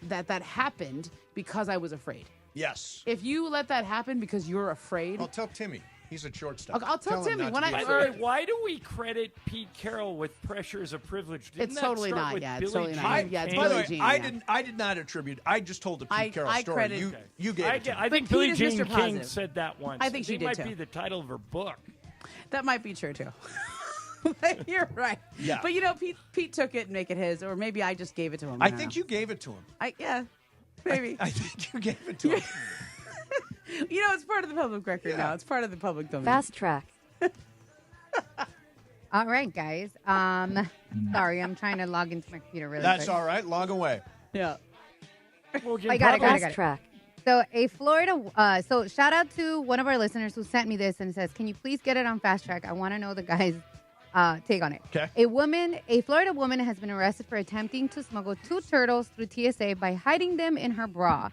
that happened because I was afraid. Yes. If you let that happen because you're afraid, I'll tell Timmy. He's a shortstop. I'll tell Timmy. Why do we credit Pete Carroll with pressure as a privilege? It's totally not. It's totally not. By the way, I did not attribute. I just told the Pete Carroll story. You gave it to me. I think Billie Jean King said that once. I think she did might too. be the title of her book. That might be true too. You're right. Yeah. But Pete took it and make it his, or maybe I just gave it to him. I think you gave it to him. Maybe. I think you gave it to him. It's part of the public record now. It's part of the public domain. Fast track. All right, guys. Sorry, I'm trying to log into my computer really quick. That's all right. Log away. Yeah. I got it. Fast track. So so shout out to one of our listeners who sent me this and says, can you please get it on Fast Track? I want to know the guy's take on it. Okay. A Florida woman has been arrested for attempting to smuggle 2 turtles through TSA by hiding them in her bra.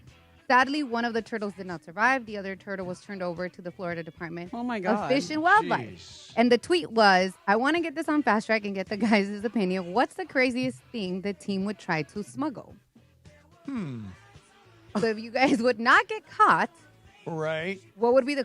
Sadly, one of the turtles did not survive. The other turtle was turned over to the Florida Department of Fish and Wildlife. Jeez. And the tweet was, I want to get this on Fast Track and get the guys' opinion. What's the craziest thing the team would try to smuggle? So if you guys would not get caught, right? What would be 2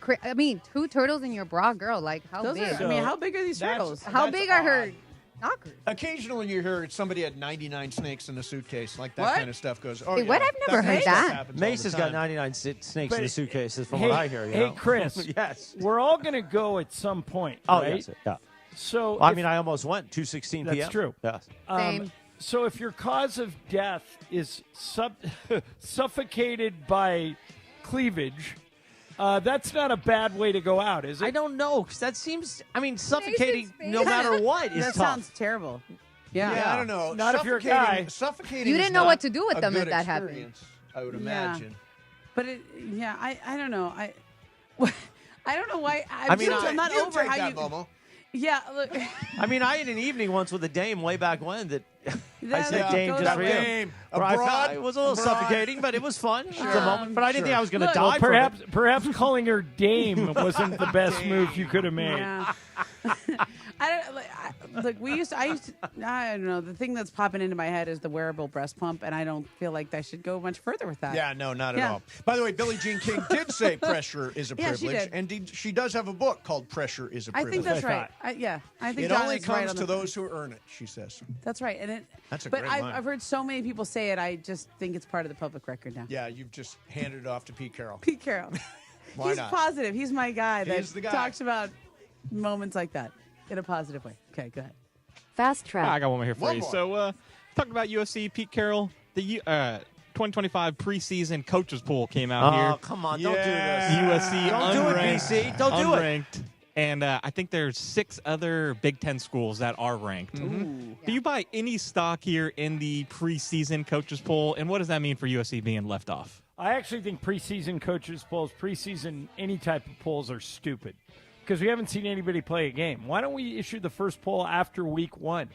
turtles in your bra, girl? Like how big? How big are these turtles? How big are her knockers? Occasionally you hear somebody had 99 snakes in a suitcase. Like that What? kind of stuff goes. Oh, Wait, what? I've never heard that. Mace's got 99 snakes in the suitcases, from what I hear. Hey, Chris. Yes. We're all going to go at some point, Oh, right? yes. Yeah. So I almost went 2:16 p.m. That's true. Yes. Same. So if your cause of death is suffocated by cleavage, that's not a bad way to go out, is it? I don't know, because that seems, suffocating no matter what is That tough. sounds terrible. Yeah, I don't know. Not if you're a guy. Suffocating. You didn't is know not what to do with a them if good that happened. experience, I would imagine. But I don't know. I don't know why. I'm not you over take how that, you. Momo. Yeah, look. I had an evening once with a dame way back when that I said that dame goes just for away. you. Dame. It was a little suffocating, but it was fun at the moment. But I didn't think I was going to die. Well, from it. perhaps calling her dame wasn't the best move you could have made. Yeah. I don't know. The thing that's popping into my head is the wearable breast pump, and I don't feel like I should go much further with that. Yeah, no, not at all. By the way, Billie Jean King did say pressure is a Yeah, she privilege, did. and she does have a book called Pressure is a I Privilege. think that's right. I think It John only is right comes on to the- those who earn it, she says. That's right, That's a but great line. I've heard so many people say it. I just think it's part of the public record now. Yeah, you've just handed it off to Pete Carroll. Pete Carroll. Why He's not? positive. He's my guy that He's the guy. talks about moments like that in a positive way. Okay, go ahead. Fast track. I got one more here for One you. more. So, talking about UFC, Pete Carroll, the 2025 preseason coaches pool came out here. Oh, come on. Don't do this. USC Don't do it, unranked. BC. Don't do it. Unranked. And I think there's 6 other Big Ten schools that are ranked. Ooh. Do you buy any stock here in the preseason coaches poll? And what does that mean for USC being left off? I actually think preseason coaches polls, preseason any type of polls are stupid because we haven't seen anybody play a game. Why don't we issue the first poll after week 1?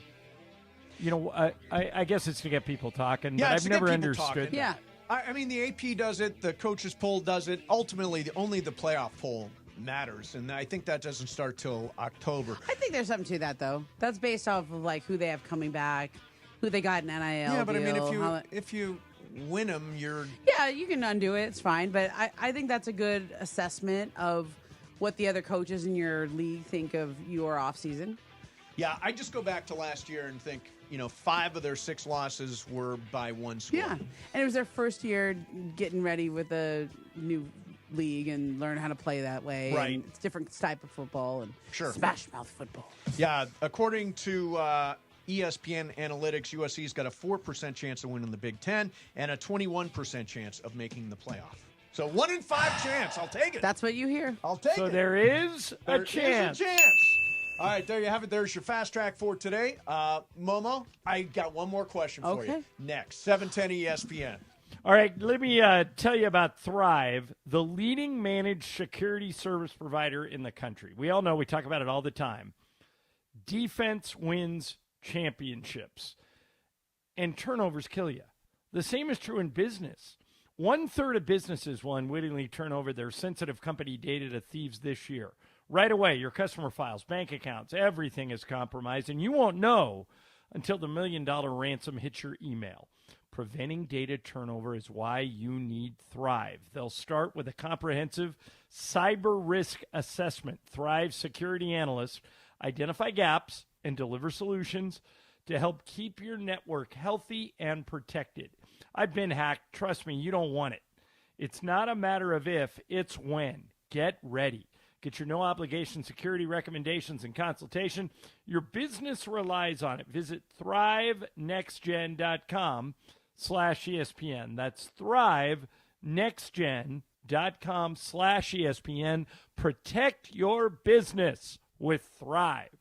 I guess it's to get people talking, but it's I've to get never people understood. talking. Yeah. I mean, the AP does it. The coaches poll does it. Ultimately, only the playoff poll matters, and I think that doesn't start till October. I think there's something to that, though. That's based off of like who they have coming back, who they got in NIL. Yeah, but I mean, deal, if you win them, you're you can undo it. It's fine. But I think that's a good assessment of what the other coaches in your league think of your offseason. Yeah, I just go back to last year and think, 5 of their 6 losses were by one score. Yeah, and it was their first year getting ready with a new league and learn how to play that way. Right. And it's different type of football and Sure. smash mouth football. Yeah, according to ESPN Analytics, USC's got a 4% chance of winning the Big Ten and a 21% chance of making the playoff. So 1 in 5 chance. I'll take it. That's what you hear. I'll take So it. there is There a is chance. a chance. All right, there you have it. There's your fast track for today. Momo, I got one more question for you. Next, 710 ESPN. All right, let me tell you about Thrive, the leading managed security service provider in the country. We all know, we talk about it all the time. Defense wins championships, and turnovers kill you. The same is true in business. 1/3 of businesses will unwittingly turn over their sensitive company data to thieves this year. Right away, your customer files, bank accounts, everything is compromised, and you won't know until the $1 million ransom hits your email. Preventing data turnover is why you need Thrive. They'll start with a comprehensive cyber risk assessment. Thrive security analysts identify gaps and deliver solutions to help keep your network healthy and protected. I've been hacked. Trust me, you don't want it. It's not a matter of if, it's when. Get ready. Get your no-obligation security recommendations and consultation. Your business relies on it. Visit thrivenextgen.com/ESPN. That's thrivenextgen.com/ESPN. Protect your business with Thrive.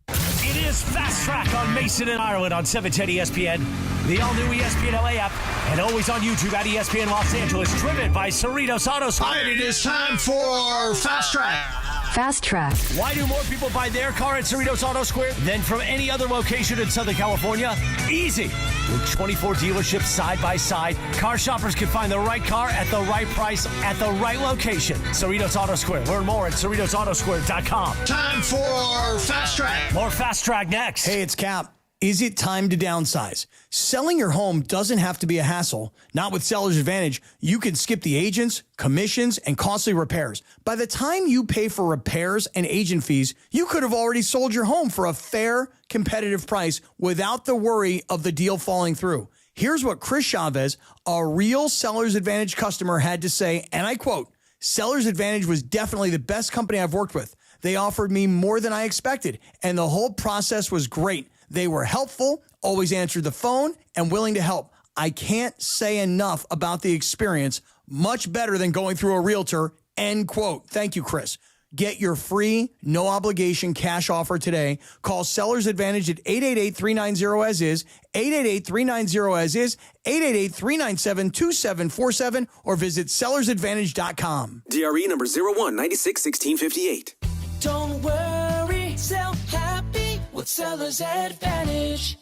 It is Fast Track on Mason and Ireland on 710 ESPN, the all-new ESPN LA app, and always on YouTube at ESPN Los Angeles, driven by Cerritos Auto Square. It is time for Fast Track. Fast Track. Why do more people buy their car at Cerritos Auto Square than from any other location in Southern California? Easy. With 24 dealerships side by side, car shoppers can find the right car at the right price at the right location. Cerritos Auto Square. Learn more at CerritosAutoSquare.com. Time for Fast Track. More Fast Track next. Hey, it's Cap. Is it time to downsize? Selling your home doesn't have to be a hassle. Not with Seller's Advantage. You can skip the agents, commissions, and costly repairs. By the time you pay for repairs and agent fees, you could have already sold your home for a fair, competitive price without the worry of the deal falling through. Here's what Chris Chavez, a real Seller's Advantage customer, had to say, and I quote, "Seller's Advantage was definitely the best company I've worked with. They offered me more than I expected, and the whole process was great. They were helpful, always answered the phone, and willing to help. I can't say enough about the experience. Much better than going through a realtor," end quote. Thank you, Chris. Get your free, no-obligation cash offer today. Call Seller's Advantage at 888-390-AS-IS, 888-390-AS-IS, 888-397-2747, or visit sellersadvantage.com. DRE number 01961658. Don't worry, sell happy with Seller's Advantage.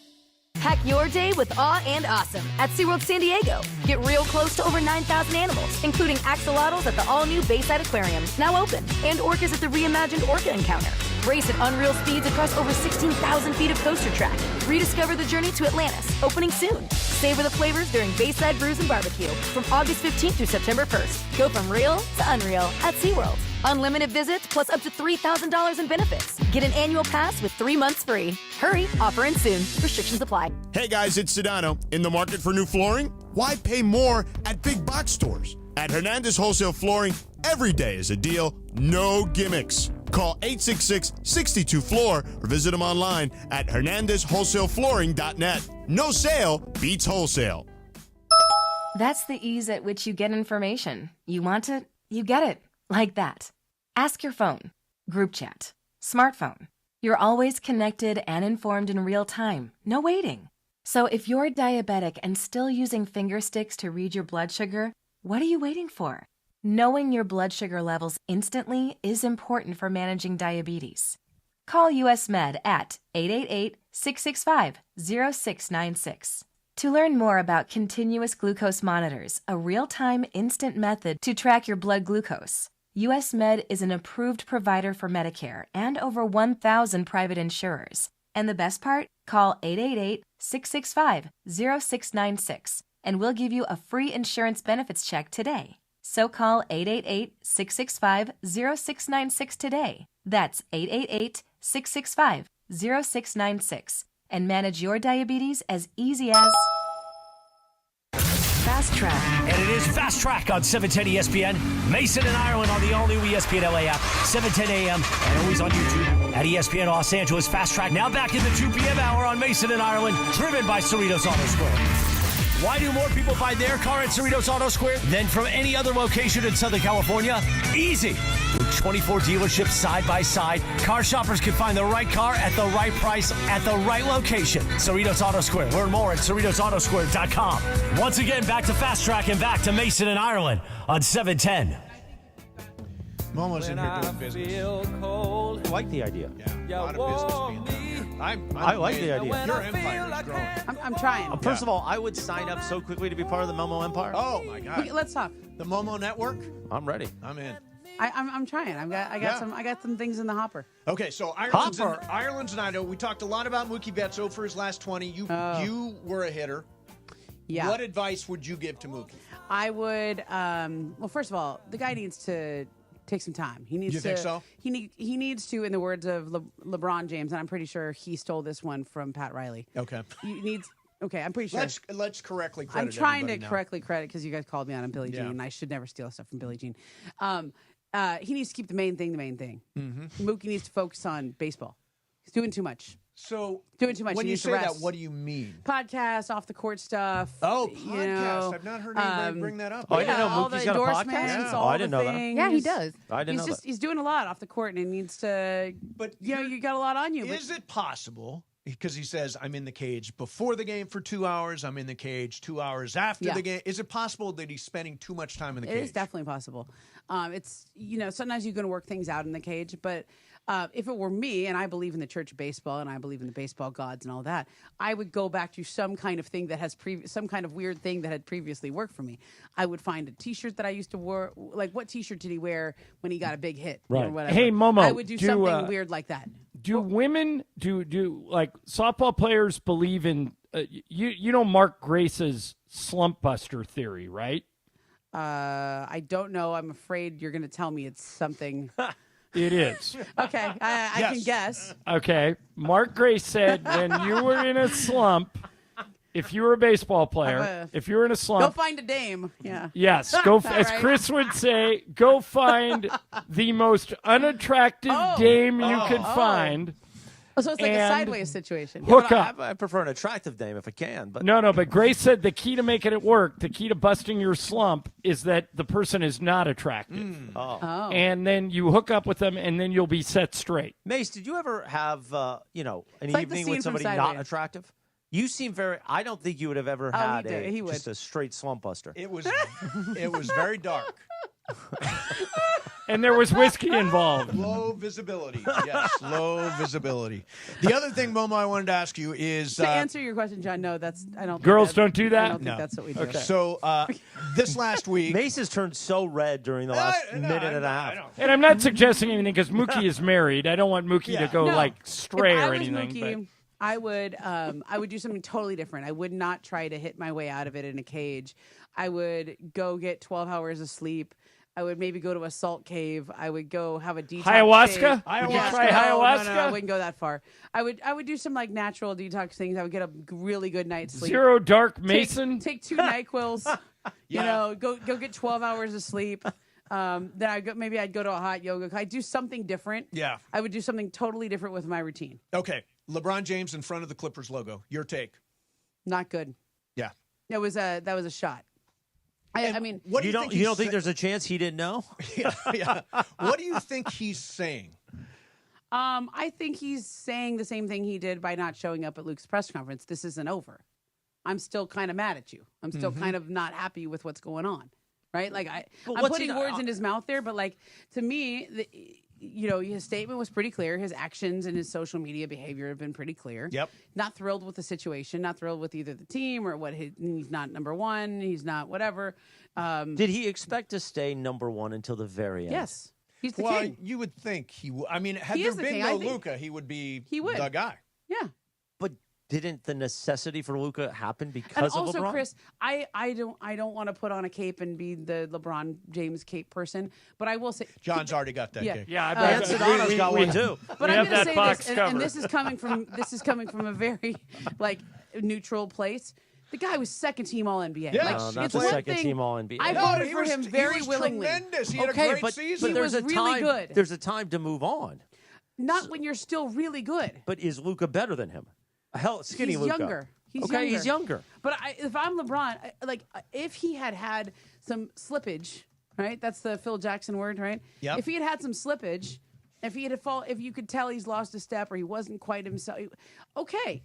Hack your day with awe and awesome at SeaWorld San Diego. Get real close to over 9,000 animals, including axolotls at the all-new Bayside Aquarium, now open, and orcas at the reimagined Orca Encounter. Race at unreal speeds across over 16,000 feet of coaster track. Rediscover the journey to Atlantis, opening soon. Savor the flavors during Bayside Brews and Barbecue from August 15th through September 1st. Go from real to unreal at SeaWorld. Unlimited visits plus up to $3,000 in benefits. Get an annual pass with 3 months free. Hurry, offer ends soon. Restrictions apply. Hey guys, it's Sedano. In the market for new flooring? Why pay more at big box stores? At Hernandez Wholesale Flooring, every day is a deal, no gimmicks. Call 866-62-FLOOR or visit them online at hernandezwholesaleflooring.net. No sale beats wholesale. That's the ease at which you get information. You want it, you get it. Like that. Ask your phone. Group chat. Smartphone. You're always connected and informed in real time. No waiting. So if you're diabetic and still using finger sticks to read your blood sugar, what are you waiting for? Knowing your blood sugar levels instantly is important for managing diabetes. Call US Med at 888-665-0696. To learn more about continuous glucose monitors, a real-time instant method to track your blood glucose, US Med is an approved provider for Medicare and over 1,000 private insurers. And the best part? Call 888-665-0696 and we'll give you a free insurance benefits check today. So call 888-665-0696 today. That's 888-665-0696 and manage your diabetes as easy as... Fast Track. And it is Fast Track on 710 ESPN. Mason and Ireland on the all-new ESPN LA app, 7:10 a.m. and always on YouTube at ESPN Los Angeles. Fast Track now back in the 2 p.m. hour on Mason and Ireland, driven by Cerritos Auto Square. Why do more people buy their car at Cerritos Auto Square than from any other location in Southern California? Easy. With 24 dealerships side by side, car shoppers can find the right car at the right price at the right location. Cerritos Auto Square. Learn more at CerritosAutosquare.com. Once again, back to Fast Track and back to Mason and Ireland on 710. Momo's in here doing business. I like the idea. Yeah, a lot of business being done here. I like the idea. Your empire is growing. I'm trying. First of all, I would sign up so quickly to be part of the Momo Empire. Oh, my God. Let's talk. The Momo Network? I'm ready. I'm in. I'm trying. I got some things in the hopper. Okay, so Ireland's and Idaho. We talked a lot about Mookie Betts for his last 20. You were a hitter. Yeah. What advice would you give to Mookie? I would. Well, first of all, the guy needs to take some time. He needs You think so? He needs to, in the words of LeBron James, and I'm pretty sure he stole this one from Pat Riley. Okay. He needs. Okay, I'm pretty sure. Let's correctly credit. I'm trying to everybody now. correctly credit because you guys called me on Billie Jean, and I should never steal stuff from Billie Jean. He needs to keep the main thing the main thing. Mm-hmm. Mookie needs to focus on baseball. He's doing too much. So doing too much. When He you needs to say rest. that, what do you mean? Podcasts, off the court stuff. Oh, you podcasts. know, I've not heard anybody bring that up. Oh, I didn't know all Mookie's the got a podcast? endorsements, Yeah. all I didn't the know that. things. Yeah, he does. I didn't know that. He's doing a lot off the court, and he needs to. But you got a lot on you. Is it possible? Because he says, I'm in the cage before the game for 2 hours. I'm in the cage 2 hours after the game. Is it possible that he's spending too much time in the cage? It is definitely possible. It's sometimes you're going to work things out in the cage, but if it were me, and I believe in the Church of Baseball, and I believe in the baseball gods and all that, I would go back to some kind of thing that has some kind of weird thing that had previously worked for me. I would find a T-shirt that I used to wear. Like, what T-shirt did he wear when he got a big hit? Right. Or whatever. Hey, Momo, I would do something weird like that. Do women like softball players believe in you know Mark Grace's slump buster theory, right? I don't know. I'm afraid you're going to tell me it's something. It is. Okay, I can guess. Okay. Mark Grace said when you were in a slump, if you were a baseball player, if you were in a slump. Go find a dame. Yeah. Yes. Go, Is that as right? Chris would say, go find the most unattractive dame you could find. Oh, so it's like a and sideways situation. Hook up. I prefer an attractive dame if I can. But No, but Grace said the key to making it work, the key to busting your slump is that the person is not attractive. Oh. And then you hook up with them, and then you'll be set straight. Mace, did you ever have an like the evening scene with from somebody not Sideways. attractive? You seem very. I don't think you would have ever Oh, had he would. just a straight slump buster. It was very dark. And there was whiskey involved. Low visibility. Yes, low visibility. The other thing, Momo, I wanted to ask you is To answer your question, John, no, I don't. Girls think don't do that? I don't think No. that's what we do. Okay. So this last week, Mace has turned so red during the last minute and a half. And I'm not suggesting anything because Mookie is married. I don't want Mookie to go No. stray If I or was anything. Mookie, I would do something totally different. I would not try to hit my way out of it in a cage. I would go get 12 hours of sleep. I would maybe go to a salt cave. I would go have a detox. Ayahuasca? Cave. You try ayahuasca? No, I wouldn't go that far. I would do some like natural detox things. I would get a really good night's sleep. Zero Dark Mason? Take 2 NyQuils. Go get 12 hours of sleep. Then I'd go to a hot yoga. I'd do something different. Yeah. I would do something totally different with my routine. Okay, LeBron James in front of the Clippers logo. Your take? Not good. Yeah. That was a shot. I mean, what do you don't think there's a chance he didn't know? yeah. What do you think he's saying? I think he's saying the same thing he did by not showing up at Luke's press conference. This isn't over. I'm still kind of mad at you. I'm still kind of not happy with what's going on. Right? Like I'm putting words in his mouth there, but like to me, his statement was pretty clear. His actions and his social media behavior have been pretty clear. Yep. Not thrilled with the situation. Not thrilled with either the team or he's not number one. He's not whatever. Did he expect to stay number one until the very end? Yes. He's the well, king. you would think he would. I mean, had He there is the been king, no I think. Luca, he would be He would. the guy. Yeah. But didn't the necessity for Luca happen because And of also, LeBron? Chris, I don't want to put on a cape and be the LeBron James cape person, but I will say John's already got that Yeah. cake. Yeah, Dan Sedano's got one too. But We I'm have going to that say box this, and covered. this is coming from a very like neutral place. The guy was second team All NBA. Yeah, No, not it's the one second thing- team All NBA. I voted for him very he was willingly. Tremendous. He had Okay, a great season. but there's He a was really time. good. There's a time to move on. Not when you're still really good. But is Luca better than him? Hell, skinny He's Luca. younger. He's okay, younger. he's younger. But if I'm LeBron, if he had some slippage, right? That's the Phil Jackson word, right? Yep. If he had some slippage, if you could tell he's lost a step or he wasn't quite himself, okay.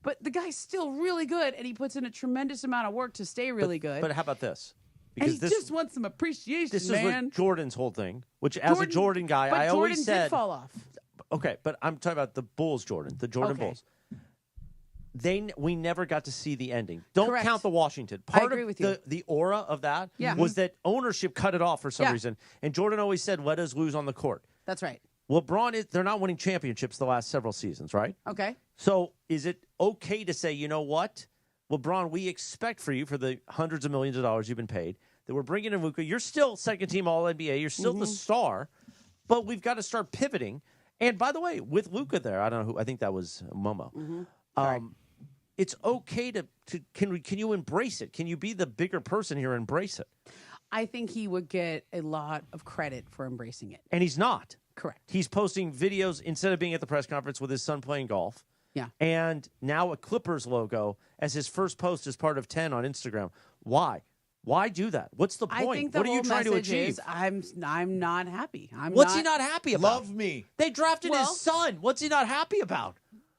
But the guy's still really good, and he puts in a tremendous amount of work to stay really good. But how about this? And he just wants some appreciation, This man. is what Jordan's whole thing, which as a Jordan guy, but I Jordan always said. did fall off. Okay, but I'm talking about the Bulls, Jordan, the Jordan Okay. Bulls. We never got to see the ending. Don't Correct. count the Washington. I Part agree of with you. the aura of that Yeah. was that ownership cut it off for some Yeah. reason. And Jordan always said, let us lose on the court. That's right. LeBron, they're not winning championships the last several seasons, right? Okay. So is it okay to say, you know what, LeBron, we expect for you for the hundreds of millions of dollars you've been paid that we're bringing in Luca. You're still second team All NBA. You're still the star, but we've got to start pivoting. And by the way, with Luca there, I don't know who. I think that was Momo. It's okay to can you embrace it? Can you be the bigger person here and embrace it? I think he would get a lot of credit for embracing it. And he's not. Correct. He's posting videos instead of being at the press conference with his son playing golf. Yeah. And now a Clippers logo as his first post as part of 10 on Instagram. Why? Why do that? What's the point? I think the what are you whole trying to message achieve? is I'm not happy. What's he not happy about? Love me. They drafted Well- his son. What's he not happy about?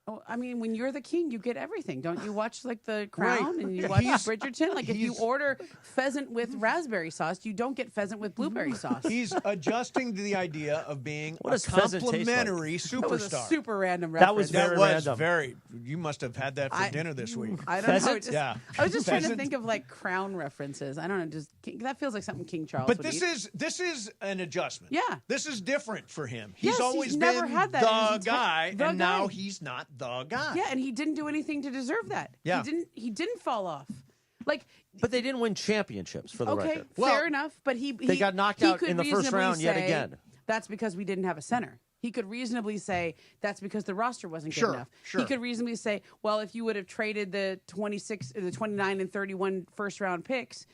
Oh, I mean, when you're the king, you get everything. Don't you watch like The Crown Right. and you watch He's- Bridgerton? Like if you he's- order pheasant with raspberry sauce, you don't get pheasant with blueberry sauce. He's adjusting to the idea of being What a does pheasant taste like? complimentary That was a superstar. super random That reference. was very That was random. very. You must have had that for dinner this week. I don't know. Pheasant? Just, Yeah. I was just trying to Pheasant. think of like Crown references. I don't know. Just that feels like something King Charles But would this eat. is an adjustment. Yeah. This is different for him. Yes, He's always he's never been had that in the his entire- guy, the and now guy. he's not the guy. Yeah, and he didn't do anything to deserve that. Yeah. He didn't fall off. Like But they didn't win championships for the okay, record. fair enough. But They got knocked out could in the first reasonably round yet say, again. That's because we didn't have a center. He could reasonably say that's because the roster wasn't good Sure, enough. sure. He could reasonably say, well, if you would have traded the 29 and 31 first round picks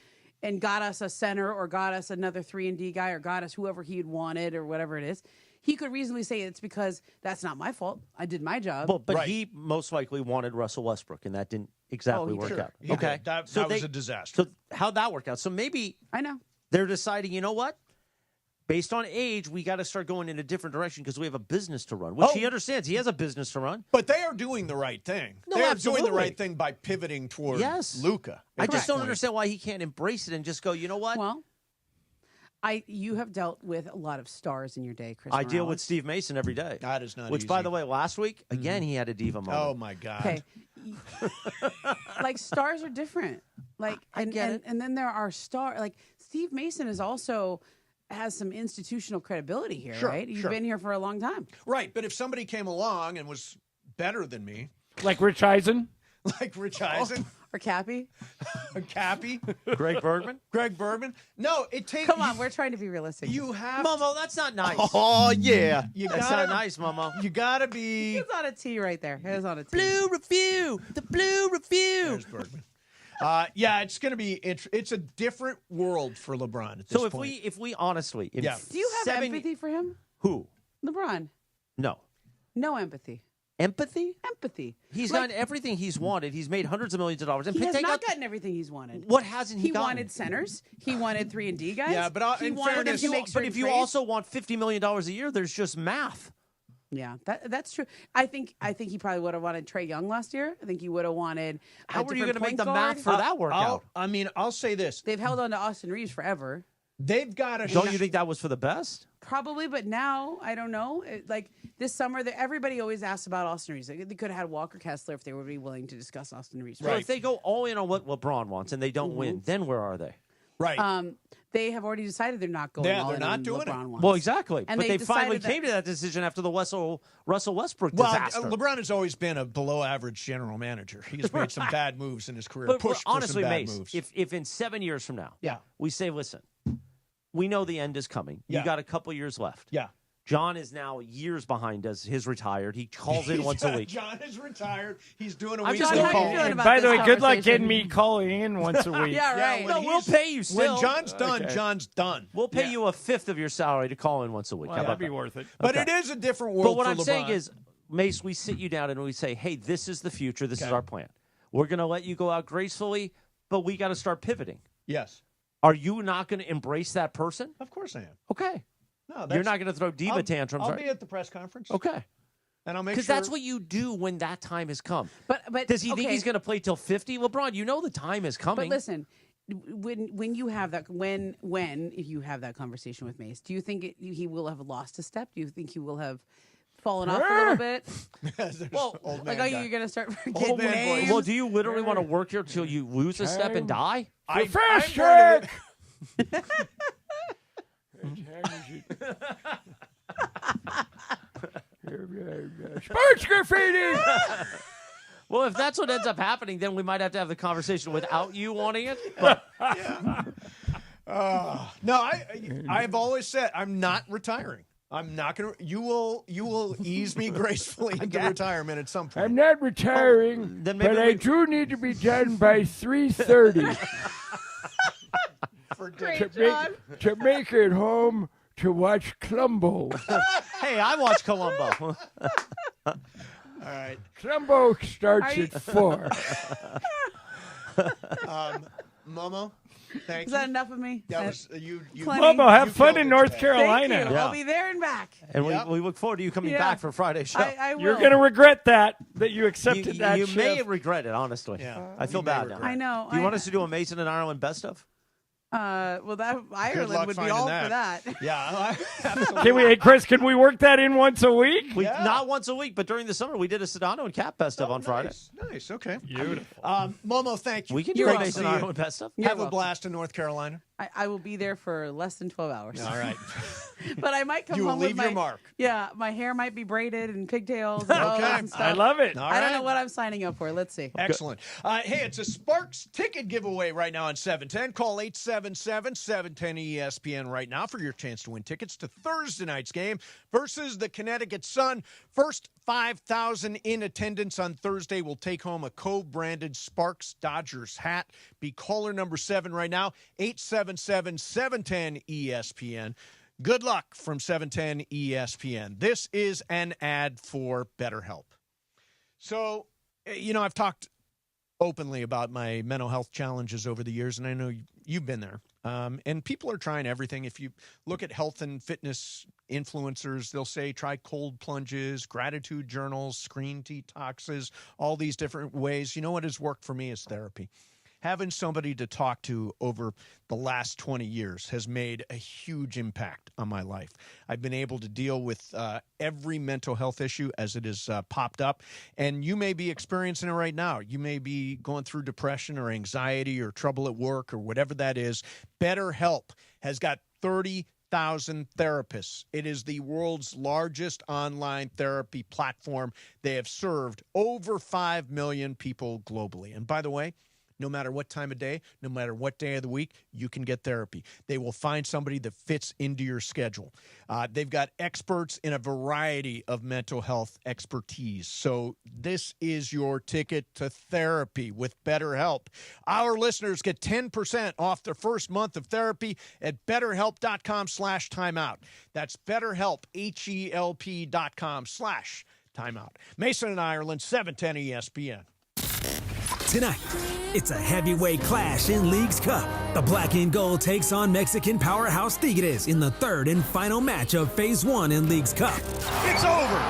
and got us a center or got us another 3-and-D guy or got us whoever he had wanted or whatever it is, he could reasonably say it's because that's not my fault. I did my job. Well, but he most likely wanted Russell Westbrook, and that didn't exactly he work did. out. He Okay, did. That was a disaster. So how'd that work out? So maybe I know. they're deciding, you know what? Based on age, we got to start going in a different direction because we have a business to run, which he understands. He has a business to run. But they are doing the right thing. No, they are absolutely. doing the right thing by pivoting toward Yes. Luca. I just don't understand why he can't embrace it and just go, you know what? Well, you have dealt with a lot of stars in your day, Chris. I deal with Morales. Steve Mason every day. That is not Which, easy. by the way, last week, again, he had a diva moment. Oh, my God. Okay. Like stars are different. Like and then there are like Steve Mason is also has some institutional credibility here, Sure, right? You've sure. been here for a long time. Right, but if somebody came along and was better than me, Like Rich Eisen? like Rich Eisen, Or Cappy. Cappy, Greg Bergman? Greg Bergman. No, it takes. Come on, we're trying to be realistic. You have. Momo, that's not nice. Oh yeah, you That's gotta, not nice, Momo. You gotta be. He's on a T right there. He's on a T. Blue review. The blue review. There's Bergman. Yeah, it's gonna be. It's a different world for LeBron at this So point. if we honestly, in Yeah. Do you have 7 empathy for him? Who? LeBron. No. No empathy. Empathy? Empathy. He's Like, gotten everything he's wanted. He's made hundreds of millions of dollars. And he has take not out- gotten everything he's wanted. What hasn't he gotten? wanted centers. He wanted 3-and-D guys. Yeah, but he in wanted them fairness- to make But certain if you trades. also want $50 million a year, there's just math. Yeah, that's true. I think he probably would have wanted Trae Young last year. I think he would have wanted. How are you going to make the math for that work out? I'll say this. They've held on to Austin Reeves forever. They've got to. Don't you think that was for the best? Probably, but now I don't know. Like this summer, everybody always asks about Austin Reeves. They could have had Walker Kessler if they would be willing to discuss Austin Reeves. So if they go all in on what LeBron wants and they don't win, then where are they? Right. They have already decided they're not going. Yeah, all they're in not on doing it. LeBron wants. Well, exactly. And but they finally decided came to that decision after the Russell Westbrook Well, disaster. LeBron has always been a below-average general manager. He's made some bad moves in his career. But Pushed honestly, for some bad Mace, moves. if in 7 years from now, Yeah. we say, listen, we know the end is coming. Yeah. You got a couple years left. Yeah. John is now years behind us. He's retired. He calls in once a week. John is retired. He's doing a I'm weekly just how you call. feeling about By the this way, good luck conversation? getting me calling in once a week. Yeah, right. No, we'll pay you still. When John's done, Okay. John's done. We'll pay you a fifth of your salary to call in once a week. Well, How about that'd be that? worth it. But Okay. it is a different world But what for I'm LeBron. saying is, Mace, we sit you down and we say, hey, this is the future. This is our plan. We're going to let you go out gracefully, but we got to start pivoting. Yes. Are you not going to embrace that person? Of course I am. Okay. No, You're not going to throw diva tantrums, I'll right? be at the press conference. Okay. And I'll make Because sure. that's what you do when that time has come. But Does he think okay. he's going to play till 50? LeBron, you know the time is coming. But listen, when you have that when if you have that conversation with Mace, do you think he will have lost a step? Do you think he will have fallen off a little bit? Well, old man Like, are guy. you going to start Old forgetting man names? Well, do you literally want to work here till you lose a step and die? Fast track! Sports graffiti! Well, if that's what ends up happening, then we might have to have the conversation without you wanting it. But No, I've always said I'm not retiring. I'm not going to. You will ease me gracefully into retirement at some point. I'm not retiring, Then maybe but I do need to be done by 3:30 to make it home to watch Columbo. hey, I watch Columbo. All right. Columbo starts at 4. Momo, thank Is you. that enough of me? That was you. Plenty. Momo, have you fun killed in it North today. Carolina. Thank you. Yeah. I'll be there and back. And Yep. we look forward to you coming Yeah. back for Friday's show. I will. You're going to regret that you accepted that You may shift. regret it, honestly. Yeah. I feel You may bad now. regret I know. Do you want us to do a Mason and Ireland best of? Well, that Good Ireland luck would be finding all for that. Yeah. Hey, Chris, can we work that in once a week? Not once a week, but during the summer we did a Sedano and Cap best of on Friday. Nice. Okay. Beautiful. Momo, thank you. We can You're do a welcome. Mason See and you. Ireland best of. You're Have a welcome. blast in North Carolina. I will be there for less than 12 hours. All right. But I might come You will home with leave my your mark. Yeah, my hair might be braided and pigtails. And bows Okay. and stuff. I love it. All I don't right. know what I'm signing up for. Let's see. Excellent. Hey, it's a Sparks ticket giveaway right now on 710. Call 877-710-ESPN right now for your chance to win tickets to Thursday night's game versus the Connecticut Sun. First 5,000 in attendance on Thursday will take home a Cove-branded Sparks Dodgers hat. Be caller number 7 right now, 877-710-ESPN. Good luck from 710 ESPN. This is an ad for BetterHelp. So, I've talked openly about my mental health challenges over the years, and I know you've been there. And people are trying everything. If you look at health and fitness influencers, they'll say try cold plunges, gratitude journals, screen detoxes, all these different ways. You know what has worked for me is therapy. Having somebody to talk to over the last 20 years has made a huge impact on my life. I've been able to deal with every mental health issue as it has popped up, and you may be experiencing it right now. You may be going through depression or anxiety or trouble at work or whatever that is. BetterHelp has got 30,000 therapists. It is the world's largest online therapy platform. They have served over 5 million people globally. And by the way, no matter what time of day, no matter what day of the week, you can get therapy. They will find somebody that fits into your schedule. They've got experts in a variety of mental health expertise. So this is your ticket to therapy with BetterHelp. Our listeners get 10% off their first month of therapy at BetterHelp.com/timeout. That's BetterHelp, HELP.com/timeout. Mason and Ireland, 710 ESPN. Tonight, it's a heavyweight clash in League's Cup. The Black and Gold takes on Mexican powerhouse Tigres in the third and final match of Phase 1 in League's Cup. It's over.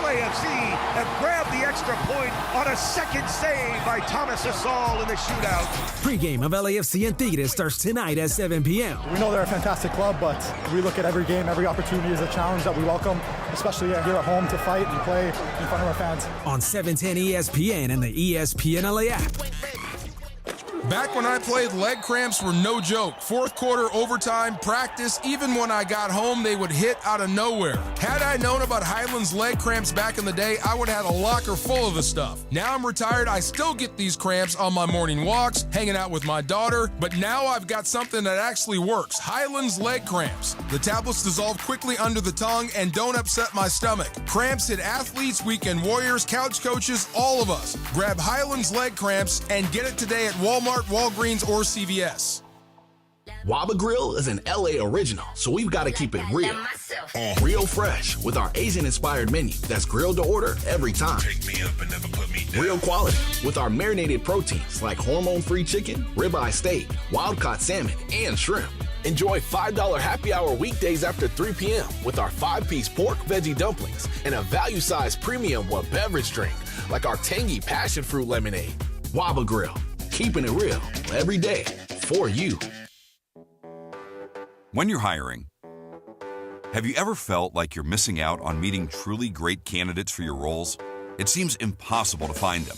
LAFC have grabbed the extra point on a second save by Thomas Asal in the shootout. Pre-game of LAFC and Tigres starts tonight at 7 p.m. We know they're a fantastic club, but we look at every game, every opportunity as a challenge that we welcome, especially here at home to fight and play in front of our fans. On 710 ESPN and the ESPN LA app. Back when I played, leg cramps were no joke. Fourth quarter, overtime, practice, even when I got home, they would hit out of nowhere. Had I known about Highland's leg cramps back in the day, I would have had a locker full of the stuff. Now I'm retired, I still get these cramps on my morning walks, hanging out with my daughter, but now I've got something that actually works. Highland's leg cramps. The tablets dissolve quickly under the tongue and don't upset my stomach. Cramps hit athletes, weekend warriors, couch coaches, all of us. Grab Highland's leg cramps and get it today at Walmart, Walgreens, or CVS. Waba Grill is an LA original, so we've got to keep it real. Real fresh with our Asian-inspired menu that's grilled to order every time. Pick me up and never put me down. Real quality with our marinated proteins like hormone-free chicken, ribeye steak, wild-caught salmon, and shrimp. Enjoy $5 happy hour weekdays after 3 p.m. with our 5-piece pork veggie dumplings and a value-sized premium beverage drink like our tangy passion fruit lemonade. Waba Grill, keeping it real every day for you. When you're hiring, have you ever felt like you're missing out on meeting truly great candidates for your roles? It seems impossible to find them,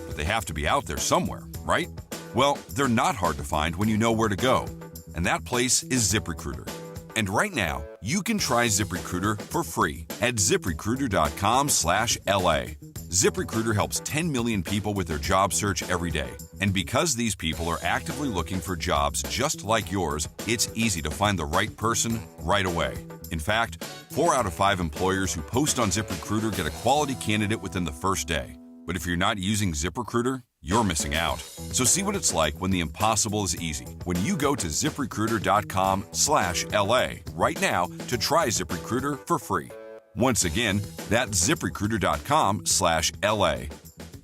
but they have to be out there somewhere, right? Well, they're not hard to find when you know where to go, and that place is ZipRecruiter. And right now, you can try ZipRecruiter for free at ZipRecruiter.com/LA. ZipRecruiter helps 10 million people with their job search every day. And because these people are actively looking for jobs just like yours, it's easy to find the right person right away. In fact, 4 out of 5 employers who post on ZipRecruiter get a quality candidate within the first day. But if you're not using ZipRecruiter, you're missing out. So see what it's like when the impossible is easy. When you go to ZipRecruiter.com/LA right now to try ZipRecruiter for free. Once again, that's ZipRecruiter.com/LA.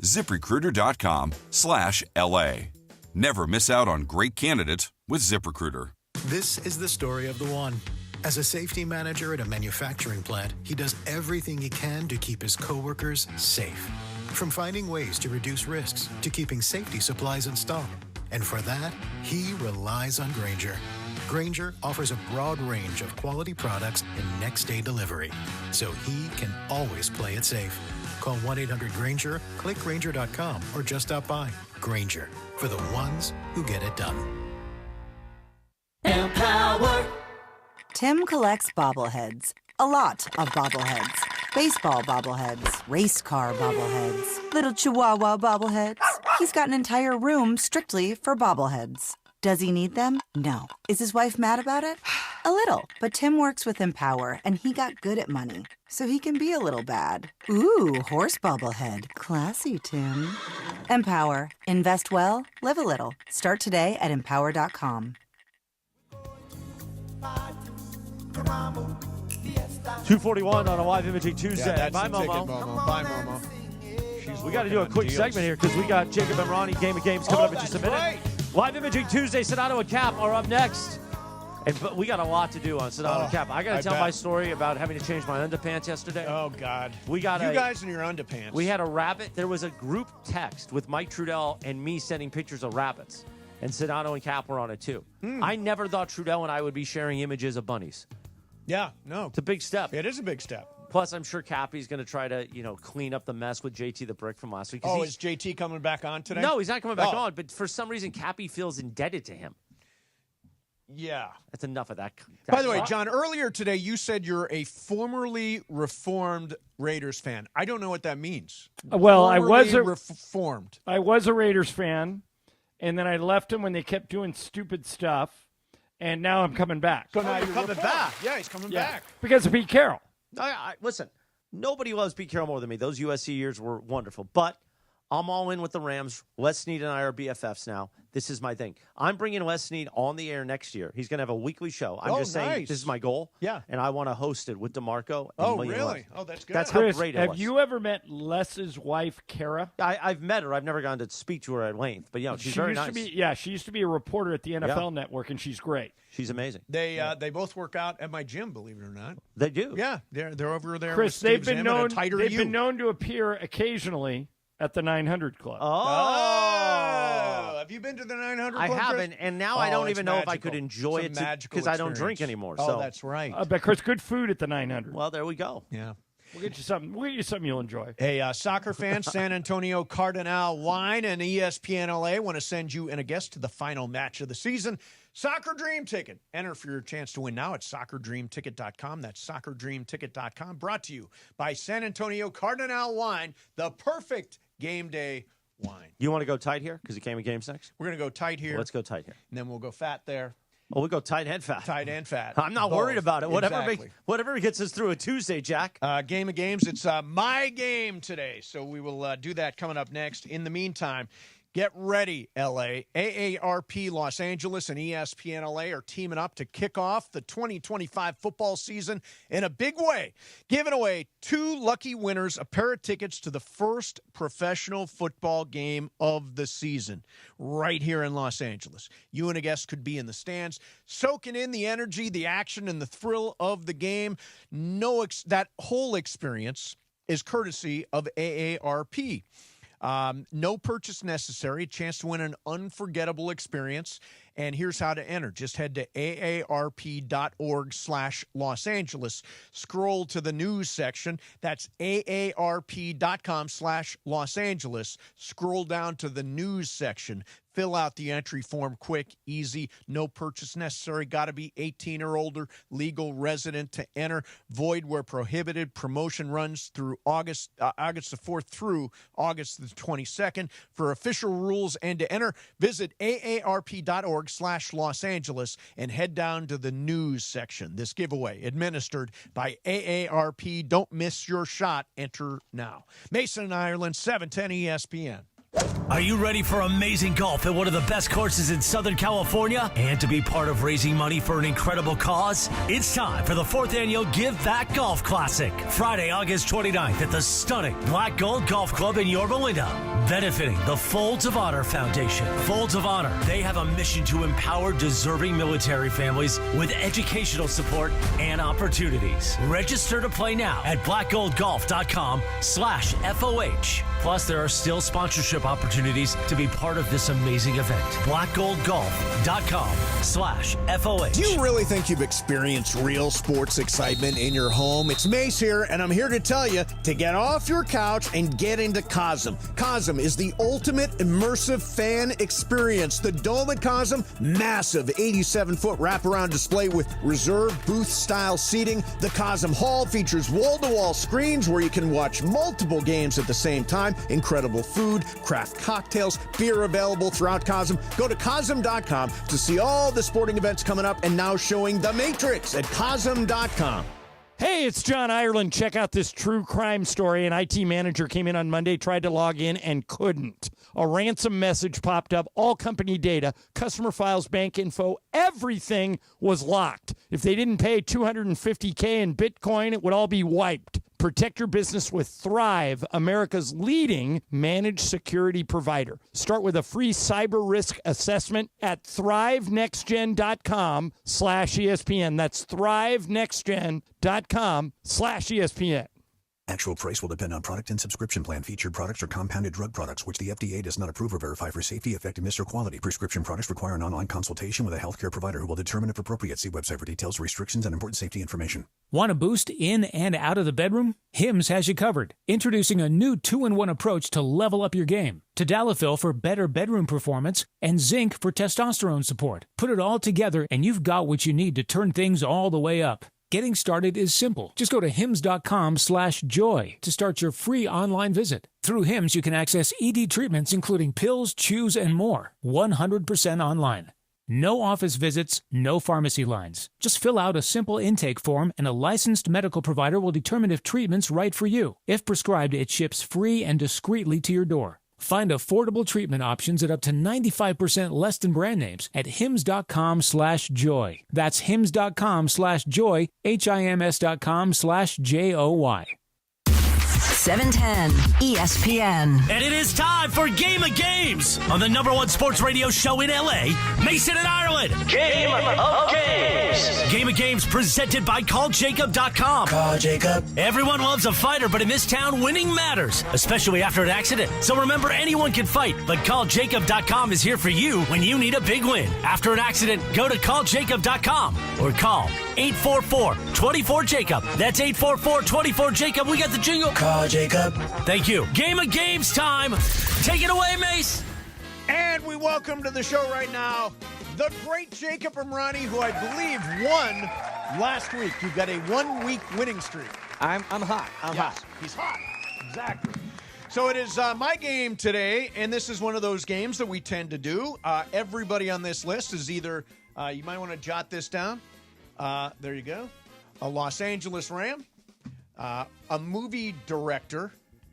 ZipRecruiter.com/LA. Never miss out on great candidates with ZipRecruiter. This is the story of the one. As a safety manager at a manufacturing plant, he does everything he can to keep his coworkers safe. From finding ways to reduce risks to keeping safety supplies in stock. And for that, he relies on Grainger. Grainger offers a broad range of quality products and next-day delivery, so he can always play it safe. Call 1-800-GRAINGER, click Grainger.com, or just stop by. Grainger, for the ones who get it done. Empower. Tim collects bobbleheads. A lot of bobbleheads. Baseball bobbleheads, race car bobbleheads, little chihuahua bobbleheads. He's got an entire room strictly for bobbleheads. Does he need them? No. Is his wife mad about it? A little. But Tim works with Empower, and he got good at money, so he can be a little bad. Ooh, horse bobblehead. Classy, Tim. Empower. Invest well, live a little. Start today at empower.com. 2:41 on a live imaging Tuesday. Yeah, Bye, that's the Momo. ticket, Momo. Bye, Momo. We got to do a quick segment here because we got Jacob and Ronnie Game of Games coming up in just a minute. Right. Live imaging Tuesday, Sonato and Cap are up next. But we got a lot to do on Sonato and Cap. I got to tell my story about having to change my underpants yesterday. Oh, God. We got you guys in your underpants. We had a rabbit. There was a group text with Mike Trudell and me sending pictures of rabbits. And Sonato and Cap were on it, too. I never thought Trudell and I would be sharing images of bunnies. Yeah, no. It's a big step. It is a big step. Plus, I'm sure Cappy's going to try to, clean up the mess with JT the Brick from last week. Oh, is JT coming back on today? No, he's not coming back on. But for some reason, Cappy feels indebted to him. Yeah. That's enough of that. By the way, John, earlier today you said you're a formerly reformed Raiders fan. I don't know what that means. Well, I was reformed. I was a Raiders fan, and then I left them when they kept doing stupid stuff, and now I'm coming back. So now you're coming back. Yeah, he's coming back. Because of Pete Carroll. Listen, nobody loves Pete Carroll more than me. Those USC years were wonderful. But I'm all in with the Rams. Les Snead and I are BFFs now. This is my thing. I'm bringing Les Snead on the air next year. He's going to have a weekly show. I'm just saying this is my goal. Yeah. And I want to host it with DeMarco. And really? Oh, that's good. That's how great it was. Have you ever met Les's wife, Kara? I've met her. I've never gone to speak to her at length. But, she's very nice. She used to be a reporter at the NFL Network, and she's great. She's amazing. They both work out at my gym, believe it or not. They do. Yeah, they're over there. Chris, with they've been known to appear occasionally at the 900 Club. Oh, have you been to the 900 Club? I haven't, and now I don't even know if I could enjoy it because I don't drink anymore. Oh, so that's right. But Chris, good food at the 900. Well, there we go. Yeah. We'll get you something. We'll get you something you'll enjoy. Hey, soccer fans, San Antonio Cardinal Wine and ESPN LA want to send you and a guest to the final match of the season. Soccer Dream Ticket. Enter for your chance to win now at soccerdreamticket.com. That's soccerdreamticket.com. Brought to you by San Antonio Cardinal Wine, the perfect game day wine. You want to go tight here because you came in games next? We're going to go tight here. Well, let's go tight here. And then we'll go fat there. Oh, we'll go tight and fat. Tight and fat. I'm not worried about it. Exactly. Whatever gets us through a Tuesday, Jack. Game of games. It's my game today. So we will do that coming up next. In the meantime, get ready, LA. AARP Los Angeles and ESPN LA are teaming up to kick off the 2025 football season in a big way, giving away 2 lucky winners a pair of tickets to the first professional football game of the season right here in Los Angeles. You and a guest could be in the stands, soaking in the energy, the action, and the thrill of the game. That whole experience is courtesy of AARP. No purchase necessary, a chance to win an unforgettable experience. And here's how to enter. Just head to aarp.org/Los Angeles. Scroll to the news section. That's aarp.com/Los Angeles. Scroll down to the news section. Fill out the entry form quick, easy, no purchase necessary. Got to be 18 or older, legal resident to enter. Void where prohibited. Promotion runs through August the 4th through August the 22nd. For official rules and to enter, visit aarp.org/Los Angeles and head down to the news section. This giveaway administered by AARP. Don't miss your shot. Enter now. Mason and Ireland, 710 ESPN. Are you ready for amazing golf at one of the best courses in Southern California and to be part of raising money for an incredible cause? It's time for the 4th annual Give Back Golf Classic, Friday, August 29th at the stunning Black Gold Golf Club in Yorba Linda, benefiting the Folds of Honor Foundation. Folds of Honor, they have a mission to empower deserving military families with educational support and opportunities. Register to play now at blackgoldgolf.com/FOH. Plus, there are still sponsorship opportunities to be part of this amazing event. blackgoldgolf.com/FOH. Do you really think you've experienced real sports excitement in your home? It's Mace here, and I'm here to tell you to get off your couch and get into Cosm. Cosm is the ultimate immersive fan experience. The Dome at Cosm, massive 87-foot wraparound display with reserved booth-style seating. The Cosm Hall features wall-to-wall screens where you can watch multiple games at the same time. Incredible food, craft cocktails, beer available throughout Cosm. Go to Cosm.com to see all the sporting events coming up and now showing The Matrix at Cosm.com. Hey, it's John Ireland. Check out this true crime story. An IT manager came in on Monday, tried to log in, and couldn't. A ransom message popped up, all company data, customer files, bank info, everything was locked. If they didn't pay $250K in Bitcoin, it would all be wiped. Protect your business with Thrive, America's leading managed security provider. Start with a free cyber risk assessment at thrivenextgen.com/ESPN. That's thrivenextgen.com/ESPN. Actual price will depend on product and subscription plan. Featured products are compounded drug products, which the FDA does not approve or verify for safety, effectiveness, or quality. Prescription products require an online consultation with a healthcare provider who will determine if appropriate. See website for details, restrictions, and important safety information. Want a boost in and out of the bedroom? Hims has you covered. Introducing a new 2-in-1 approach to level up your game. Tadalafil for better bedroom performance and zinc for testosterone support. Put it all together and you've got what you need to turn things all the way up. Getting started is simple. Just go to hims.com/joy to start your free online visit. Through Hims, you can access ED treatments including pills, chews, and more. 100% online. No office visits, no pharmacy lines. Just fill out a simple intake form and a licensed medical provider will determine if treatment's right for you. If prescribed, it ships free and discreetly to your door. Find affordable treatment options at up to 95% less than brand names at hims.com/joy. That's hims.com/joy, HIMS.com/JOY. 710 ESPN. And it is time for Game of Games on the #1 sports radio show in LA, Mason and Ireland. Game of Games. Game of Games presented by CallJacob.com. Call Jacob. Everyone loves a fighter, but in this town, winning matters, especially after an accident. So remember, anyone can fight, but CallJacob.com is here for you when you need a big win. After an accident, go to CallJacob.com or call 844-24-JACOB. That's 844-24-JACOB. We got the jingle. Call Jacob. Thank you. Game of Games time. Take it away, Mace. And we welcome to the show right now the great Jacob Ronnie, who I believe won last week. You've got a 1-week winning streak. I'm hot. I'm hot. He's hot. Exactly. So it is my game today, and this is one of those games that we tend to do. Everybody on this list is either, you might want to jot this down. There you go. A Los Angeles Ram, a movie director,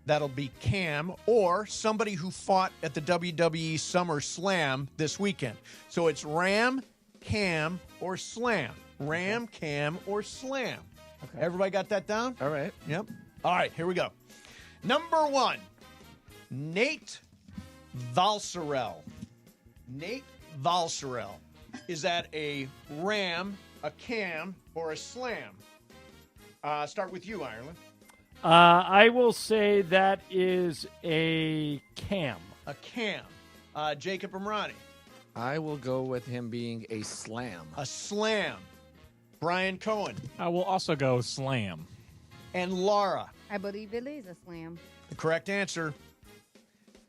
that'll be Cam, or somebody who fought at the WWE Summer Slam this weekend. So it's Ram, Cam, or Slam. Ram, Cam, or Slam. Okay. Everybody got that down? All right. Yep. All right, here we go. Number 1, Nate Valserel. Nate Valserel. Is that a Ram, a Cam, or a Slam? Start with you, Ireland. I will say that is a Cam. A Cam. Jacob Amrani. I will go with him being a Slam. A Slam. Brian Cohen. I will also go Slam. And Laura. I believe it is a Slam. The correct answer.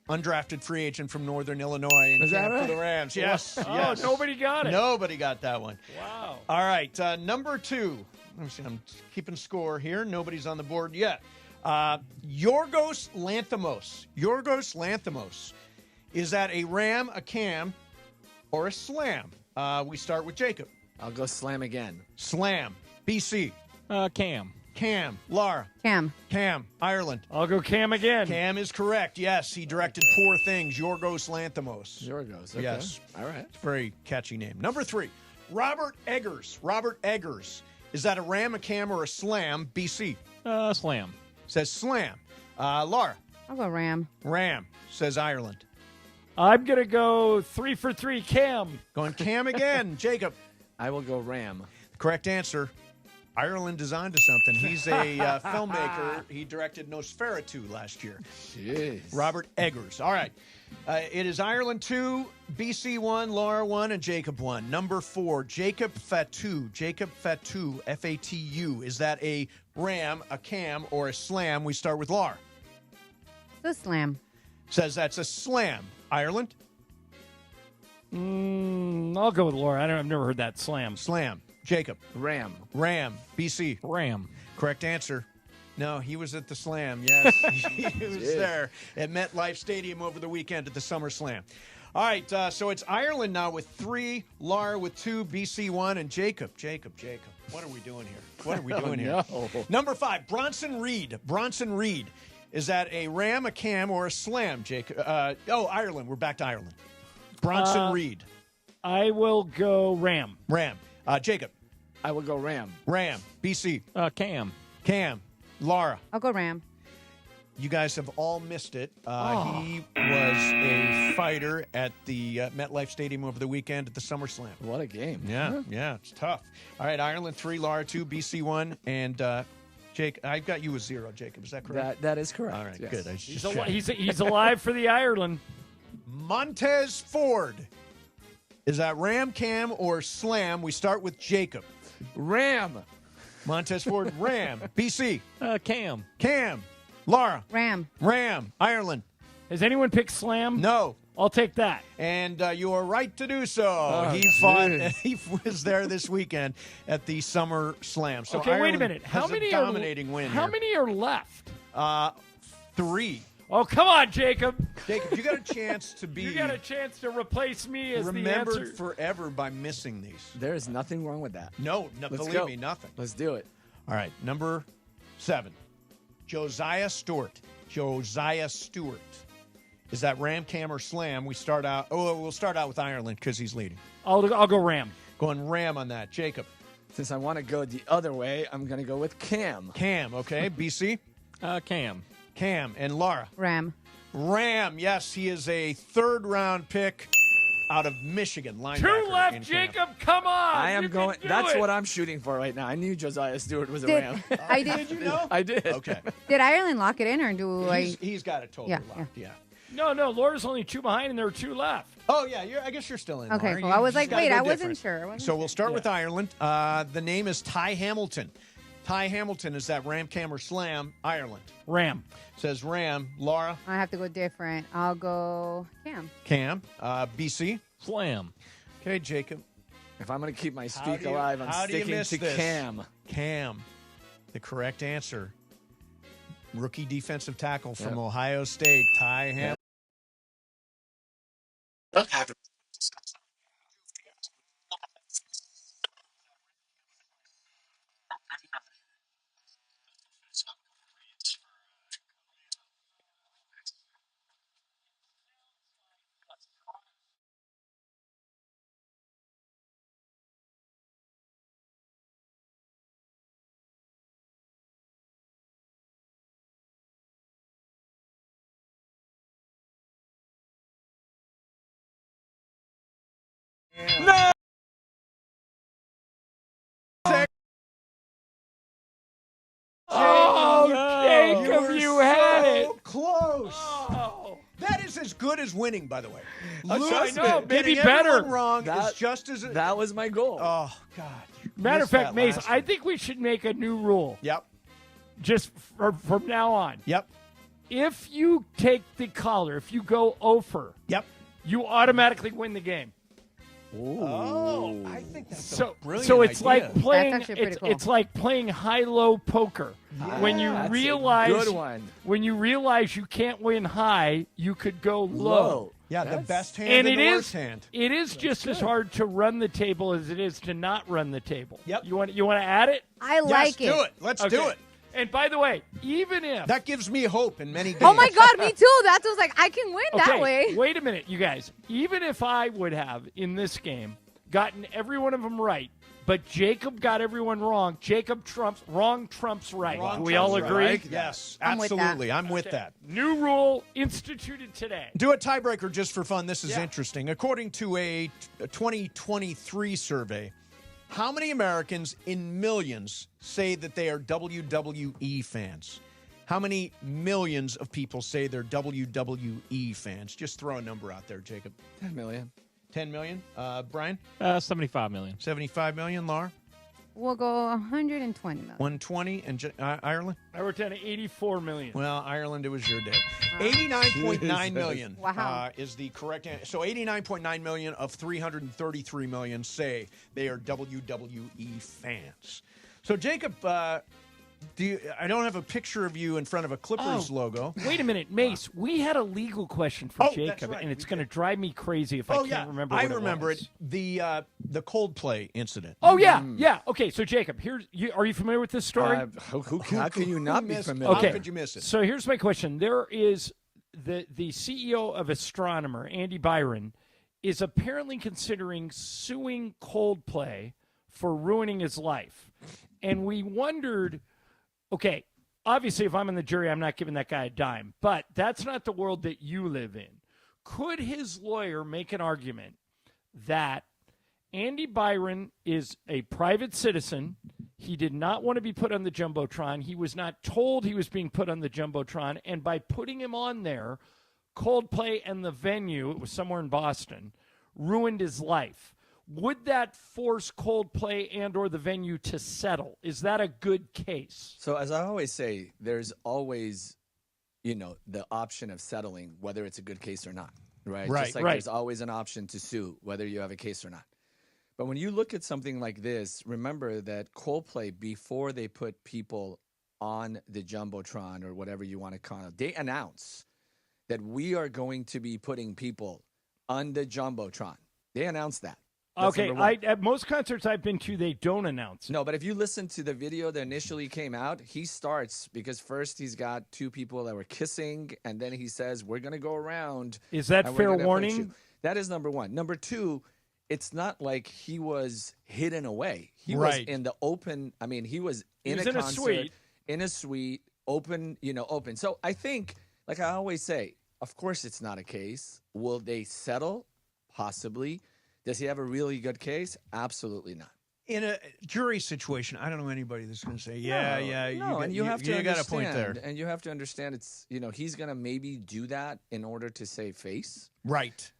Undrafted free agent from Northern Illinois. Is that right? For the Rams. Yes. Oh, yes. nobody got it. Nobody got that one. Wow. All right. Number 2. Let me see. I'm keeping score here. Nobody's on the board yet. Yorgos Lanthimos. Yorgos Lanthimos. Is that a Ram, a Cam, or a Slam? We start with Jacob. I'll go Slam again. Slam. BC. Cam. Cam. Laura. Cam. Cam. Ireland. I'll go Cam again. Cam is correct. Yes, he directed Poor Things. Yorgos Lanthimos. Yorgos. Okay. Yes. All right. It's a very catchy name. Number 3. Robert Eggers. Robert Eggers. Is that a Ram, a Cam, or a Slam? BC. Slam. Says Slam. Laura. I'll go Ram. Ram. Says Ireland. I'm going to go 3 for 3 Cam. Going Cam again. Jacob. I will go Ram. The correct answer. Ireland is onto something. He's a filmmaker. He directed Nosferatu last year. Jeez. Robert Eggers. All right. It is Ireland 2, BC 1, Laura 1, and Jacob 1. Number 4, Jacob Fatu. Jacob Fatu, F-A-T-U. Is that a Ram, a Cam, or a Slam? We start with Laura. It's a Slam. Says that's a Slam. Ireland? I'll go with Laura. I've never heard that. Slam. Slam. Jacob? Ram. Ram. BC? Ram. Correct answer. No, he was at the Slam. Yes, he was there at MetLife Stadium over the weekend at the Summer Slam. All right, so it's Ireland now with 3, Laura with 2, BC 1, and Jacob. Jacob. What are we doing here? What are we doing here? No. Number 5, Bronson Reed. Bronson Reed. Is that a Ram, a Cam, or a Slam, Jacob? Ireland. We're back to Ireland. Bronson Reed. I will go Ram. Ram. Jacob. I will go Ram. Ram. BC. Cam. Cam. Laura. I'll go Ram. You guys have all missed it. He was a fighter at the MetLife Stadium over the weekend at the Summer Slam. What a game. Yeah, it's tough. All right, Ireland 3, Laura 2, BC 1, and Jake, I've got you with 0, Jacob. Is that correct? That is correct. All right, yes. good. He's alive for the Ireland. Montez Ford. Is that Ram, Cam, or Slam? We start with Jacob. Ram. Montez Ford, Ram. BC. Cam. Cam. Laura. Ram. Ram. Ireland. Has anyone picked Slam? No. I'll take that. And you are right to do so. Oh, He was there this weekend at the Summer Slam. So okay, Ireland wait a minute. How many dominating win? How many are left? 3. Oh, come on, Jacob. Jacob, you got a chance to be. You got a chance to replace me as the answer. Remembered forever by missing these. There is nothing wrong with that. No, believe me, nothing. Let's do it. All right, number 7, Josiah Stewart. Josiah Stewart. Is that Ram, Cam, or Slam? We'll start out with Ireland because he's leading. I'll go Ram. Going Ram on that. Jacob. Since I want to go the other way, I'm going to go with Cam. Cam, okay. BC? Cam. Cam. And Laura? Ram. Ram, yes. He is a third-round pick out of Michigan. Linebacker. Two left, Jacob. Come on. I am you going. can do That's it. what I'm shooting for right now. I knew Josiah Stewart was a Did- Ram. I did. Did you know? I did. Okay. Did Ireland lock it in, or do I? He's got it totally locked, yeah. No, Laura's only 2 behind, and there are 2 left. Oh, yeah, I guess you're still in. Okay, Laura. cool. You I was just like, gotta wait, go I wasn't different. sure. I wasn't So we'll sure. start with Ireland. The name is Ty Hamilton. Ty Hamilton, is that Ram, Cam, or Slam? Ireland. Ram. Says Ram. Laura? I have to go different. I'll go Cam. Cam. BC? Slam. Okay, Jacob. If I'm going to keep my How streak do you- alive, I'm how do you sticking miss to this? Cam. Cam. The correct answer. Rookie defensive tackle from Ohio State, Ty Hamilton. No! Oh, Jacob, you had it. Close. Oh. That is as good as winning, by the way. I Losing, know, maybe getting better. everyone wrong is just as. That was my goal. Oh God. Matter of Missed fact, that Mace, last I one. think we should make a new rule. Yep. Just from now on. Yep. If you take the collar, if you go over, Yep. you automatically win the game. Oh, I think that's So, a brilliant so it's idea. like playing. That's actually pretty cool. It's like playing high-low poker. When you That's a realize, good one. when you realize you can't win high, you could go low. Yeah, the best hand And and it the is worst hand. it is just as hard to run the table as it is to not run the table. Yep. You want to add it? I like yes, it. do it. Let's do Okay. it. And by the way, even if That gives me hope in many games. Oh my God, me too. That was like I can win that okay, way. wait a minute, you guys. Even if I would have in this game gotten every one of them right, but Jacob got everyone wrong. Jacob trumps right. Wrong Do we all trumps agree? right. Yes, I'm with that. absolutely. I'm with Okay. that. New rule instituted today. Do a tiebreaker just for fun. This is Yeah. interesting. According to a 2023 survey, how many Americans in millions say that they are WWE fans? How many millions of people say they're WWE fans? Just throw a number out there, Jacob. 10 million. 10 million. Brian? 75 million. 75 million. Laura? We'll go 120 million. 120. And Ireland? I wrote down 84 million. Well, Ireland, it was your day. 89.9 million Wow. is the correct answer. So 89.9 million of 333 million say they are WWE fans. So, Jacob, I don't have a picture of you in front of a Clippers logo. Wait a minute, Mace. We had a legal question for Oh, that's Jacob, right, and it's we going to drive me crazy if I can't remember what I remember it was. it. The Coldplay incident. Oh, yeah. Okay, so Jacob, are you familiar with this story? How can you not be familiar? How Okay. could you miss it? So here's my question. There is the CEO of Astronomer, Andy Byron, is apparently considering suing Coldplay for ruining his life. And we wondered, okay, obviously if I'm in the jury, I'm not giving that guy a dime. But that's not the world that you live in. Could his lawyer make an argument that Andy Byron is a private citizen? He did not want to be put on the Jumbotron. He was not told he was being put on the Jumbotron. And by putting him on there, Coldplay and the venue, it was somewhere in Boston, ruined his life. Would that force Coldplay and or the venue to settle? Is that a good case? So as I always say, there's always, the option of settling, whether it's a good case or not, right? Right, Just like right. there's always an option to sue, whether you have a case or not. But when you look at something like this, remember that Coldplay, before they put people on the Jumbotron or whatever you want to call it, they announce that we are going to be putting people on the Jumbotron. They announced that. That's Okay, number one. at most concerts I've been to, they don't announce. No, but if you listen to the video that initially came out, he starts because first he's got two people that were kissing, and then he says, we're going to go around. Is that and we're fair gonna put warning? you. That is number one. Number two, it's not like he was hidden away. He Right. was in the open. I mean, he was in was a in a concert, suite. in a suite, open. So I think, like I always say, of course it's not a case. Will they settle? Possibly. Does he have a really good case? Absolutely not. In a jury situation, I don't know anybody that's going to say, No, and you have to got a point there. And you have to understand it's, he's going to maybe do that in order to save face. Right.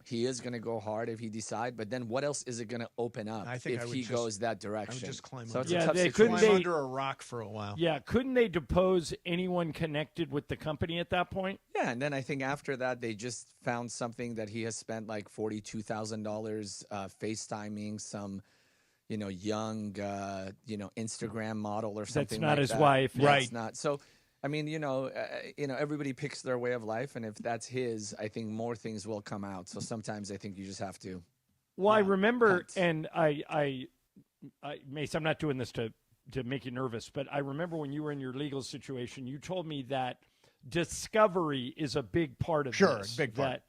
He is going to go hard if he decides, but then what else is it going to open up if he goes that direction? I would just climb so under. It's a tough They situation. climb under a rock for a while. Yeah, couldn't they depose anyone connected with the company at that point? Yeah, and then I think after that, they just found something that he has spent like $42,000 FaceTiming some young, Instagram model or something. That's not like his that. wife, Yeah, right? It's not. So, I mean, everybody picks their way of life, and if that's his, I think more things will come out. So sometimes I think you just have to. Well, I remember, and I, Mace, I'm not doing this to make you nervous, but I remember when you were in your legal situation, you told me that discovery is a big part of this. Sure, big part.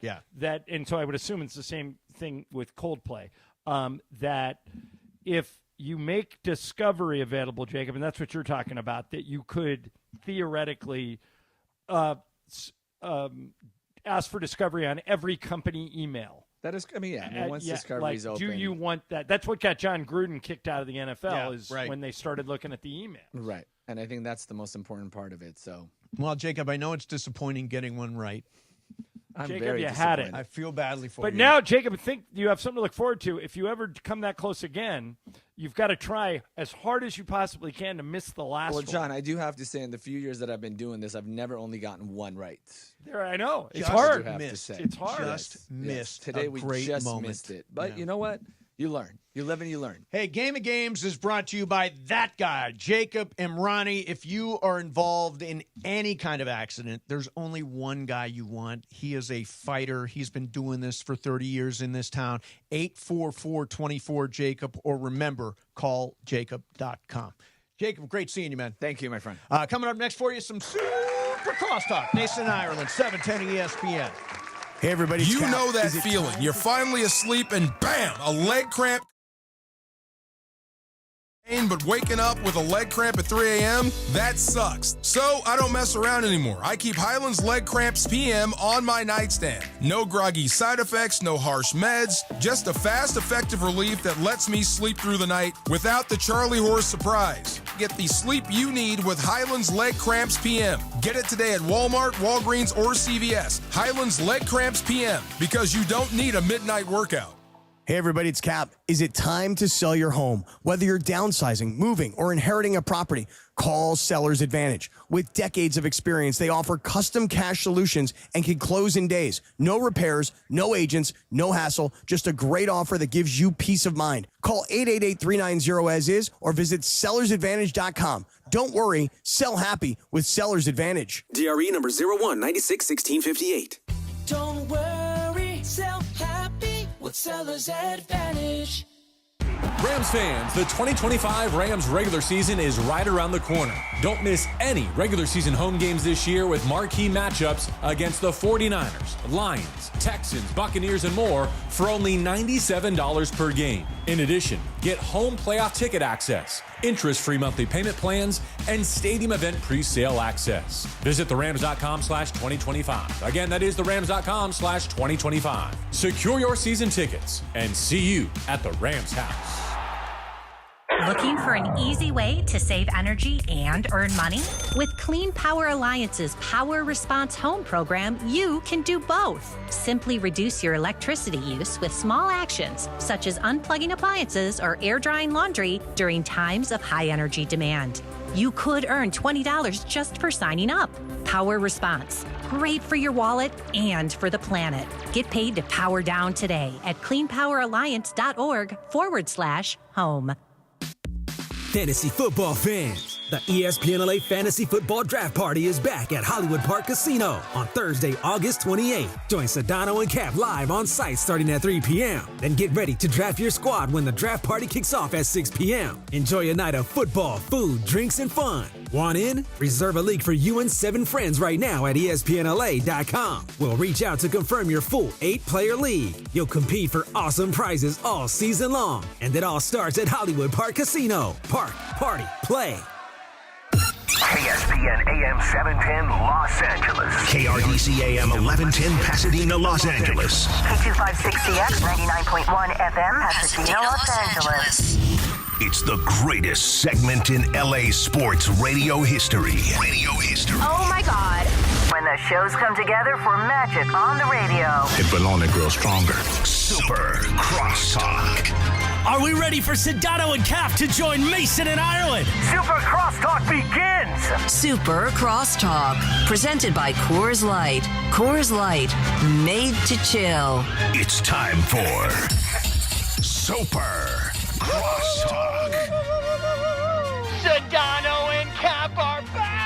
And so I would assume it's the same thing with Coldplay. That if you make discovery available, Jacob, and that's what you're talking about, that you could theoretically ask for discovery on every company email. That is, once discovery is open. Do you want that? That's what got John Gruden kicked out of the NFL when they started looking at the email. Right. And I think that's the most important part of it. So, well, Jacob, I know it's disappointing getting one right. I'm Jacob, very you had disappointed. it. I feel badly for you. But now, Jacob, I think you have something to look forward to. If you ever come that close again, you've got to try as hard as you possibly can to miss the last one. Well, John, I do have to say, in the few years that I've been doing this, I've never only gotten one right. There, I know. It's Just hard. missed. It's hard. Just missed. Today a we great just moment. missed it. But you know what? You learn. You live and you learn. Hey, Game of Games is brought to you by that guy, Jacob Imrani. If you are involved in any kind of accident, there's only one guy you want. He is a fighter. He's been doing this for 30 years in this town. 844-24-JACOB, or remember, call jacob.com. Jacob, great seeing you, man. Thank you, my friend. Coming up next for you, some super crosstalk. Mason, Ireland, 710 ESPN. Hey, everybody. You know that feeling. You're finally asleep and bam, a leg cramp. But waking up with a leg cramp at 3 a.m., that sucks. So I don't mess around anymore. I keep Highland's Leg Cramps PM on my nightstand. No groggy side effects, no harsh meds, just a fast, effective relief that lets me sleep through the night without the Charlie horse surprise. Get the sleep you need with Highland's Leg Cramps PM. Get it today at Walmart, Walgreens, or CVS. Highland's Leg Cramps PM, because you don't need a midnight workout. Hey, everybody, it's Cap. Is it time to sell your home? Whether you're downsizing, moving, or inheriting a property, call Seller's Advantage. With decades of experience, they offer custom cash solutions and can close in days. No repairs, no agents, no hassle, just a great offer that gives you peace of mind. Call 888-390-AS-IS or visit sellersadvantage.com. Don't worry, sell happy with Seller's Advantage. DRE number 01961658. Don't worry, sell happy with Seller's Advantage. Rams fans, the 2025 Rams regular season is right around the corner. Don't miss any regular season home games this year with marquee matchups against the 49ers, Lions, Texans, Buccaneers, and more for only $97 per game. In addition, get home playoff ticket access, interest-free monthly payment plans, and stadium event pre-sale access. Visit therams.com/2025. Again, that is therams.com/2025. Secure your season tickets and see you at the Rams house. Looking for an easy way to save energy and earn money? With Clean Power Alliance's Power Response Home program, you can do both. Simply reduce your electricity use with small actions, such as unplugging appliances or air drying laundry during times of high energy demand. You could earn $20 just for signing up. Power Response. Great for your wallet and for the planet. Get paid to power down today at cleanpoweralliance.org/home. Fantasy football fans, the ESPN LA Fantasy Football Draft Party is back at Hollywood Park Casino on Thursday, August 28th. Join Sedano and Cap live on site starting at 3 p.m. Then get ready to draft your squad when the draft party kicks off at 6 p.m. Enjoy a night of football, food, drinks, and fun. Want in? Reserve a league for you and 7 friends right now at ESPNLA.com. We'll reach out to confirm your full 8-player league. You'll compete for awesome prizes all season long. And it all starts at Hollywood Park Casino. Park, party, play. ESPN ESPN AM 710 Los Angeles. KRDC AM 1110 Pasadena, Los Angeles. K256CX 99.1 FM Pasadena, Los Angeles. It's the greatest segment in LA sports radio history. Oh my God. When the shows come together for magic on the radio. It will only grow stronger. Super Crosstalk. Are we ready for Sedano and Cap to join Mason in Ireland? Super Crosstalk begins. Super Crosstalk. Presented by Coors Light. Coors Light. Made to chill. It's time for Super Crosstalk. Sedano and Cap are back.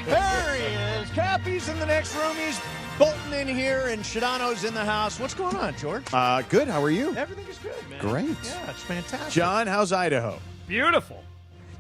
There he is. Cappy's in the next room. He's bolting in here, and Shadano's in the house. What's going on, George? Good. How are you? Everything is good, man. Great. Yeah, it's fantastic. John, how's Idaho? Beautiful.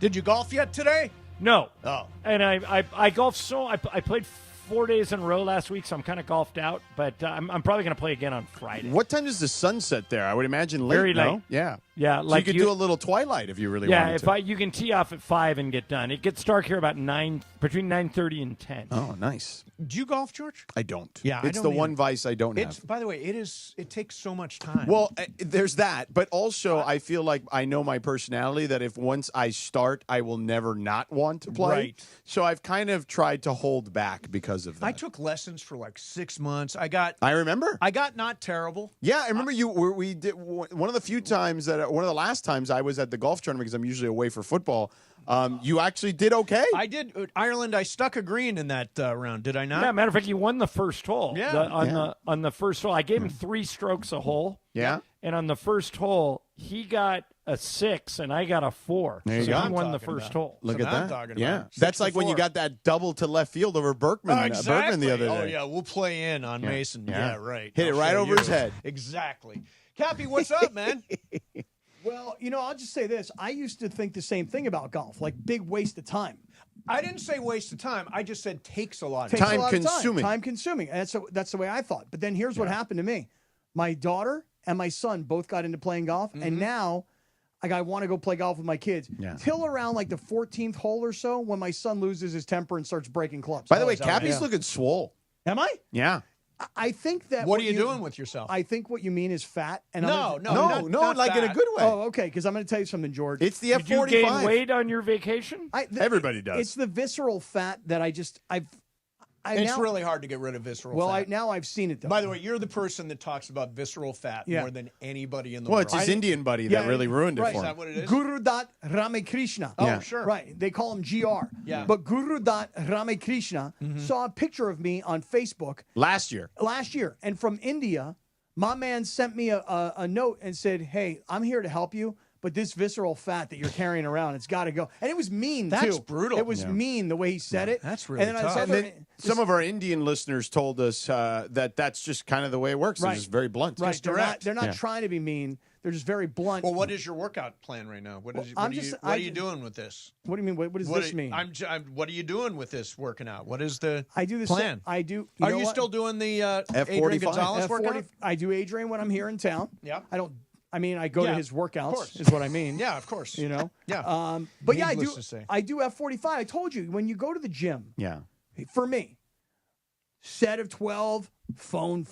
Did you golf yet today? No. Oh. And I golfed I played 4 days in a row last week, so I'm kind of golfed out. But I'm probably going to play again on Friday. What time does the sun set there? I would imagine late. Very late. No? Yeah. Yeah, So like you could do a little twilight if you really wanted to. Yeah, you can tee off at 5 and get done. It gets dark here about 9, between 9:30 and 10. Oh, nice. Do you golf, George? I don't. Yeah, it's the one vice I don't have. By the way, it takes so much time. Well, there's that, but also I feel like I know my personality that if once I start, I will never not want to play. Right. So I've kind of tried to hold back because of that. I took lessons for like 6 months. I remember. I got not terrible. Yeah, I remember we did one of the few times one of the last times I was at the golf tournament because I'm usually away for football. You actually did okay. I did. Ireland, I stuck a green in that round. Did I not? Yeah, matter of fact, you won the first hole. Yeah. On the first hole, I gave him 3 strokes a hole. Yeah. And on the first hole, he got a 6 and I got a 4. There you so go. he won the first hole. Look So at now I'm that. talking Yeah, about that's like when you 6-4. got that double to left field over Bergman. Bergman the other day. Oh yeah, we'll play in on Mason. Yeah. Yeah, right. Hit it I'll right show over you. his head. Exactly. Cappy, what's up, man? Well, I'll just say this. I used to think the same thing about golf, like big waste of time. I didn't say waste of time. I just said takes a lot of Takes time. a lot of consuming. Time consuming. And that's the way I thought. But then here's what happened to me. My daughter and my son both got into playing golf, and now I want to go play golf with my kids. Yeah. Till around like the 14th hole or so when my son loses his temper and starts breaking clubs. By the way, Cappy's looking swole. Am I? Yeah. I think that. What are you doing with yourself? I think what you mean is fat. And No, not like in a fat. good way. Oh, okay. Because I'm going to tell you something, George. It's the Did you F45. gain weight on your vacation? Everybody does. It's the visceral fat that It's really hard to get rid of visceral Well, fat. now I've seen it, though. By the way, you're the person that talks about visceral fat Yeah. more than anybody in the Well, world. it's his Indian buddy that really ruined it right. for Is him. that what it is? Guru Dutt Ramakrishna. Oh, Yeah. sure. Right. They call him GR. Yeah. But Guru Dutt Ramakrishna saw a picture of me on Facebook Last year. And from India, my man sent me a note and said, hey, I'm here to help you, but this visceral fat that you're carrying around, it's got to go. And it was mean, That's too. brutal. It was mean the way he said it. That's really and then tough. I And said, then some of our Indian listeners told us that that's just kind of the way it works. Right. It's just very blunt. right, Just they're direct. not trying to be mean. They're just very blunt. Well, what is your workout plan right now? What are you doing with this? What do you mean? What does this mean? What are you doing with this working out? What is the I do this plan? I do. Are know you what? still doing the F45? Adrian Gonzalez workout? I do Adrian when I'm here in town. Yeah. I go to his of workouts, course. is what I mean. Yeah, of course. Yeah. But yeah, Needless to say. I do F45. I told you, when you go to the gym, Yeah. for me, set of 12, phone.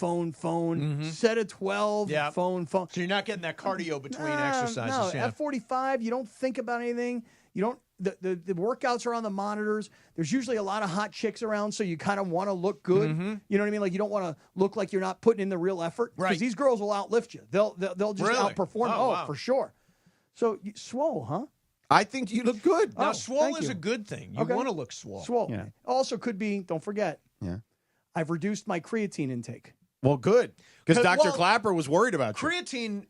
Set of 12, Yeah. phone. So you're not getting that cardio between exercises. No, Yeah. F45, you don't think about anything. You don't. The workouts are on the monitors. There's usually a lot of hot chicks around, so you kind of want to look good. You know what I mean? Like you don't want to look like you're not putting in the real effort. Right. Because these girls will outlift you. They'll just Really? outperform. Oh, wow. For sure. So swole, huh? I think you look good. Now, Oh, swole thank is you. a good thing. You Okay. want to look swole. Swole. Yeah. Also could be. Don't forget. Yeah. I've reduced my creatine intake. Well, good. Because Dr. Well, Clapper was worried about you. Creatine,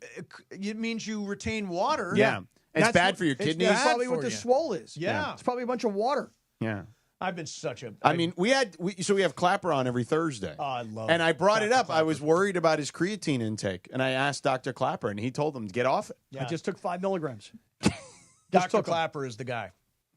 it means you retain water. Yeah. It's That's bad what- for your kidneys. That's probably for what the you. swole is. Yeah. It's probably a bunch of water. Yeah. I've been such a. I mean, we have Clapper on every Thursday. Oh, I love And I brought it Dr. up. I was worried about his creatine intake, and I asked Dr. Clapper, and he told him to get off it. Yeah. I just took 5 milligrams. Dr. took 'em. Clapper is the guy.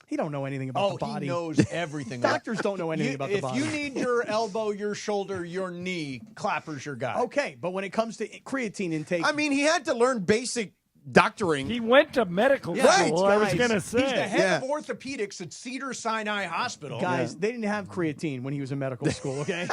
He don't know anything about the body. He knows everything. Doctors don't know anything about the body. If you need your elbow, your shoulder, your knee, Clapper's your guy. Okay, but when it comes to creatine intake, I mean, he had to learn basic doctoring. He went to medical school. I was going to say. He's the head of orthopedics at Cedars-Sinai Hospital. Guys, they didn't have creatine when he was in medical school, okay?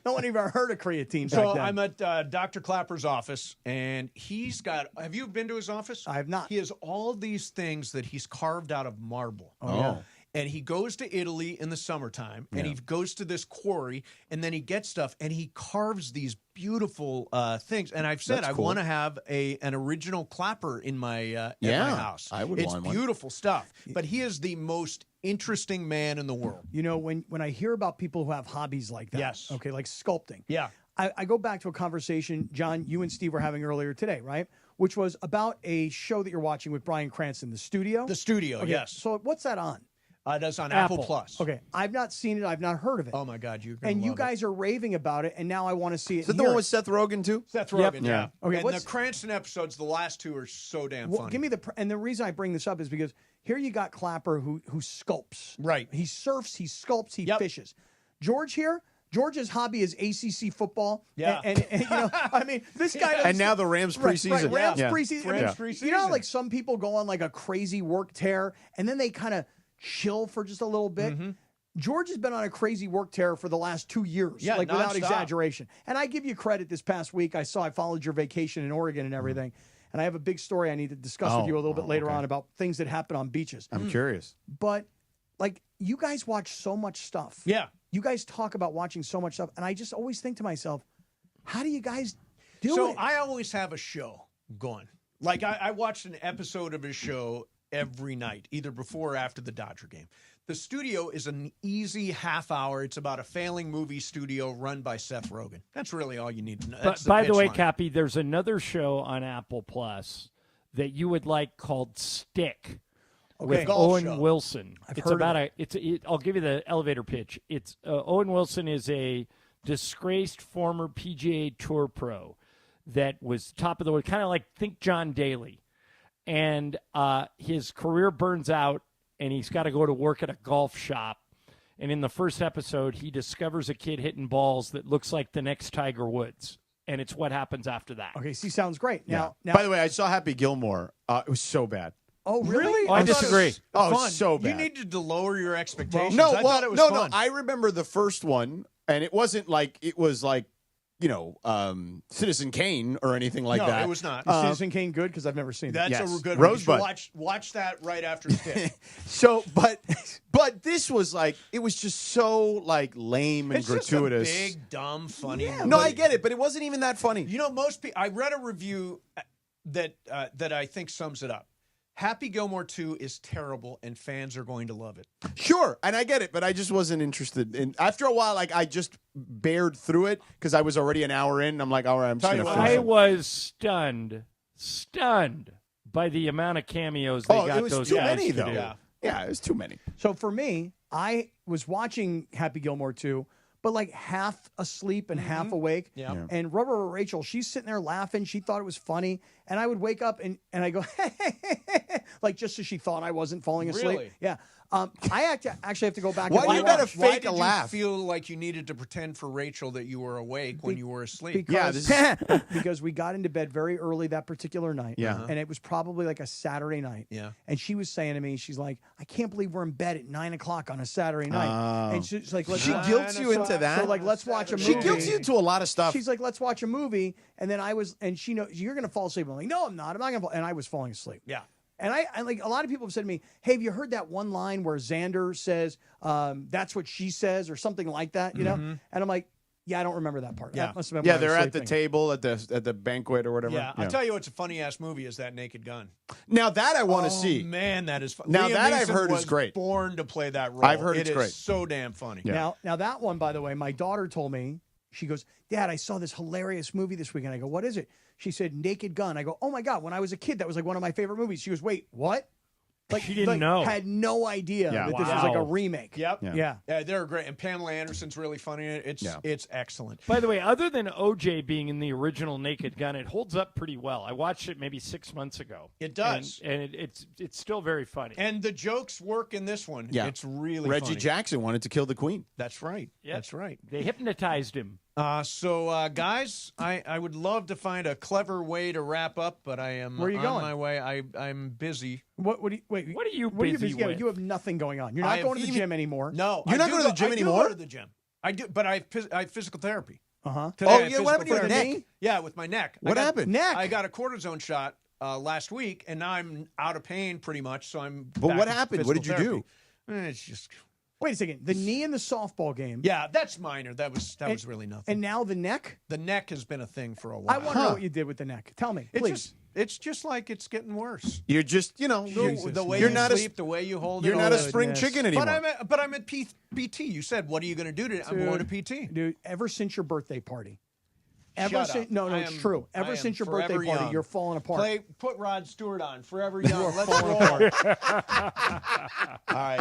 No one even heard of creatine back So then. I'm at Dr. Clapper's office, and he's got – have you been to his office? I have not. He has all these things that he's carved out of marble. Oh, yeah. And he goes to Italy in the summertime, and he goes to this quarry, and then he gets stuff, and he carves these beautiful things. And I've said That's I cool. want to have an original Clapper in my at my house. I would it's want one. beautiful stuff. But he is the most interesting man in the world. You know, when I hear about people who have hobbies like that, Yes. okay, like sculpting. Yeah. I go back to a conversation, John, you and Steve were having earlier today, right? Which was about a show that you're watching with Bryan Cranston, The Studio. The Studio, Okay, yes. So what's that on? That's on Apple Plus. Okay, I've not seen it. I've not heard of it. Oh, my God. You're gonna And you love guys are raving about it, and now I want to see it. Is that the one with Seth Rogen, too? Seth Rogen, yeah. Okay, and what's- the Cranston episodes, the last two are so damn Well, funny. give me and the reason I bring this up is because here you got Clapper who sculpts. Right. He surfs, he sculpts, he fishes. George's hobby is ACC football. Yeah. And you know, I mean, this guy. And now the Rams preseason. Right, Rams Yeah. preseason. I mean, Rams preseason. You know, how, like some people go on like a crazy work tear, and then they kind of chill for just a little bit. Mm-hmm. George has been on a crazy work tear for the last 2 years, Yeah, like without nonstop. exaggeration. And I give you credit this past week. I followed your vacation in Oregon and everything. And I have a big story I need to discuss with you a little bit later on about things that happen on beaches. I'm curious. But like you guys watch so much stuff. Yeah. You guys talk about watching so much stuff. And I just always think to myself, how do you guys do So it? I always have a show going. Like I watched an episode of his show every night, either before or after the Dodger game. The Studio is an easy half hour. It's about a failing movie studio run by Seth Rogen. That's really all you need to know. But That's by the pitch way, line. Cappy, there's another show on Apple Plus that you would like called Stick with Golf Owen show. Wilson. I've It's heard about of I'll give you the elevator pitch. It's Owen Wilson is a disgraced former PGA Tour pro that was top of the world, kind of like think John Daly, and his career burns out. And he's got to go to work at a golf shop. And in the first episode, he discovers a kid hitting balls that looks like the next Tiger Woods. And it's what happens after that. Okay, sounds great. Now, By the way, I saw Happy Gilmore. It was so bad. Oh, really? Oh, I disagree. Oh, so bad. You needed to lower your expectations. No, I thought it was no. fun. I remember the first one, and it wasn't like it was like Citizen Kane or anything like no, that. it was not. Is Citizen Kane good? Because I've never seen it. That's Yes. a good Rosebud. one. You should watch that right after Stick. So, but this was like it was just so like lame and It's gratuitous. just a big, dumb, funny movie. No, I get it, but it wasn't even that funny. You know, most people. I read a review that I think sums it up. Happy Gilmore 2 is terrible, and fans are going to love it. Sure, and I get it, but I just wasn't interested in. After a while, like I just bared through it because I was already an hour in. I'm like, all right, I'm just gonna finish I it. was stunned by the amount of cameos they got it was those too guys many to though. do. Yeah, it was too many. So for me, I was watching Happy Gilmore 2, but like half asleep and half awake. Yeah. Yeah. And Rubber Rachel, she's sitting there laughing. She thought it was funny. And I would wake up and I go, like just so she thought I wasn't falling asleep. Really? Yeah. I actually have to go back. Why and do you rewatch. gotta fake Why did a you laugh? feel like you needed to pretend for Rachel that you were awake when you were asleep? Because, because we got into bed very early that particular night. Yeah. And it was probably like a Saturday night. Yeah. And she was saying to me, she's like, I can't believe we're in bed at 9 o'clock on a Saturday night. Oh. And she's like, let's She watch- guilts you into that? So like, let's watch a movie. She guilts you into a lot of stuff. She's like, let's watch a movie. And then and she knows you're going to fall asleep. I'm like, no, I'm not. I'm not going to fall. And I was falling asleep. Yeah. And I like a lot of people have said to me, hey, have you heard that one line where Xander says, that's what she says or something like that, you know? And I'm like, yeah, I don't remember that part. Yeah. That must have been Yeah, when I was they're at the sleeping. table at the banquet or whatever. Yeah, I'll tell you what's a funny ass movie is that Naked Gun. Now that I want to see. Man, that is fun. Now Liam that I've Neeson heard is was great. Born to play that role. I've heard It it's great. is so damn funny. Yeah. Now that one, by the way, my daughter told me, she goes, Dad, I saw this hilarious movie this weekend. I go, what is it? She said, Naked Gun. I go, oh my God, when I was a kid, that was like one of my favorite movies. She goes, wait, what? Like, She didn't know. Had no idea Yeah. that this was like a Wow. remake. Yep. Yeah. They're great. And Pamela Anderson's really funny in it. It's excellent. By the way, other than OJ being in the original Naked Gun, it holds up pretty well. I watched it maybe 6 months ago. It does. And it's still very funny. And the jokes work in this one. Yeah. It's really Reggie funny. Jackson wanted to kill the queen. That's right. Yeah. That's right. They hypnotized him. Guys, I would love to find a clever way to wrap up, but I am Where are you on going? my way. I'm busy. What are you busy with? You have nothing going on. You're not going to the gym anymore. No, You're not going to the gym anymore? I go to the gym. I do, but I have physical therapy. Uh-huh. Today, Oh, I had yeah, what happened to your physical neck? therapy. Yeah, with my neck. What happened? Neck. I got a cortisone shot last week, and now I'm out of pain pretty much. So I'm. But back what to happened? What did you physical do? therapy. It's just. Wait a second. The knee in the softball game. Yeah, that's minor. That was really nothing. And now the neck? The neck has been a thing for a while. I want to know what you did with the neck. Tell me, please. It's just like it's getting worse. You're just, the way you're you not sleep, the way you hold it. You're not a spring chicken anymore. But I'm at PT. You said, what are you going to do today? I'm going to PT. Dude, ever since your birthday party. Shut up. No, it's true. Ever since your birthday party, you're falling apart. Put Rod Stewart on. Forever Young. Let's roll. All right.